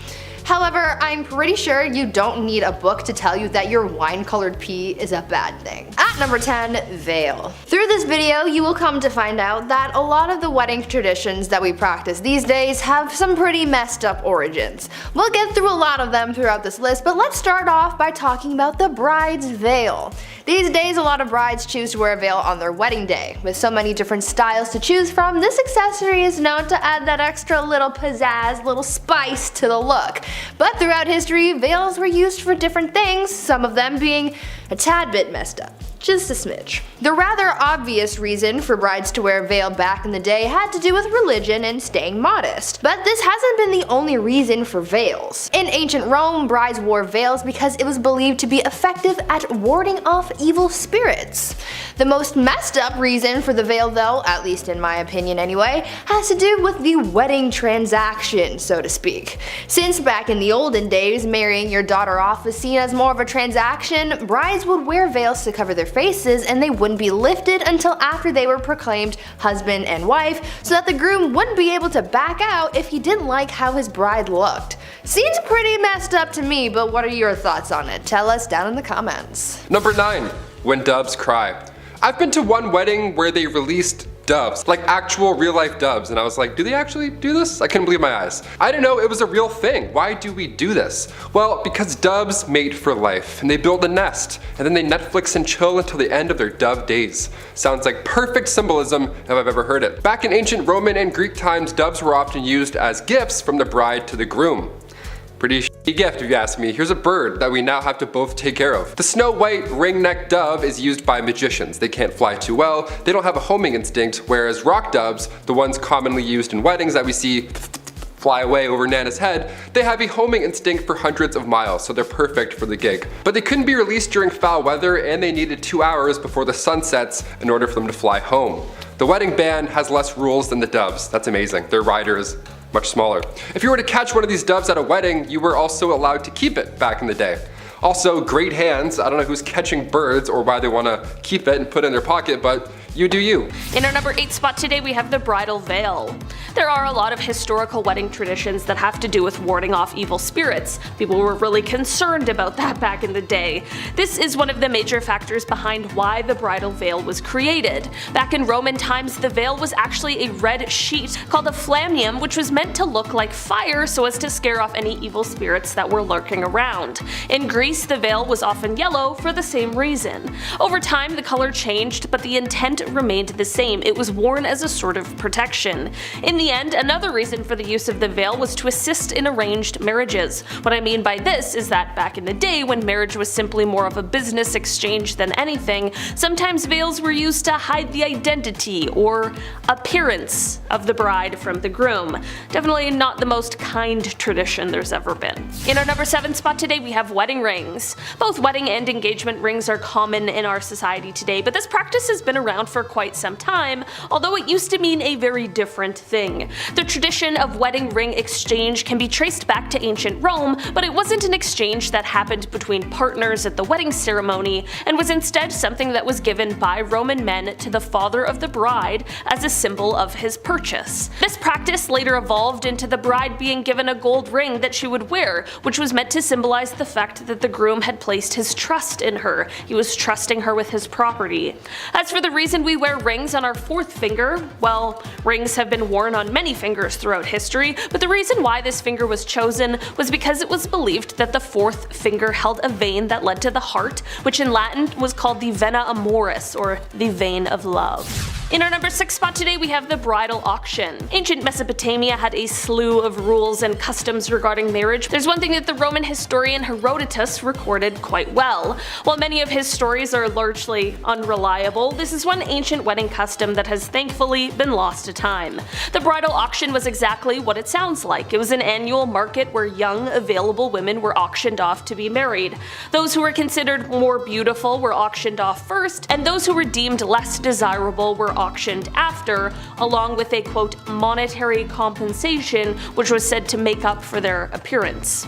However, I'm pretty sure you don't need a book to tell you that your wine-colored pee is a bad thing. At number 10, veil. Through this video, you will come to find out that a lot of the wedding traditions that we practice these days have some pretty messed up origins. We'll get through a lot of them throughout this list, but let's start off by talking about the bride's veil. These days, a lot of brides choose to wear a veil on their wedding day. With so many different styles to choose from, this accessory is known to add that extra little pizzazz, little spice to the look. But throughout history, veils were used for different things, some of them being a tad bit messed up. Just a smidge. The rather obvious reason for brides to wear a veil back in the day had to do with religion and staying modest. But this hasn't been the only reason for veils. In ancient Rome, brides wore veils because it was believed to be effective at warding off evil spirits. The most messed up reason for the veil though, at least in my opinion anyway, has to do with the wedding transaction, so to speak. Since back in the olden days, marrying your daughter off was seen as more of a transaction, brides would wear veils to cover their faces and they wouldn't be lifted until after they were proclaimed husband and wife, so that the groom wouldn't be able to back out if he didn't like how his bride looked. Seems pretty messed up to me, but what are your thoughts on it? Tell us down in the comments. Number 9. When doves cry. I've been to one wedding where they released doves, like actual real life doves, and I was like, do they actually do this? I couldn't believe my eyes. I didn't know it was a real thing. Why do we do this? Well, because doves mate for life, and they build a nest, and then they Netflix and chill until the end of their dove days. Sounds like perfect symbolism if I've ever heard it. Back in ancient Roman and Greek times, doves were often used as gifts from the bride to the groom. Pretty shitty gift if you ask me. Here's a bird that we now have to both take care of. The snow white ring-necked dove is used by magicians. They can't fly too well, they don't have a homing instinct, whereas rock doves, the ones commonly used in weddings that we see fly away over Nana's head, they have a homing instinct for hundreds of miles, so they're perfect for the gig. But they couldn't be released during foul weather and they needed 2 hours before the sun sets in order for them to fly home. The wedding band has less rules than the doves. That's amazing. Their rider is much smaller. If you were to catch one of these doves at a wedding, you were also allowed to keep it back in the day. Also, great hands. I don't know who's catching birds or why they want to keep it and put it in their pocket, but you do you. In our number 8 spot today, we have the bridal veil. There are a lot of historical wedding traditions that have to do with warding off evil spirits. People were really concerned about that back in the day. This is one of the major factors behind why the bridal veil was created. Back in Roman times, the veil was actually a red sheet called a flammeum, which was meant to look like fire so as to scare off any evil spirits that were lurking around. In Greece, the veil was often yellow for the same reason. Over time, the color changed, but the intent remained the same. It was worn as a sort of protection. In the end, another reason for the use of the veil was to assist in arranged marriages. What I mean by this is that back in the day, when marriage was simply more of a business exchange than anything, sometimes veils were used to hide the identity or appearance of the bride from the groom. Definitely not the most kind tradition there's ever been. In our number 7 spot today, we have wedding rings. Both wedding and engagement rings are common in our society today, but this practice has been around for quite some time, although it used to mean a very different thing. The tradition of wedding ring exchange can be traced back to ancient Rome, but it wasn't an exchange that happened between partners at the wedding ceremony, and was instead something that was given by Roman men to the father of the bride as a symbol of his purchase. This practice later evolved into the bride being given a gold ring that she would wear, which was meant to symbolize the fact that the groom had placed his trust in her. He was trusting her with his property. As for the reason we wear rings on our 4th finger, well, rings have been worn on many fingers throughout history, but the reason why this finger was chosen was because it was believed that the 4th finger held a vein that led to the heart, which in Latin was called the vena amoris, or the vein of love. In our number 6 spot today we have the bridal auction. Ancient Mesopotamia had a slew of rules and customs regarding marriage. There's one thing that the Roman historian Herodotus recorded quite well. While many of his stories are largely unreliable, this is one ancient wedding custom that has thankfully been lost to time. The bridal auction was exactly what it sounds like. It was an annual market where young, available women were auctioned off to be married. Those who were considered more beautiful were auctioned off first, and those who were deemed less desirable were auctioned after, along with a quote monetary compensation which was said to make up for their appearance.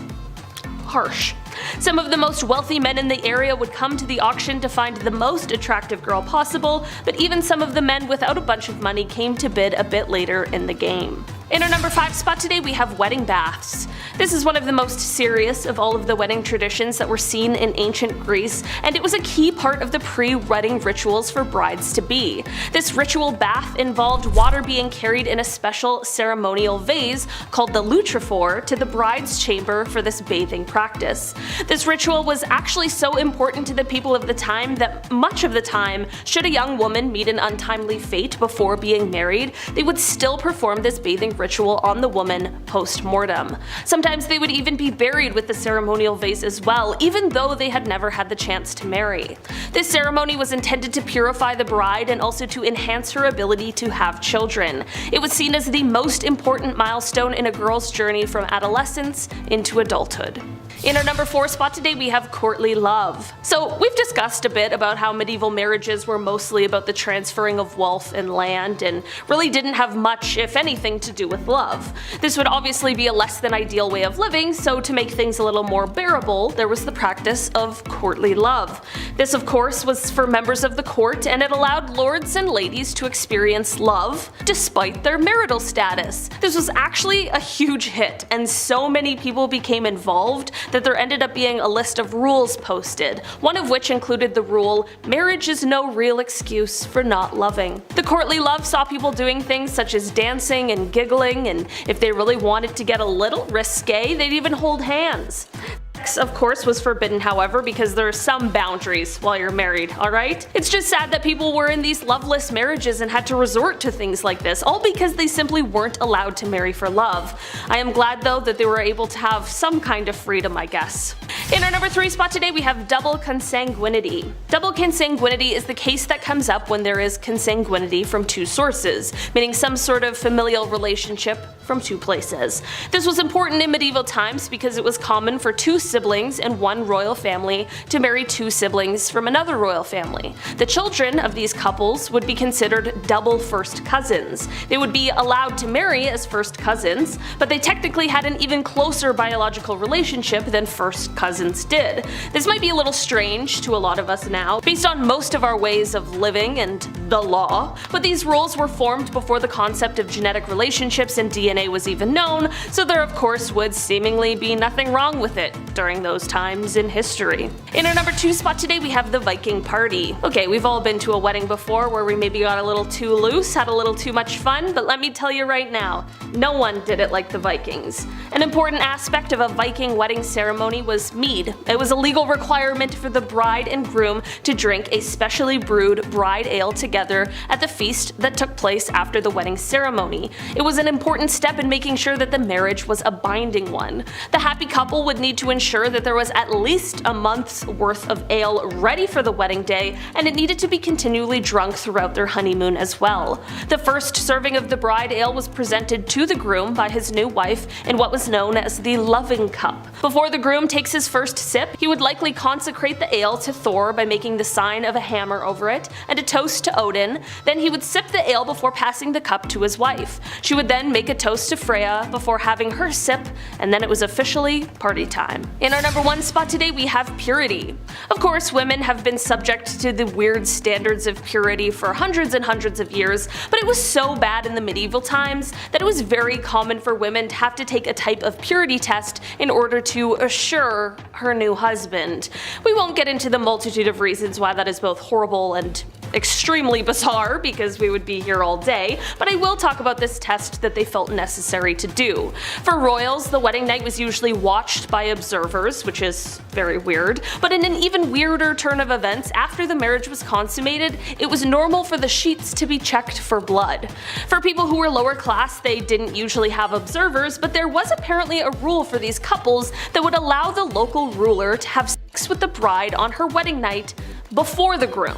Harsh. Some of the most wealthy men in the area would come to the auction to find the most attractive girl possible, but even some of the men without a bunch of money came to bid a bit later in the game. In our number 5 spot today we have wedding baths. This is one of the most serious of all of the wedding traditions that were seen in ancient Greece, and it was a key part of the pre-wedding rituals for brides-to-be. This ritual bath involved water being carried in a special ceremonial vase called the lutrophore to the bride's chamber for this bathing practice. This ritual was actually so important to the people of the time that much of the time, should a young woman meet an untimely fate before being married, they would still perform this bathing ritual on the woman post-mortem. Sometimes they would even be buried with the ceremonial vase as well, even though they had never had the chance to marry. This ceremony was intended to purify the bride and also to enhance her ability to have children. It was seen as the most important milestone in a girl's journey from adolescence into adulthood. In our number 4 spot today we have courtly love. So we've discussed a bit about how medieval marriages were mostly about the transferring of wealth and land and really didn't have much, if anything, to do with love. This would obviously be a less than ideal way of living, so to make things a little more bearable, there was the practice of courtly love. This of course was for members of the court, and it allowed lords and ladies to experience love despite their marital status. This was actually a huge hit, and so many people became involved that there ended up being a list of rules posted, one of which included the rule, marriage is no real excuse for not loving. The courtly love saw people doing things such as dancing and giggling, and if they really wanted to get a little risque, they'd even hold hands. Sex, of course, was forbidden, however, because there are some boundaries while you're married, alright? It's just sad that people were in these loveless marriages and had to resort to things like this, all because they simply weren't allowed to marry for love. I am glad though that they were able to have some kind of freedom, I guess. In our number 3 spot today we have double consanguinity. Double consanguinity is the case that comes up when there is consanguinity from 2 sources, meaning some sort of familial relationship from 2 places. This was important in medieval times because it was common for 2 siblings in one royal family to marry 2 siblings from another royal family. The children of these couples would be considered double first cousins. They would be allowed to marry as first cousins, but they technically had an even closer biological relationship than first cousins did. This might be a little strange to a lot of us now, based on most of our ways of living and the law, but these rules were formed before the concept of genetic relationships and DNA was even known, so there of course would seemingly be nothing wrong with it during those times in history. In our number 2 spot today we have the Viking party. Okay, we've all been to a wedding before where we maybe got a little too loose, had a little too much fun, but let me tell you right now, no one did it like the Vikings. An important aspect of a Viking wedding ceremony was mead. It was a legal requirement for the bride and groom to drink a specially brewed bride ale together at the feast that took place after the wedding ceremony. It was an important step in making sure that the marriage was a binding one. The happy couple would need to ensure that there was at least a month's worth of ale ready for the wedding day, and it needed to be continually drunk throughout their honeymoon as well. The first serving of the bride ale was presented to the groom by his new wife in what was known as the loving cup. Before the groom takes his first sip, he would likely consecrate the ale to Thor by making the sign of a hammer over it, and a toast to Odin. Then he would sip the ale before passing the cup to his wife. She would then make a toast to Freya before having her sip, and then it was officially party time. In our number 1 spot today we have purity. Of course, women have been subject to the weird standards of purity for hundreds and hundreds of years, but it was so bad in the medieval times that it was very common for women to have to take a type of purity test in order to assure her new husband. We won't get into the multitude of reasons why that is both horrible and extremely bizarre because we would be here all day, but I will talk about this test that they felt necessary to do. For royals, the wedding night was usually watched by observers, which is very weird, but in an even weirder turn of events, after the marriage was consummated, it was normal for the sheets to be checked for blood. For people who were lower class, they didn't usually have observers, but there was apparently a rule for these couples that would allow the local ruler to have sex with the bride on her wedding night before the groom.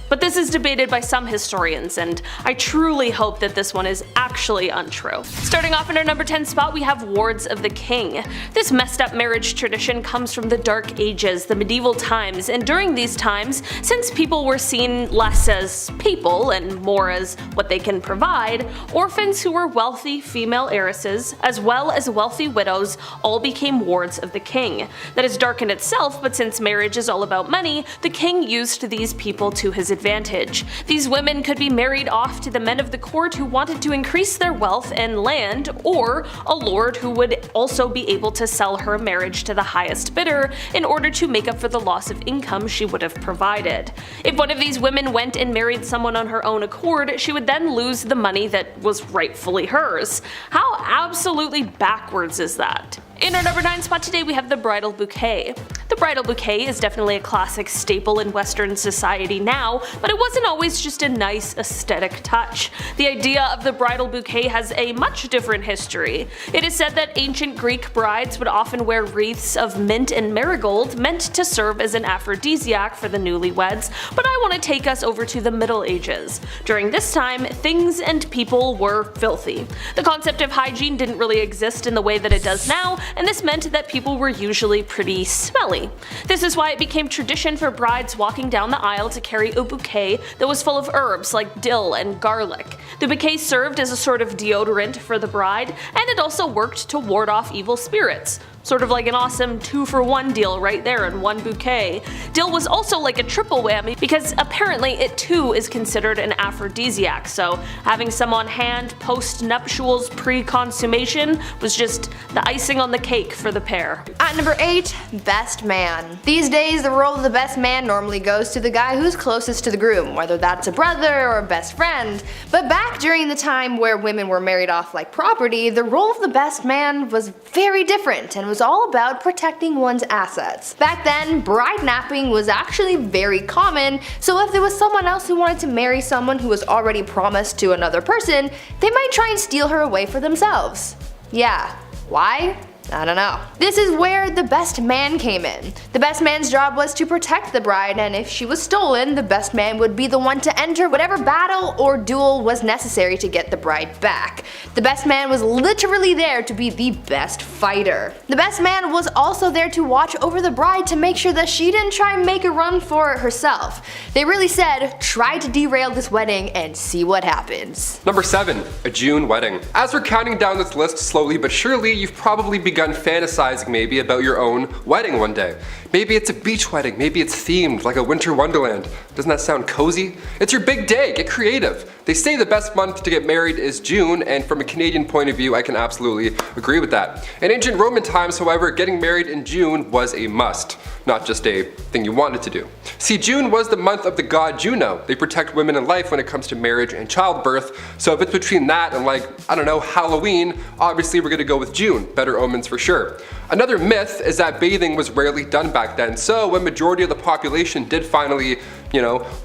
But this is debated by some historians, and I truly hope that this one is actually untrue. Starting off in our number 10 spot, we have wards of the king. This messed up marriage tradition comes from the Dark Ages, the medieval times, and during these times, since people were seen less as people and more as what they can provide, orphans who were wealthy female heiresses, as well as wealthy widows, all became wards of the king. That is dark in itself, but since marriage is all about money, the king used these people to his advantage. These women could be married off to the men of the court who wanted to increase their wealth and land, or a lord who would also be able to sell her marriage to the highest bidder in order to make up for the loss of income she would have provided. If one of these women went and married someone on her own accord, she would then lose the money that was rightfully hers. How absolutely backwards is that? In our number 9 spot today, we have the bridal bouquet. The bridal bouquet is definitely a classic staple in Western society now, but it wasn't always just a nice aesthetic touch. The idea of the bridal bouquet has a much different history. It is said that ancient Greek brides would often wear wreaths of mint and marigold meant to serve as an aphrodisiac for the newlyweds, but I want to take us over to the Middle Ages. During this time, things and people were filthy. The concept of hygiene didn't really exist in the way that it does now, and this meant that people were usually pretty smelly. This is why it became tradition for brides walking down the aisle to carry a bouquet that was full of herbs like dill and garlic. The bouquet served as a sort of deodorant for the bride, and it also worked to ward off evil spirits. Sort of like an awesome 2-for-1 deal right there in one bouquet. Dill was also like a triple whammy because apparently it too is considered an aphrodisiac, so having some on hand post-nuptials pre-consummation was just the icing on the cake for the pair. At number 8, best man. These days, the role of the best man normally goes to the guy who's closest to the groom, whether that's a brother or a best friend. But back during the time where women were married off like property, the role of the best man was very different and was all about protecting one's assets. Back then, bride napping was actually very common, so if there was someone else who wanted to marry someone who was already promised to another person, they might try and steal her away for themselves. Yeah, why? I don't know. This is where the best man came in. The best man's job was to protect the bride, and if she was stolen, the best man would be the one to enter whatever battle or duel was necessary to get the bride back. The best man was literally there to be the best fighter. The best man was also there to watch over the bride to make sure that she didn't try and make a run for it herself. They really said, try to derail this wedding and see what happens. Number 7, a June wedding. As we're counting down this list slowly but surely, you've probably begun fantasizing maybe about your own wedding one day. Maybe it's a beach wedding, maybe it's themed like a winter wonderland. Doesn't that sound cozy? It's your big day, get creative. They say the best month to get married is June, and from a Canadian point of view, I can absolutely agree with that. In ancient Roman times, however, getting married in June was a must, not just a thing you wanted to do. See, June was the month of the god Juno. They protect women in life when it comes to marriage and childbirth, so if it's between that and like, I don't know, Halloween, obviously we're gonna go with June. Better omens for sure. Another myth is that bathing was rarely done back then, so when majority of the population did finally,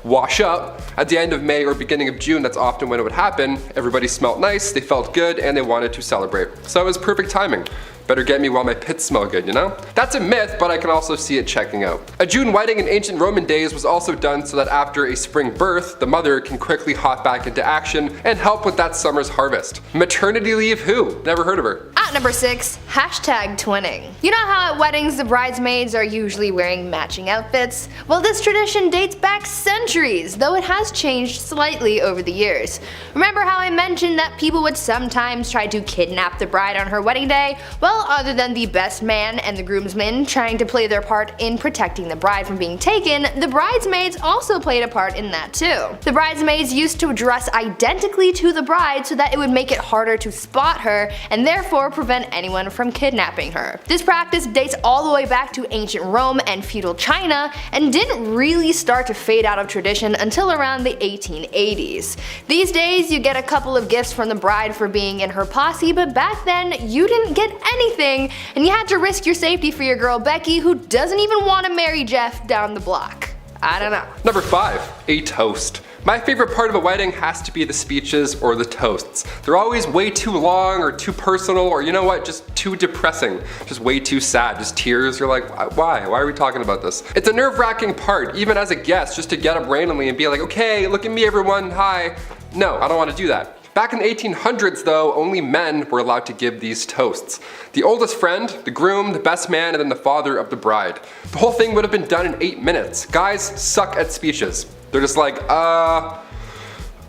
wash up at the end of May or beginning of June, that's often when it would happen. Everybody smelled nice, they felt good, and they wanted to celebrate. So it was perfect timing. Better get me while my pits smell good, you know? That's a myth, but I can also see it checking out. A June wedding in ancient Roman days was also done so that after a spring birth, the mother can quickly hop back into action and help with that summer's harvest. Maternity leave who? Never heard of her. At number 6, hashtag twinning. You know how at weddings the bridesmaids are usually wearing matching outfits? Well, this tradition dates back centuries, though it has changed slightly over the years. Remember how I mentioned that people would sometimes try to kidnap the bride on her wedding day? Well, other than the best man and the groomsmen trying to play their part in protecting the bride from being taken, the bridesmaids also played a part in that too. The bridesmaids used to dress identically to the bride so that it would make it harder to spot her and therefore prevent anyone from kidnapping her. This practice dates all the way back to ancient Rome and feudal China and didn't really start to fade out of tradition until around the 1880s. These days you get a couple of gifts from the bride for being in her posse, but back then you didn't get anything and you had to risk your safety for your girl Becky, who doesn't even want to marry Jeff down the block. I don't know. Number 5. A toast. My favorite part of a wedding has to be the speeches or the toasts. They're always way too long or too personal, or you know what, just too depressing. Just way too sad, just tears. You're like, why? Why are we talking about this? It's a nerve-wracking part, even as a guest, just to get up randomly and be like, okay, look at me everyone, hi. No, I don't want to do that. Back in the 1800s though, only men were allowed to give these toasts. The oldest friend, the groom, the best man, and then the father of the bride. The whole thing would have been done in 8 minutes. Guys suck at speeches. They're just like, a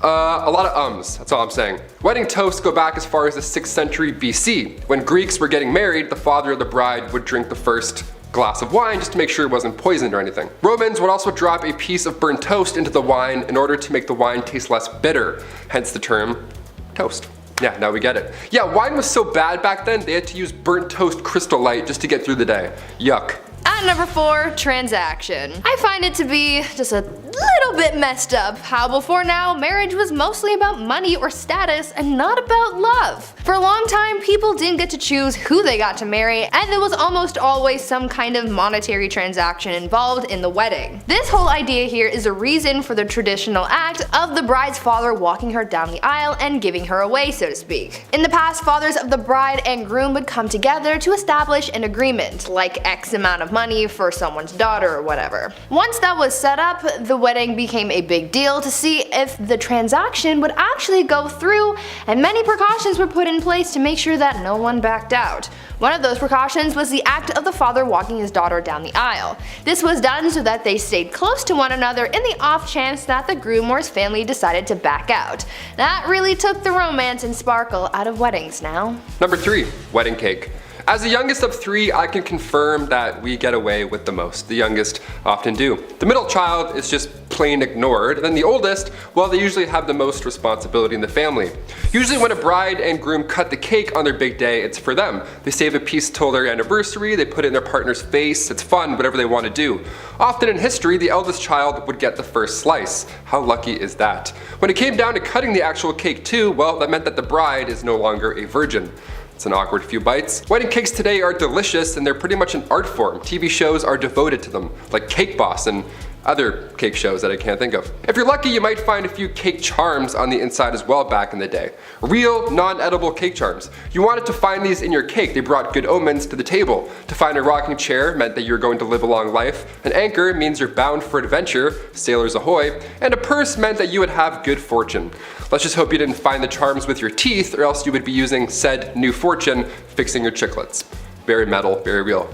lot of ums, that's all I'm saying. Wedding toasts go back as far as the 6th century BC. When Greeks were getting married, the father of the bride would drink the first glass of wine just to make sure it wasn't poisoned or anything. Romans would also drop a piece of burnt toast into the wine in order to make the wine taste less bitter, hence the term toast. Yeah, now we get it. Yeah, wine was so bad back then, they had to use burnt toast Crystal Light just to get through the day. Yuck. At number 4, transaction. I find it to be just a little bit messed up how before now marriage was mostly about money or status and not about love. For a long time people didn't get to choose who they got to marry, and there was almost always some kind of monetary transaction involved in the wedding. This whole idea here is a reason for the traditional act of the bride's father walking her down the aisle and giving her away, so to speak. In the past, fathers of the bride and groom would come together to establish an agreement, like X amount of money for someone's daughter or whatever. Once that was set up, the wedding became a big deal to see if the transaction would actually go through, and many precautions were put in place to make sure that no one backed out. One of those precautions was the act of the father walking his daughter down the aisle. This was done so that they stayed close to one another in the off chance that the groom or his family decided to back out. That really took the romance and sparkle out of weddings now. Number 3, wedding cake. As the youngest of 3, I can confirm that we get away with the most. The youngest often do. The middle child is just plain ignored, and then the oldest, well, they usually have the most responsibility in the family. Usually when a bride and groom cut the cake on their big day, it's for them. They save a piece till their anniversary, they put it in their partner's face, it's fun, whatever they want to do. Often in history, the eldest child would get the first slice. How lucky is that? When it came down to cutting the actual cake too, well, that meant that the bride is no longer a virgin. It's an awkward few bites. Wedding cakes today are delicious and they're pretty much an art form. TV shows are devoted to them, like Cake Boss and other cake shows that I can't think of. If you're lucky, you might find a few cake charms on the inside as well back in the day. Real, non-edible cake charms. You wanted to find these in your cake, they brought good omens to the table. To find a rocking chair meant that you're going to live a long life. An anchor means you're bound for adventure, sailors ahoy. And a purse meant that you would have good fortune. Let's just hope you didn't find the charms with your teeth, or else you would be using said new fortune fixing your chiclets. Very metal, very real.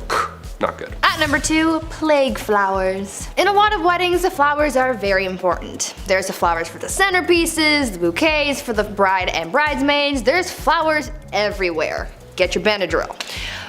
Not good. At number 2, plague flowers. In a lot of weddings, the flowers are very important. There's the flowers for the centerpieces, the bouquets for the bride and bridesmaids, there's flowers everywhere. Get your Benadryl.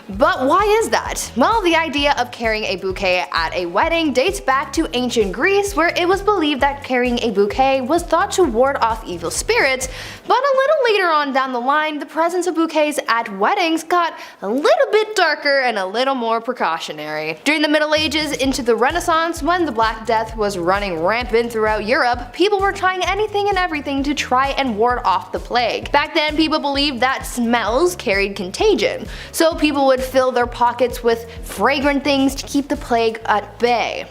But why is that? Well, the idea of carrying a bouquet at a wedding dates back to ancient Greece, where it was believed that carrying a bouquet was thought to ward off evil spirits, but a little later on down the line, the presence of bouquets at weddings got a little bit darker and a little more precautionary. During the Middle Ages into the Renaissance, when the Black Death was running rampant throughout Europe, people were trying anything and everything to try and ward off the plague. Back then, people believed that smells carried contagion, so people would fill their pockets with fragrant things to keep the plague at bay.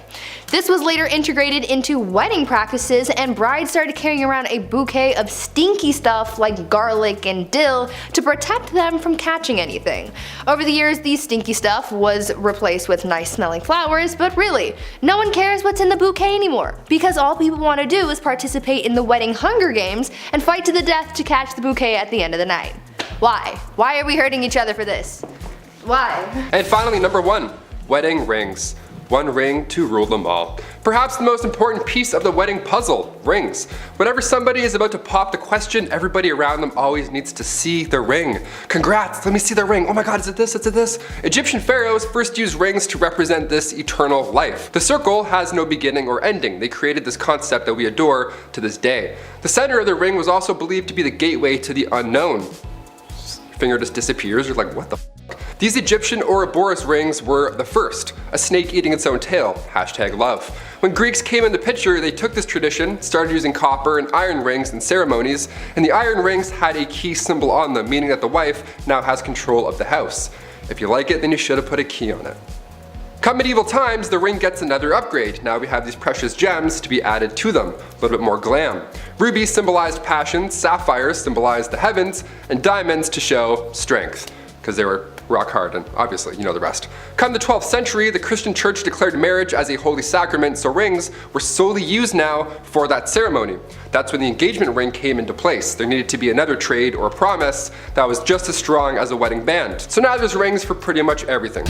This was later integrated into wedding practices, and brides started carrying around a bouquet of stinky stuff like garlic and dill to protect them from catching anything. Over the years, these stinky stuff was replaced with nice smelling flowers, but really, no one cares what's in the bouquet anymore, because all people want to do is participate in the wedding Hunger Games and fight to the death to catch the bouquet at the end of the night. Why? Why are we hurting each other for this? Why? And finally, number 1, wedding rings. One ring to rule them all. Perhaps the most important piece of the wedding puzzle, rings. Whenever somebody is about to pop the question, everybody around them always needs to see the ring. Congrats, let me see the ring. Oh my god, is it this? Is it this? Egyptian pharaohs first used rings to represent this eternal life. The circle has no beginning or ending. They created this concept that we adore to this day. The center of the ring was also believed to be the gateway to the unknown. finger just disappears. You're like, what the f? These Egyptian Ouroboros rings were the first, a snake eating its own tail, #love. When Greeks came in the picture, they took this tradition, started using copper and iron rings in ceremonies, and the iron rings had a key symbol on them, meaning that the wife now has control of the house. If you like it, then you should have put a key on it. Come medieval times, the ring gets another upgrade. Now we have these precious gems to be added to them, a little bit more glam. Rubies symbolized passion, sapphires symbolized the heavens, and diamonds to show strength, because they were rock hard, and obviously you know the rest. Come the 12th century, the Christian church declared marriage as a holy sacrament, so rings were solely used now for that ceremony. That's when the engagement ring came into place. There needed to be another trade or promise that was just as strong as a wedding band. So now there's rings for pretty much everything.